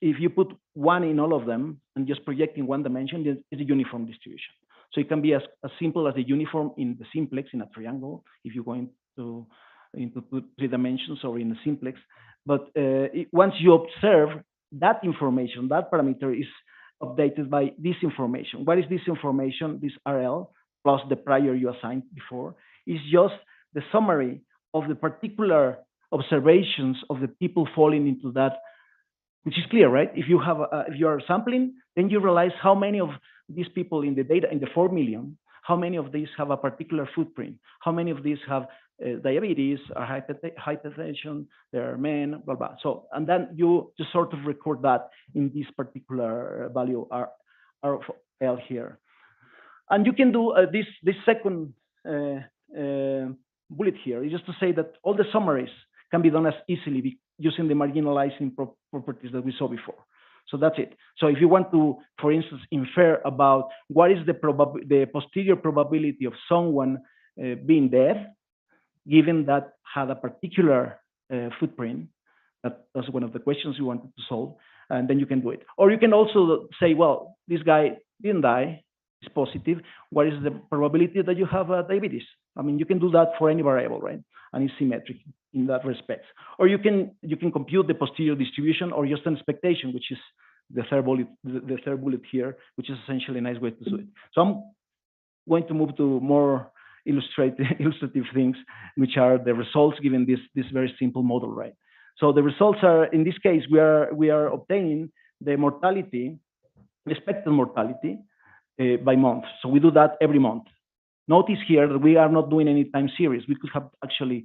if you put 1 in all of them and just project in one dimension, it's a uniform distribution. So it can be as simple as the uniform in the simplex, in a triangle, if you go into 3 dimensions, or in a simplex. But once you observe that information, that parameter is updated by this information. What is this information? This RL plus the prior you assigned before is just the summary of the particular observations of the people falling into that, which is clear, right? If you have if you are sampling, then you realize how many of these people in the data, in the 4 million, how many of these have a particular footprint, how many of these have diabetes or hypertension, there are men, blah, blah. So, and then you just sort of record that in this particular value RL here. And you can do this second bullet here is just to say that all the summaries can be done as easily using the marginalizing properties that we saw before. So that's it. So if you want to, for instance, infer about what is the posterior probability of someone being dead, given that had a particular footprint, that was one of the questions you wanted to solve, and then you can do it. Or you can also say, well, this guy didn't die, it's positive. What is the probability that you have diabetes? I mean, you can do that for any variable, right? And it's symmetric in that respect. Or you can compute the posterior distribution, or just an expectation, which is the third bullet here, which is essentially a nice way to do it. So I'm going to move to more illustrative things, which are the results given this very simple model, right? So the results are, in this case, we are obtaining the mortality, the expected mortality by month. So we do that every month. Notice here that we are not doing any time series. We could have actually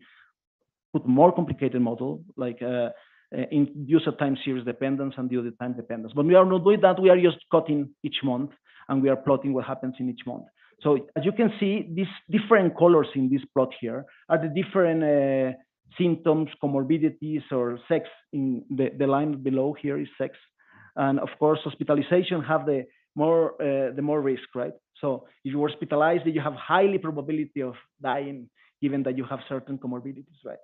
put more complicated model, like use a time series dependence and do the time dependence. But we are not doing that. We are just cutting each month, and we are plotting what happens in each month. So as you can see, these different colors in this plot here are the different symptoms, comorbidities, or sex. In the line below here is sex. And of course, hospitalization have the the more risk, right? So if you were hospitalized, you have highly probability of dying, given that you have certain comorbidities, right?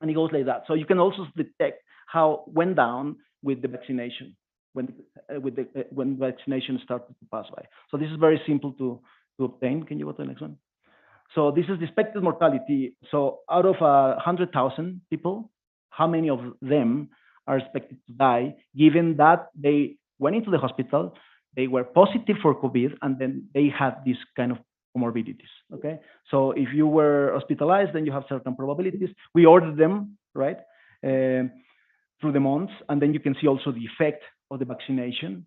And it goes like that. So you can also detect how went down with the vaccination when vaccination started to pass by. So this is very simple to obtain. Can you go to the next one? So this is the expected mortality. So out of 100,000 people, how many of them are expected to die, given that they went into the hospital, they were positive for COVID, and then they had this kind of comorbidities, okay? So if you were hospitalized, then you have certain probabilities. We ordered them, right, through the months, and then you can see also the effect of the vaccination.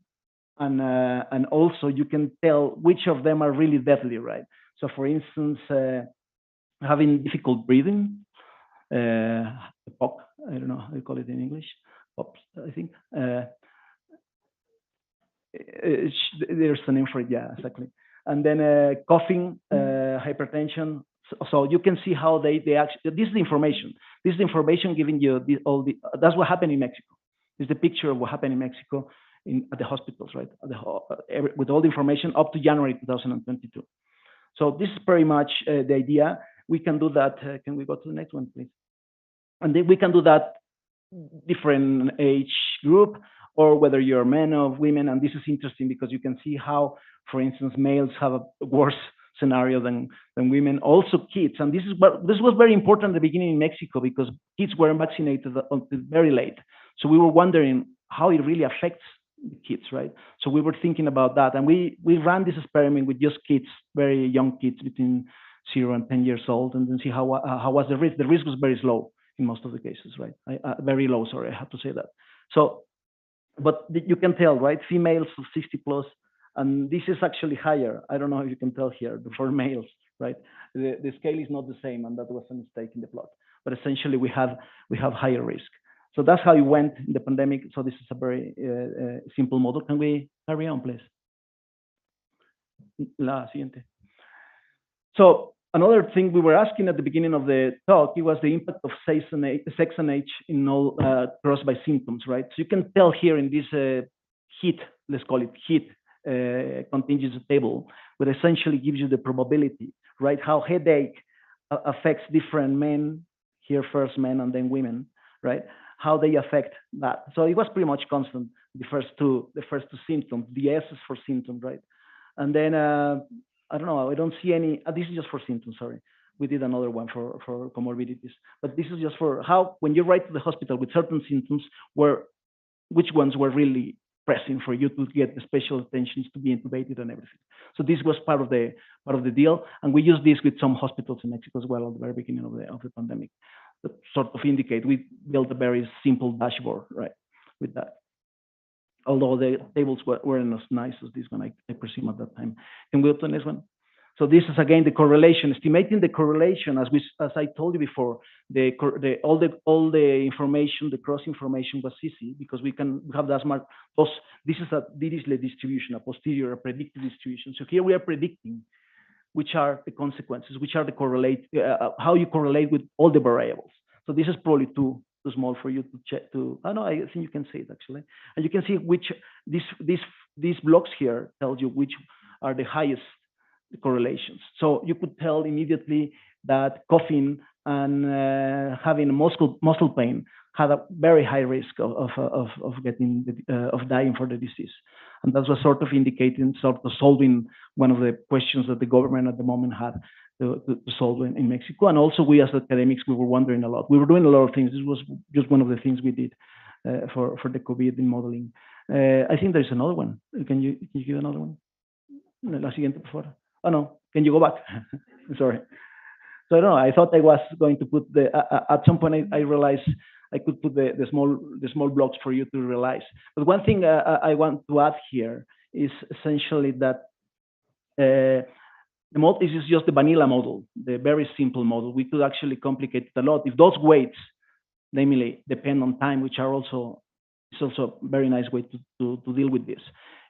And also you can tell which of them are really deadly, right? So for instance, having difficult breathing, POC, I don't know how you call it in English, POPs, I think. There's a name for it, yeah, exactly. And then coughing, hypertension. So you can see how they actually, this is the information. This is the information giving you that's what happened in Mexico. This is the picture of what happened in Mexico at the hospitals, right? With all the information up to January 2022. So this is pretty much the idea. We can do that. Can we go to the next one, please? And then we can do that different age group, or whether you're men or women. And this is interesting because you can see how, for instance, males have a worse scenario than women. Also kids. And this was very important at the beginning in Mexico because kids weren't vaccinated until very late. So we were wondering how it really affects the kids, right? So we were thinking about that. And we ran this experiment with just kids, very young kids between 0 and 10 years old, and then see how was the risk. The risk was very low in most of the cases, right? Very low, sorry, I have to say that. So, but you can tell, right? Females of 60 plus, and this is actually higher. I don't know if you can tell here for males, right? The scale is not the same, and that was a mistake in the plot. But essentially, we have higher risk. So that's how it went in the pandemic. So this is a very simple model. Can we carry on, please? La siguiente. So another thing we were asking at the beginning of the talk, it was the impact of sex and age in all crossed by symptoms, right? So you can tell here in this heat, let's call it heat contingency table, which essentially gives you the probability, right? How headache affects different men, here first men and then women, right? How they affect that. So it was pretty much constant, the first two symptoms, the S's for symptoms, right? And then, I don't know, I don't see any, this is just for symptoms, sorry. We did another one for comorbidities, but this is just for how, when you write to the hospital with certain symptoms, which ones were really pressing for you to get the special attentions to be intubated and everything. So this was part of the deal. And we used this with some hospitals in Mexico as well at the very beginning of the pandemic. That sort of indicate, we built a very simple dashboard, right, with that. Although the tables weren't as nice as this one, I presume at that time. Can we go to the next one? So this is again the correlation, estimating the correlation, as I told you before, all the information, the cross information was easy because we have that smart. This is a Dirichlet distribution, a posterior, a predictive distribution. So here we are predicting which are the consequences, which are the how you correlate with all the variables. So this is probably too small for you to check. I think you can see it actually, and you can see which these blocks here tells you which are the highest correlations. So you could tell immediately that coughing and having muscle pain had a very high risk of dying for the disease. And that was sort of indicating, sort of solving one of the questions that the government at the moment had to solve in Mexico. And also we as academics, we were wondering a lot. We were doing a lot of things. This was just one of the things we did for the COVID in modeling. I think there's another one. Can you give another one? La siguiente, por favor. Oh no, can you go back? Sorry. So I don't know, I thought I was going to put at some point I realized I could put the small blocks for you to realize. But one thing I want to add here is essentially that the model is just the vanilla model, the very simple model. We could actually complicate it a lot. If those weights, namely, depend on time, which are also, it's also a very nice way to deal with this.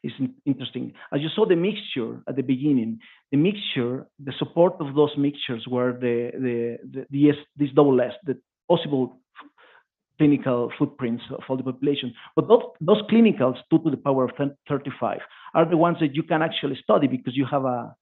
It's interesting. As you saw the mixture at the beginning, the support of those mixtures were this double S, the possible clinical footprints of all the population. But those clinicals, 2 to the power of 35, are the ones that you can actually study because you have a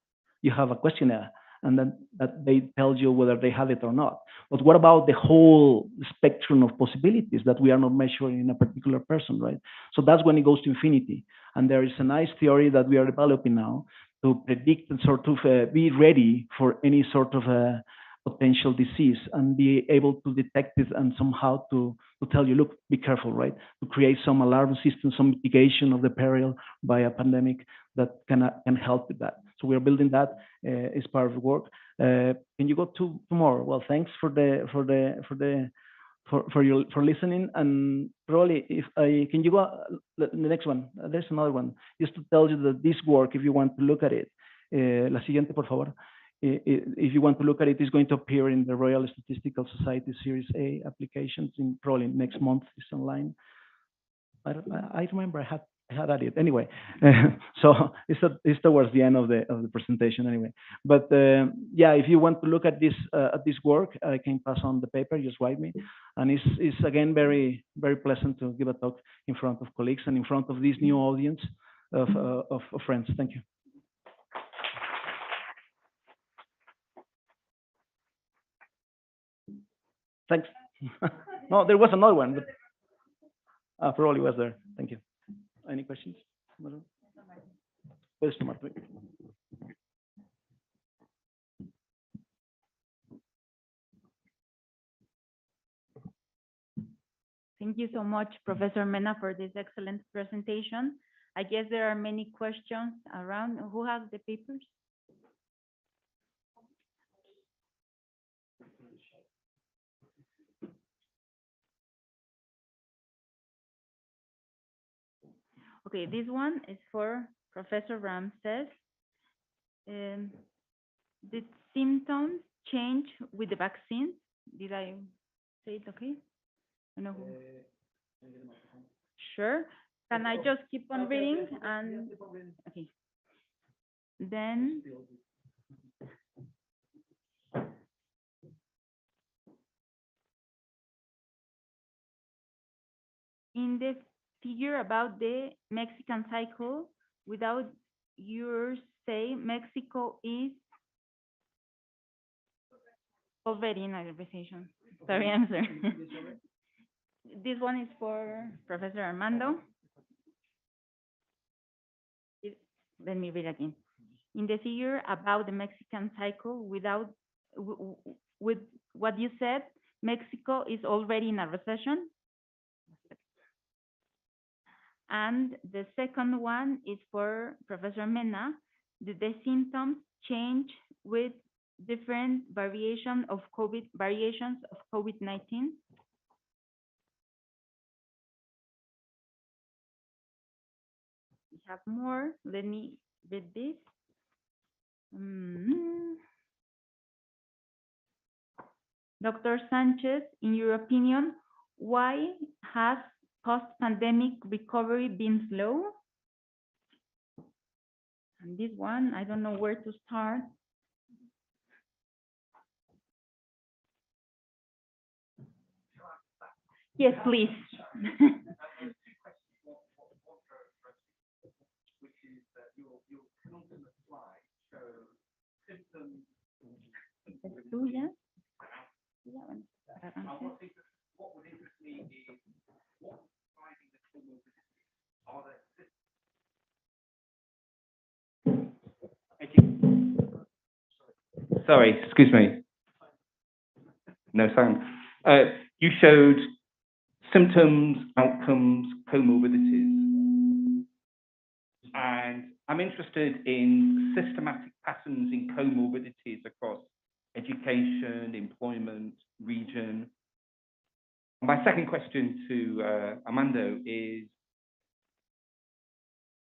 questionnaire, and then that they tell you whether they have it or not. But what about the whole spectrum of possibilities that we are not measuring in a particular person, right? So that's when it goes to infinity. And there is a nice theory that we are developing now to predict and sort of be ready for any sort of potential disease and be able to detect it and somehow to tell you, look, be careful, right? To create some alarm system, some mitigation of the peril by a pandemic that can help with that. So we are building that as part of the work. Can you go to more? Well, thanks for listening, and probably if can you go the next one? There's another one. Just to tell you that this work, if you want to look at it, la siguiente, por favor. If you want to look at it, it's going to appear in the Royal Statistical Society Series A applications in probably next month. It's online. I remember I had at it anyway. So it's towards the end of the presentation anyway. But yeah, if you want to look at this work, I can pass on the paper. Just write me. And it's again very pleasant to give a talk in front of colleagues and in front of this new audience of friends. Thank you. Thanks. No, there was another one, but probably was there. Thank you. Any questions? Thank you so much, Professor Mena, for this excellent presentation. I guess there are many questions around. Who has the papers? Okay, this one is for Professor Ramses. Did symptoms change with the vaccine? Did I say it okay? I know who. Sure. Can I just keep on reading? And okay. Then in the figure about the Mexican cycle, without yours say Mexico is already in a recession. Sorry, I'm sorry. This one is for Professor Armando. Let me read again. In the figure about the Mexican cycle, without with what you said, Mexico is already in a recession. And the second one is for Professor Mena. Did the symptoms change with different variations of COVID-19? We have more. Let me read this. Dr. Sánchez, in your opinion, why has post-pandemic recovery been slow? And this one, I don't know where to start. Yes, please. ¿Es tuya? What would interest me is what's driving the comorbidities? Are there Thank you. Sorry, excuse me. No sound. You showed symptoms, outcomes, comorbidities. And I'm interested in systematic patterns in comorbidities across education, employment, region. My second question to Armando is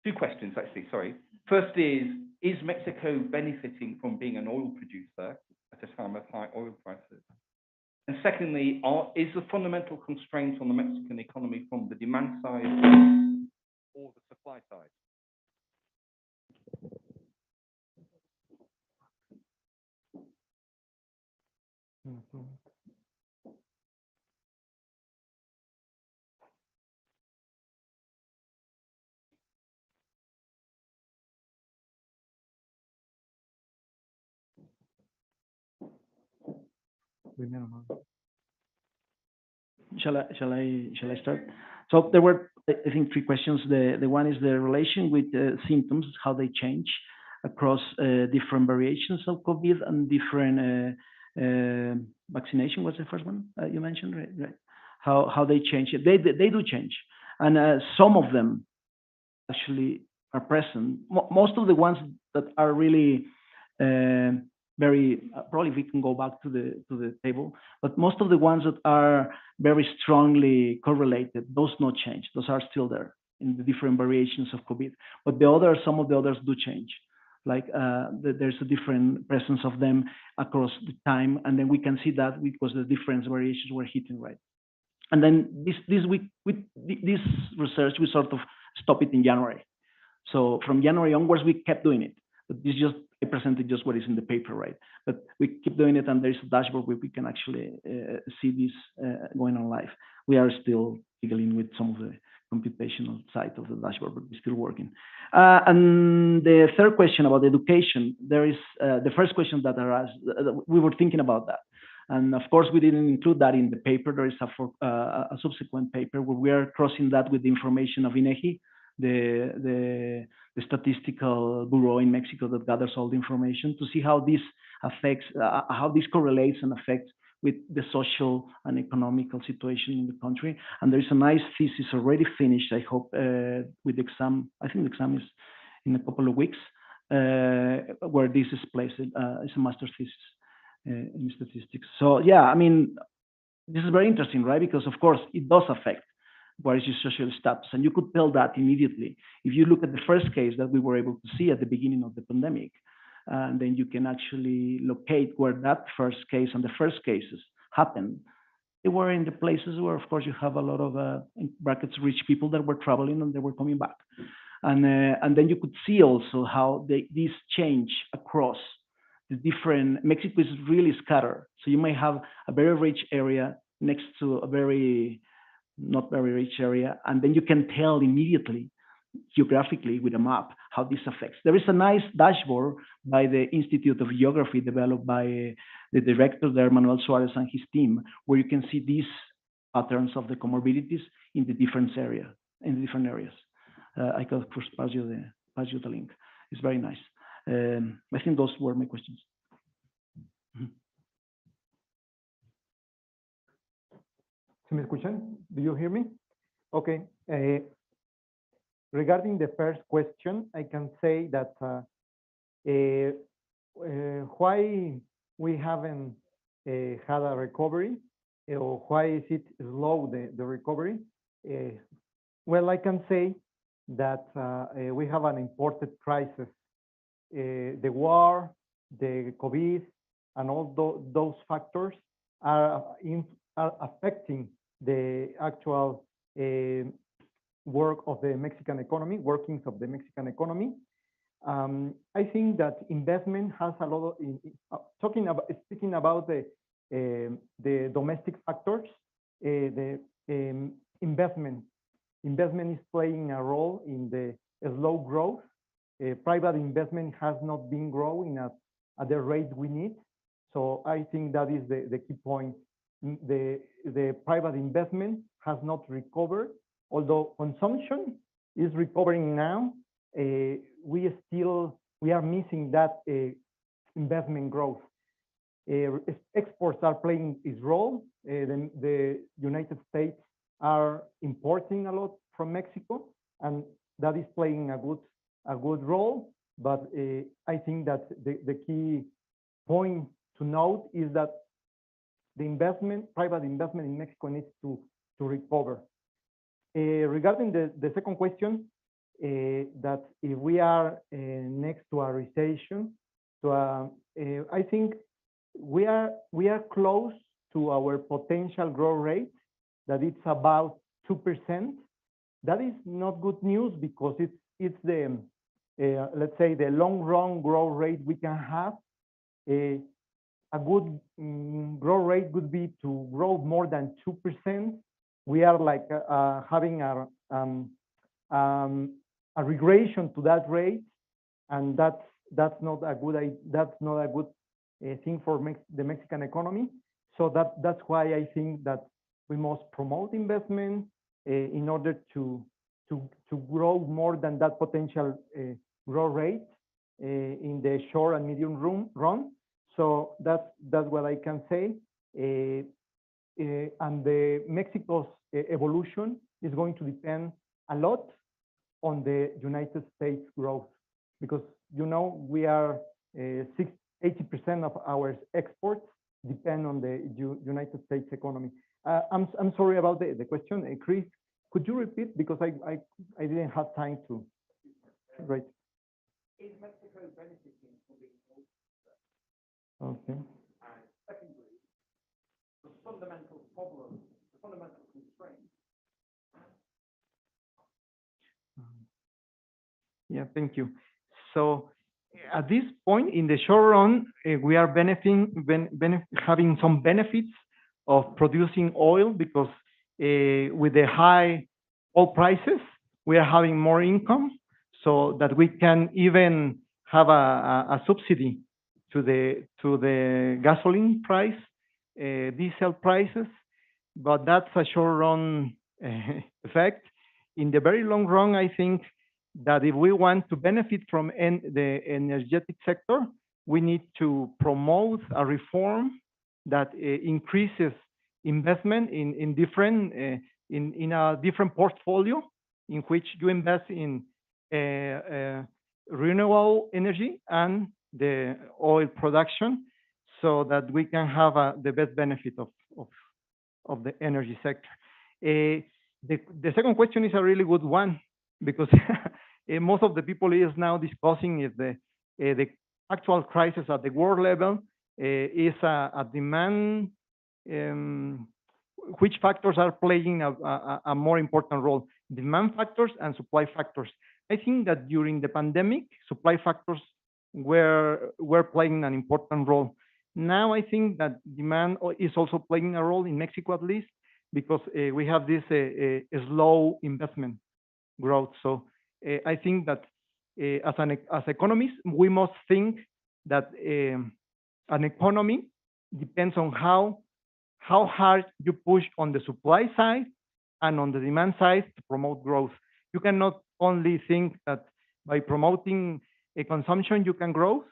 two questions, actually, sorry. First is Mexico benefiting from being an oil producer at a time of high oil prices? And secondly, is the fundamental constraint on the Mexican economy from the demand side or the supply side? Shall I start? So there were, I think, three questions. The one is the relation with symptoms, how they change across different variations of COVID and different vaccination was the first one you mentioned, right? How they change. They do change, and some of them actually are present. Most of the ones that are really very probably we can go back to the table, but most of the ones that are very strongly correlated, those not change. Those are still there in the different variations of COVID. But the others, some of the others do change. Like there's a different presence of them across the time, and then we can see that because the different variations were hitting right. And then this week with this research, we sort of stopped it in January. So from January onwards, we kept doing it. But this just I presented just what is in the paper, right? But we keep doing it, and there's a dashboard where we can actually see this going on live. We are still fiddling with some of the computational side of the dashboard, but we're still working. And the third question about education, there is the first question that arose. We were thinking about that, and of course we didn't include that in the paper. There is a subsequent paper where we are crossing that with the information of INEGI, the statistical bureau in Mexico that gathers all the information to see how this affects, how this correlates and affects with the social and economical situation in the country. And there is a nice thesis already finished, I hope, with the exam. I think the exam is in a couple of weeks, where this is placed. It's a master's thesis in statistics. So yeah, I mean, this is very interesting, right? Because of course it does affect what is your social status, and you could tell that immediately if you look at the first case that we were able to see at the beginning of the pandemic. And then you can actually locate where that first case and the first cases happened. They were in the places where, of course, you have a lot of, in brackets, rich people that were traveling and they were coming back. And then you could see also how this change across the different, Mexico is really scattered. So you may have a very rich area next to a very not very rich area. And then you can tell immediately geographically with a map how this affects. There is a nice dashboard by the Institute of Geography developed by the director there, Manuel Suarez, and his team, where you can see these patterns of the comorbidities in the different areas. I can of course pass you the link. It's very nice. I think those were my questions. ¿Se me escuchan? Do you hear me? Okay. Regarding the first question, I can say that why we haven't had a recovery, or why is it slow, the recovery? Well, I can say that we have an imported crisis. The war, the COVID, and all those factors are affecting the actual work of the Mexican economy, workings of the Mexican economy. I think that investment has a lot of, speaking about the domestic factors, the investment is playing a role in the slow growth. Private investment has not been growing at the rate we need. So I think that is the key point. The private investment has not recovered, although consumption is recovering now. We are missing that investment growth. Exports are playing its role. The United States are importing a lot from Mexico, and that is playing a good role. But I think that the key point to note is that the private investment in Mexico needs to recover. Regarding the second question, that if we are next to a recession, I think we are close to our potential growth rate, that it's about 2%. That is not good news because it's the let's say the long run growth rate we can have. A good growth rate would be to grow more than 2%. We are like having a regression to that rate, and that's not a good thing for the Mexican economy. So that's why I think that we must promote investment in order to grow more than that potential growth rate in the short and medium run. So that's what I can say. And Mexico's evolution is going to depend a lot on the United States growth, because we are 80% of our exports depend on the United States economy. I'm sorry about the question, Chris. Could you repeat, because I didn't have time to write. Is Mexico benefiting from being okay? And secondly, the fundamental problem, the fundamental constraint. Yeah, thank you. So at this point in the short run, we are having some benefits of producing oil, because with the high oil prices, we are having more income, so that we can even have a subsidy to the gasoline price, diesel prices, but that's a short run effect. In the very long run, I think that if we want to benefit from the energetic sector, we need to promote a reform that increases investment in a different portfolio, in which you invest in renewable energy and the oil production, so that we can have the best benefit of the energy sector. The second question is a really good one, because most of the people is now discussing is the actual crisis at the world level is a demand. Which factors are playing a more important role? Demand factors and supply factors. I think that during the pandemic, supply factors were playing an important role. Now I think that demand is also playing a role in Mexico, at least, because we have this slow investment growth. So I think that as economists, we must think that an economy depends on how hard you push on the supply side and on the demand side to promote growth. You cannot only think that by promoting a consumption you can grow,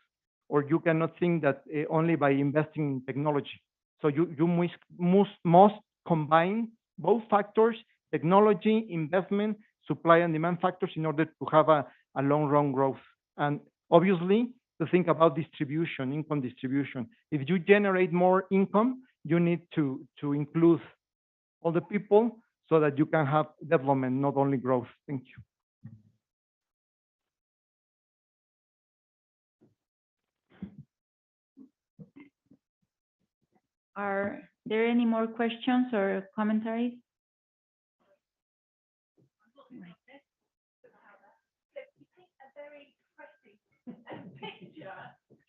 or you cannot think that only by investing in technology. So you must combine both factors, technology, investment, supply and demand factors, in order to have a long-run growth. And obviously, to think about distribution, income distribution. If you generate more income, you need to include all the people, so that you can have development, not only growth. Thank you. Are there any more questions or commentaries?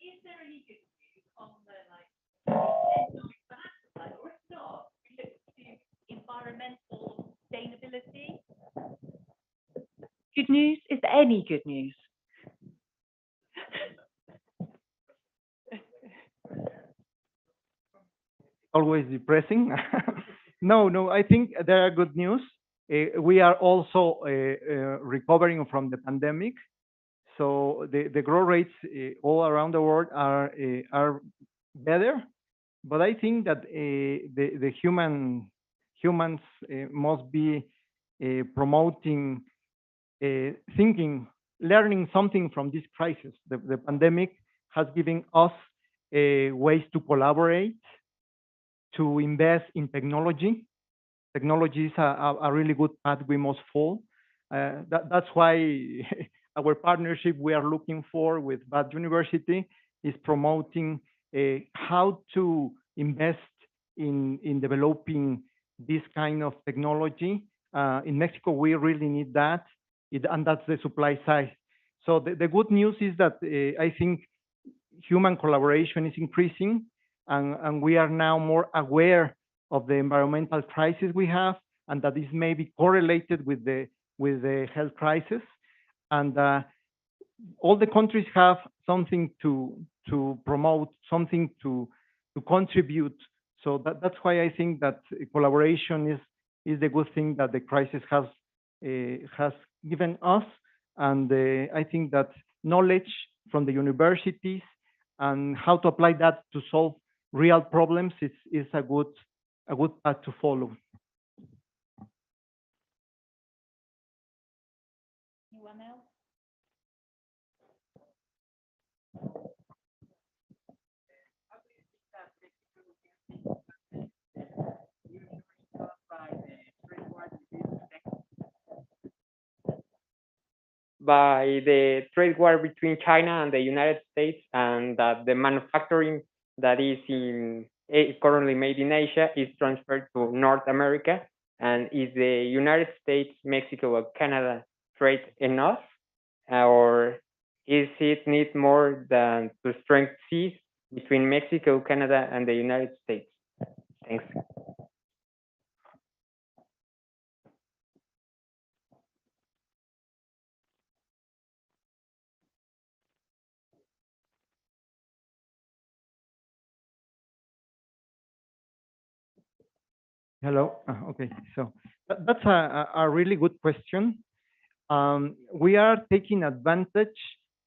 Is there any good news on the or if not, we look to environmental sustainability? Good news? Is there any good news? Always depressing. No, I think there are good news. We are also recovering from the pandemic. So the growth rates all around the world are better. But I think that the humans must be promoting, thinking, learning something from this crisis. The pandemic has given us ways to collaborate, to invest in technology. Technology is a really good path we must follow. That's why our partnership we are looking for with Bad University is promoting how to invest in developing this kind of technology. In Mexico, we really need that, and that's the supply side. So the good news is that I think human collaboration is increasing, and we are now more aware of the environmental crisis we have, and that this may be correlated with the health crisis. And all the countries have something to promote, something to contribute, So that's why I think that collaboration is the good thing that the crisis has given us. And I think that knowledge from the universities and how to apply that to solve real problems is a good path to follow. Anyone else? By the trade war between China and the United States, and that the manufacturing that is currently made in Asia is transferred to North America, and is the United States, Mexico, or Canada trade enough, or is it need more than to strengthen seas between Mexico, Canada, and the United States? Thanks. Hello. Okay, so that's a really good question. We are taking advantage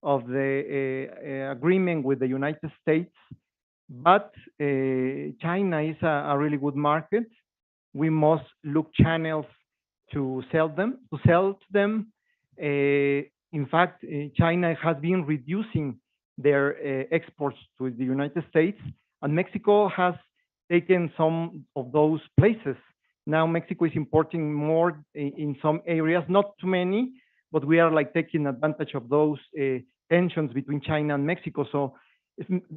of the agreement with the United States, but China is a really good market. We must look channels to sell to them. In fact, China has been reducing their exports to the United States, and Mexico has taken some of those places. Now Mexico is importing more in some areas, not too many, but we are like taking advantage of those tensions between China and Mexico. So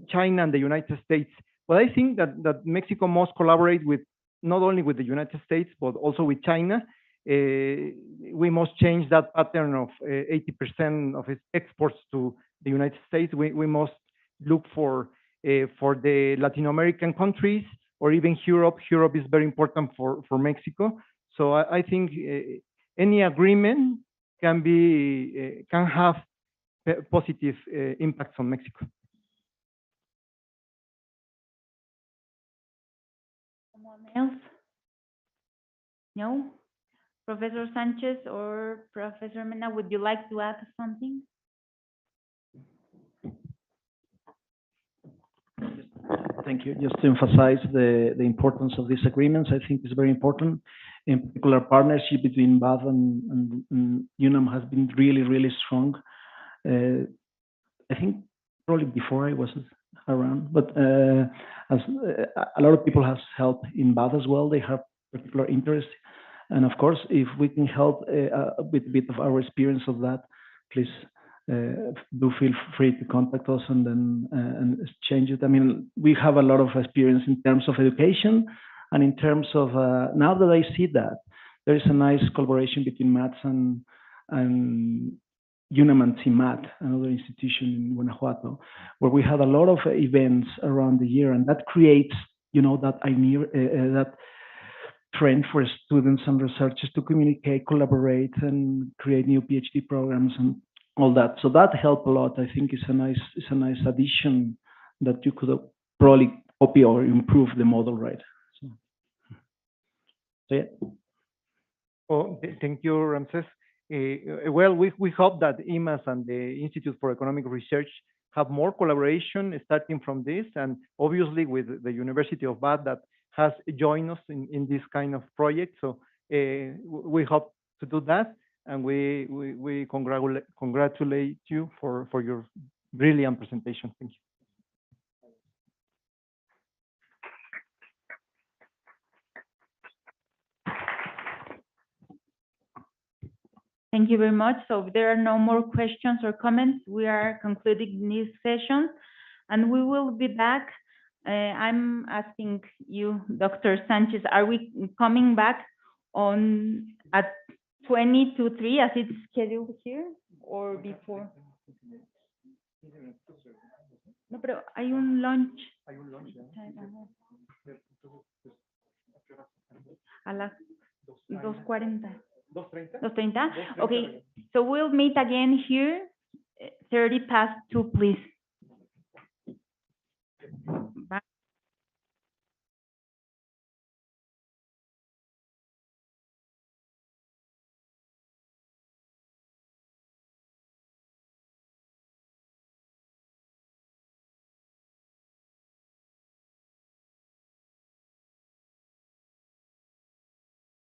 China and the United States. But I think that Mexico must collaborate with not only with the United States, but also with China. We must change that pattern of 80% of its exports to the United States. We must look for the Latin American countries, or even Europe. Europe is very important for Mexico. So I think any agreement can have positive impacts on Mexico. Someone else? No? Professor Sanchez or Professor Mena, would you like to add something? Thank you. Just to emphasize the importance of these agreements, I think it's very important. In particular, partnership between BAD and UNAM has been really, really strong. I think probably before I was around, but as a lot of people have helped in BAD as well. They have particular interest, and of course, if we can help with a bit of our experience of that, please. Do feel free to contact us and then exchange it. I mean, we have a lot of experience in terms of education, and in terms of now that I see that there is a nice collaboration between MATS and UNAM and CIMAT, another institution in Guanajuato, where we had a lot of events around the year, and that creates, you know, that trend for students and researchers to communicate, collaborate, and create new PhD programs and all that. So that helped a lot. I think it's a nice addition that you could probably copy or improve the model, right? So yeah. Oh, thank you, Ramses. Well, we hope that IMAS and the Institute for Economic Research have more collaboration starting from this, and obviously with the University of BAD that has joined us in this kind of project. So we hope to do that. And we congratulate you for your brilliant presentation. Thank you. Thank you very much. So if there are no more questions or comments, we are concluding this session, and we will be back. I'm asking you, Dr. Sanchez, are we coming back at 20 to 3 as it's scheduled here, or before? No, pero hay un lunch. A las 2:40. 2:30? Okay, so we'll meet again here, 2:30 past 2, please.